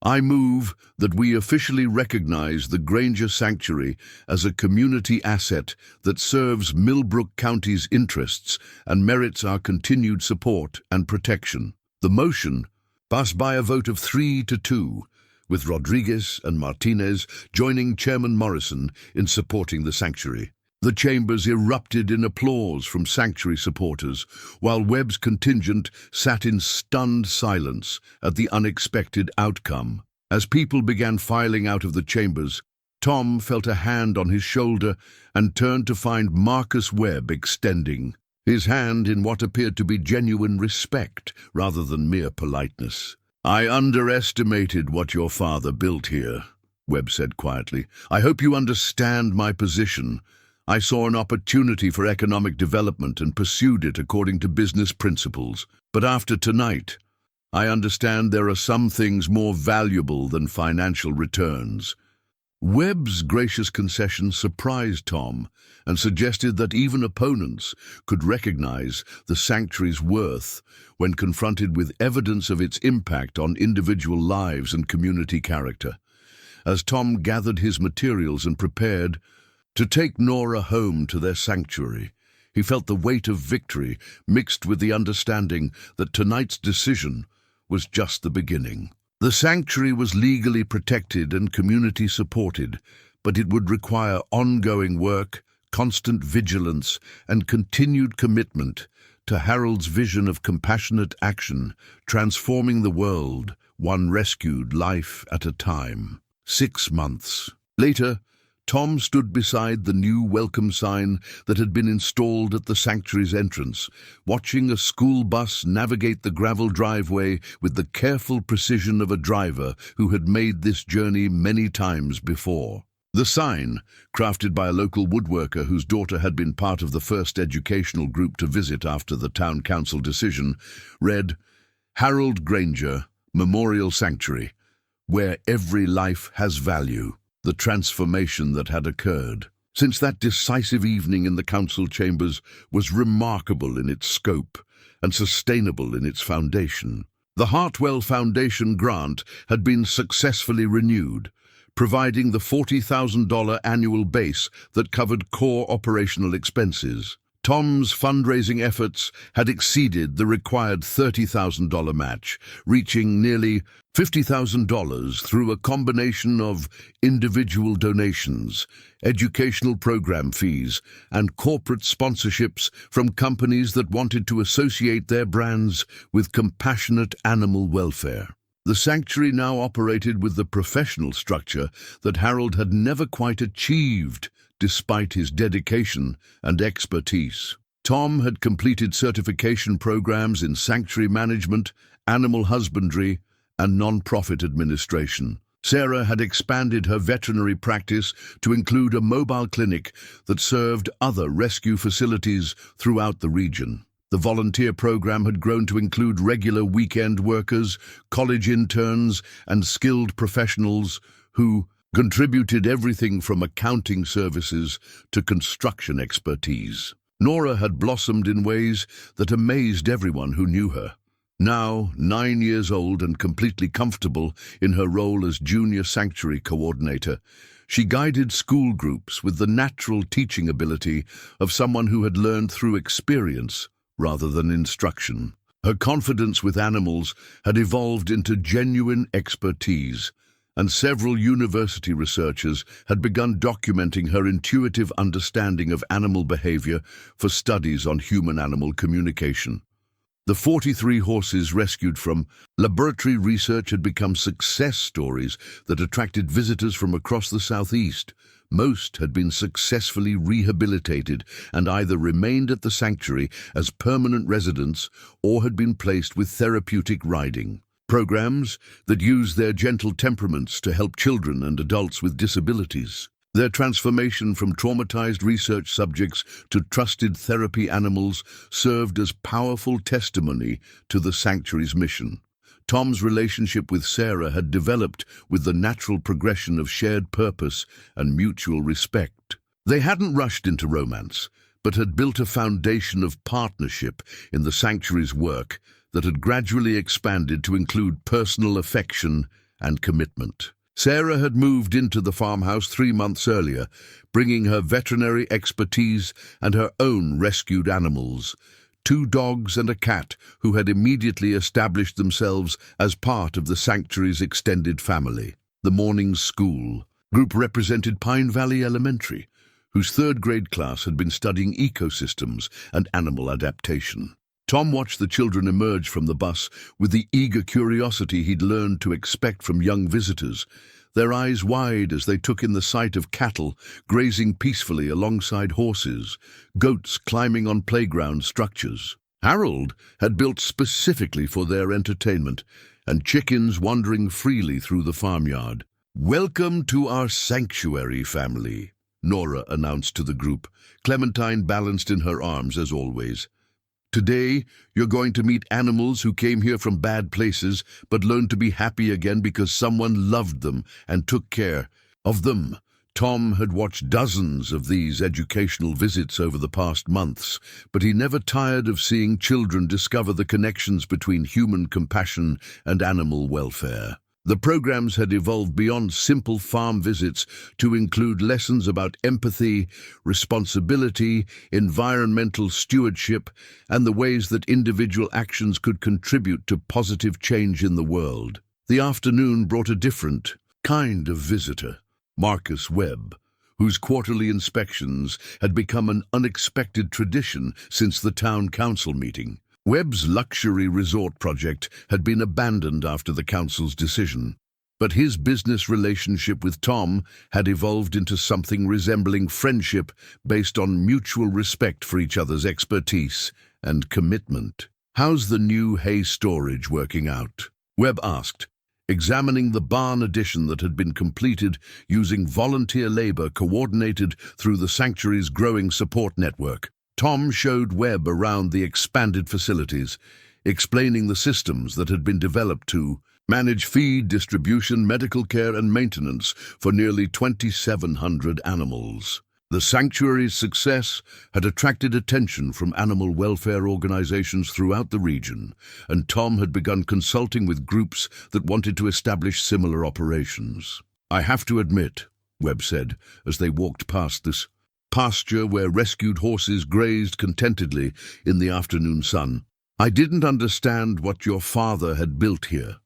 [SPEAKER 1] "I move that we officially recognize the Granger Sanctuary as a community asset that serves Millbrook County's interests and merits our continued support and protection." The motion passed by a vote of 3-2, with Rodriguez and Martinez joining Chairman Morrison in supporting the sanctuary. The chambers erupted in applause from sanctuary supporters, while Webb's contingent sat in stunned silence at the unexpected outcome. As people began filing out of the chambers, Tom felt a hand on his shoulder and turned to find Marcus Webb extending his hand in what appeared to be genuine respect rather than mere politeness. "I underestimated what your father built here," Webb said quietly. "I hope you understand my position. I saw an opportunity for economic development and pursued it according to business principles. But after tonight, I understand there are some things more valuable than financial returns." Webb's gracious concession surprised Tom and suggested that even opponents could recognize the sanctuary's worth when confronted with evidence of its impact on individual lives and community character. As Tom gathered his materials and prepared, To take Nora home to their sanctuary, he felt the weight of victory mixed with the understanding that tonight's decision was just the beginning. The sanctuary was legally protected and community supported, but it would require ongoing work, constant vigilance, and continued commitment to Harold's vision of compassionate action, transforming the world, one rescued life at a time. 6 months later, Tom stood beside the new welcome sign that had been installed at the sanctuary's entrance, watching a school bus navigate the gravel driveway with the careful precision of a driver who had made this journey many times before. The sign, crafted by a local woodworker whose daughter had been part of the first educational group to visit after the town council decision, read, "Harold Granger, Memorial Sanctuary, where every life has value." The transformation that had occurred since that decisive evening in the council chambers was remarkable in its scope and sustainable in its foundation. The Hartwell Foundation grant had been successfully renewed, providing the $40,000 annual base that covered core operational expenses. Tom's fundraising efforts had exceeded the required $30,000 match, reaching nearly $50,000 through a combination of individual donations, educational program fees, and corporate sponsorships from companies that wanted to associate their brands with compassionate animal welfare. The sanctuary now operated with the professional structure that Harold had never quite achieved, despite his dedication and expertise. Tom had completed certification programs in sanctuary management, animal husbandry, and non-profit administration. Sarah had expanded her veterinary practice to include a mobile clinic that served other rescue facilities throughout the region. The volunteer program had grown to include regular weekend workers, college interns, and skilled professionals who contributed everything from accounting services to construction expertise. Nora had blossomed in ways that amazed everyone who knew her. Now, 9 years old and completely comfortable in her role as junior sanctuary coordinator, she guided school groups with the natural teaching ability of someone who had learned through experience rather than instruction. Her confidence with animals had evolved into genuine expertise, and several university researchers had begun documenting her intuitive understanding of animal behavior for studies on human-animal communication. The 43 horses rescued from laboratory research had become success stories that attracted visitors from across the southeast. Most had been successfully rehabilitated and either remained at the sanctuary as permanent residents or had been placed with therapeutic riding programs that use their gentle temperaments to help children and adults with disabilities. Their transformation from traumatized research subjects to trusted therapy animals served as powerful testimony to the sanctuary's mission. Tom's relationship with Sarah had developed with the natural progression of shared purpose and mutual respect. They hadn't rushed into romance, but had built a foundation of partnership in the sanctuary's work that had gradually expanded to include personal affection and commitment. Sarah had moved into the farmhouse 3 months earlier, bringing her veterinary expertise and her own rescued animals, 2 dogs and a cat who had immediately established themselves as part of the sanctuary's extended family. The morning's school group represented Pine Valley Elementary, whose 3rd grade class had been studying ecosystems and animal adaptation. Tom watched the children emerge from the bus with the eager curiosity he'd learned to expect from young visitors, their eyes wide as they took in the sight of cattle grazing peacefully alongside horses, goats climbing on playground structures. Harold had built specifically for their entertainment, and chickens wandering freely through the farmyard. "Welcome to our sanctuary, family," Nora announced to the group, Clementine balanced in her arms as always. "Today, you're going to meet animals who came here from bad places but learned to be happy again because someone loved them and took care of them." Tom had watched dozens of these educational visits over the past months, but he never tired of seeing children discover the connections between human compassion and animal welfare. The programs had evolved beyond simple farm visits to include lessons about empathy, responsibility, environmental stewardship, and the ways that individual actions could contribute to positive change in the world. The afternoon brought a different kind of visitor, Marcus Webb, whose quarterly inspections had become an unexpected tradition since the town council meeting. Webb's luxury resort project had been abandoned after the council's decision, but his business relationship with Tom had evolved into something resembling friendship based on mutual respect for each other's expertise and commitment. "How's the new hay storage working out?" Webb asked, examining the barn addition that had been completed using volunteer labor coordinated through the sanctuary's growing support network. Tom showed Webb around the expanded facilities, explaining the systems that had been developed to manage feed, distribution, medical care, and maintenance for nearly 2,700 animals. The sanctuary's success had attracted attention from animal welfare organizations throughout the region, and Tom had begun consulting with groups that wanted to establish similar operations. "I have to admit," Webb said, as they walked past this pasture where rescued horses grazed contentedly in the afternoon sun, "I didn't understand what your father had built here.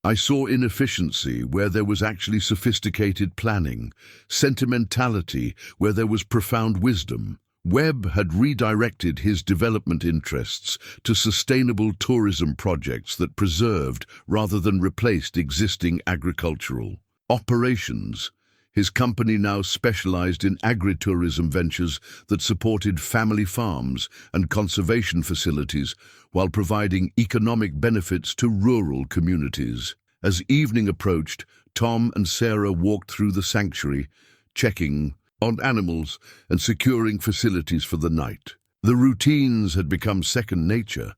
[SPEAKER 1] I saw inefficiency where there was actually sophisticated planning, sentimentality where there was profound wisdom." Webb had redirected his development interests to sustainable tourism projects that preserved rather than replaced existing agricultural operations. His company now specialized in agritourism ventures that supported family farms and conservation facilities while providing economic benefits to rural communities. As evening approached, Tom and Sarah walked through the sanctuary, checking on animals and securing facilities for the night. The routines had become second nature,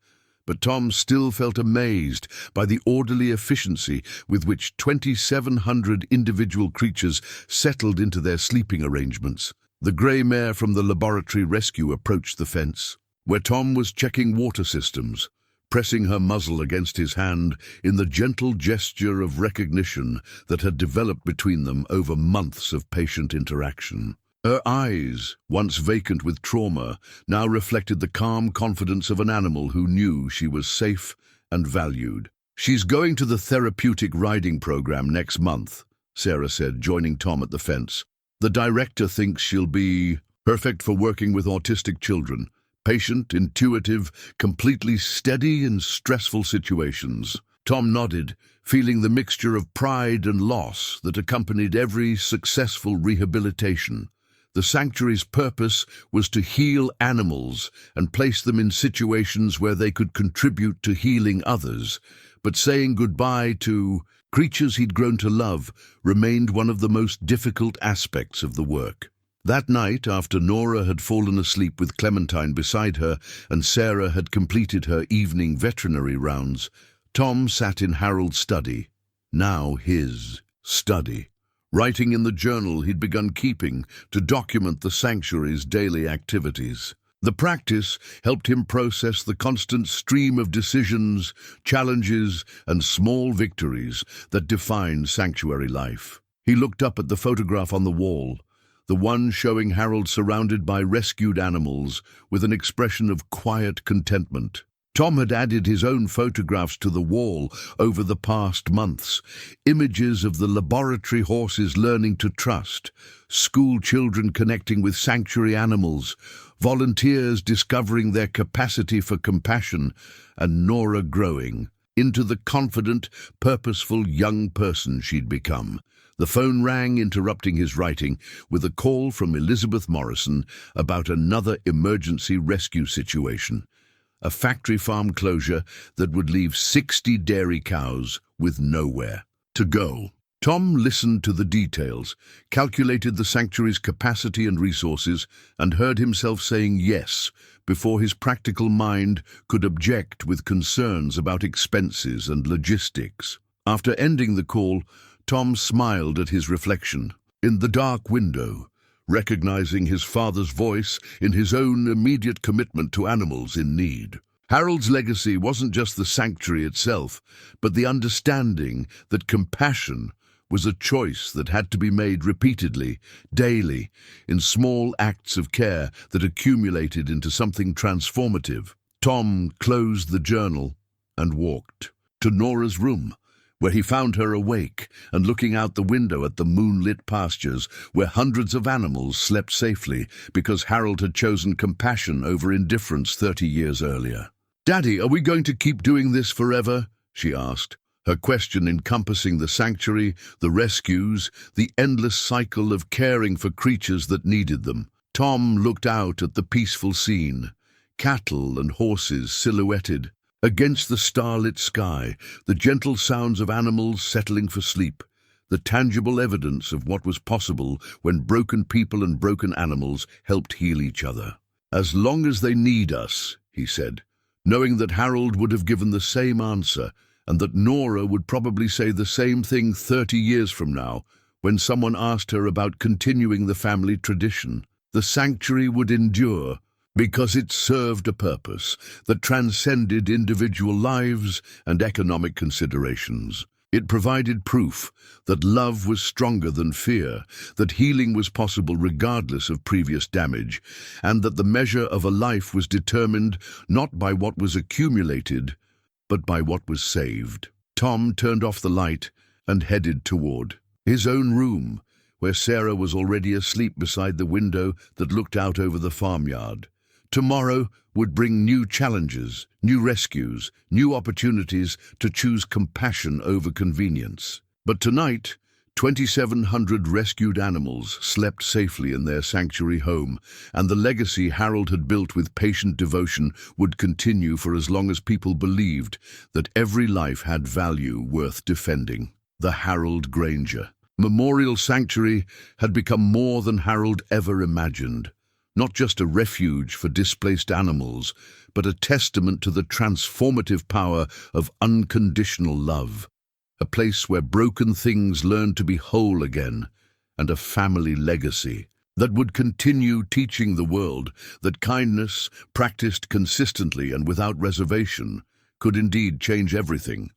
[SPEAKER 1] but Tom still felt amazed by the orderly efficiency with which 2,700 individual creatures settled into their sleeping arrangements. The grey mare from the laboratory rescue approached the fence, where Tom was checking water systems, pressing her muzzle against his hand in the gentle gesture of recognition that had developed between them over months of patient interaction. Her eyes, once vacant with trauma, now reflected the calm confidence of an animal who knew she was safe and valued. "She's going to the therapeutic riding program next month," Sarah said, joining Tom at the fence. "The director thinks she'll be perfect for working with autistic children. Patient, intuitive, completely steady in stressful situations." Tom nodded, feeling the mixture of pride and loss that accompanied every successful rehabilitation. The sanctuary's purpose was to heal animals and place them in situations where they could contribute to healing others, but saying goodbye to creatures he'd grown to love remained one of the most difficult aspects of the work. That night, after Nora had fallen asleep with Clementine beside her and Sarah had completed her evening veterinary rounds, Tom sat in Harold's study, now his study, writing in the journal he'd begun keeping to document the sanctuary's daily activities. The practice helped him process the constant stream of decisions, challenges, and small victories that defined sanctuary life. He looked up at the photograph on the wall, the one showing Harold surrounded by rescued animals with an expression of quiet contentment. Tom had added his own photographs to the wall over the past months, images of the laboratory horses learning to trust, school children connecting with sanctuary animals, volunteers discovering their capacity for compassion, and Nora growing into the confident, purposeful young person she'd become. The phone rang, interrupting his writing, with a call from Elizabeth Morrison about another emergency rescue situation. A factory farm closure that would leave 60 dairy cows with nowhere to go. Tom listened to the details, calculated the sanctuary's capacity and resources, and heard himself saying yes before his practical mind could object with concerns about expenses and logistics. After ending the call, Tom smiled at his reflection in the dark window, recognizing his father's voice in his own immediate commitment to animals in need. Harold's legacy wasn't just the sanctuary itself, but the understanding that compassion was a choice that had to be made repeatedly, daily, in small acts of care that accumulated into something transformative. Tom closed the journal and walked to Nora's room, where he found her awake and looking out the window at the moonlit pastures where hundreds of animals slept safely because Harold had chosen compassion over indifference 30 years earlier. "Daddy, are we going to keep doing this forever?" she asked, her question encompassing the sanctuary, the rescues, the endless cycle of caring for creatures that needed them. Tom looked out at the peaceful scene, cattle and horses silhouetted against the starlit sky, the gentle sounds of animals settling for sleep, the tangible evidence of what was possible when broken people and broken animals helped heal each other. "As long as they need us," he said, knowing that Harold would have given the same answer, and that Nora would probably say the same thing 30 years from now when someone asked her about continuing the family tradition. The sanctuary would endure because it served a purpose that transcended individual lives and economic considerations. It provided proof that love was stronger than fear, that healing was possible regardless of previous damage, and that the measure of a life was determined not by what was accumulated, but by what was saved. Tom turned off the light and headed toward his own room, where Sarah was already asleep beside the window that looked out over the farmyard. Tomorrow would bring new challenges, new rescues, new opportunities to choose compassion over convenience. But tonight, 2,700 rescued animals slept safely in their sanctuary home, and the legacy Harold had built with patient devotion would continue for as long as people believed that every life had value worth defending. The Harold Granger Memorial Sanctuary had become more than Harold ever imagined. Not just a refuge for displaced animals, but a testament to the transformative power of unconditional love. A place where broken things learned to be whole again, and a family legacy that would continue teaching the world that kindness, practiced consistently and without reservation, could indeed change everything.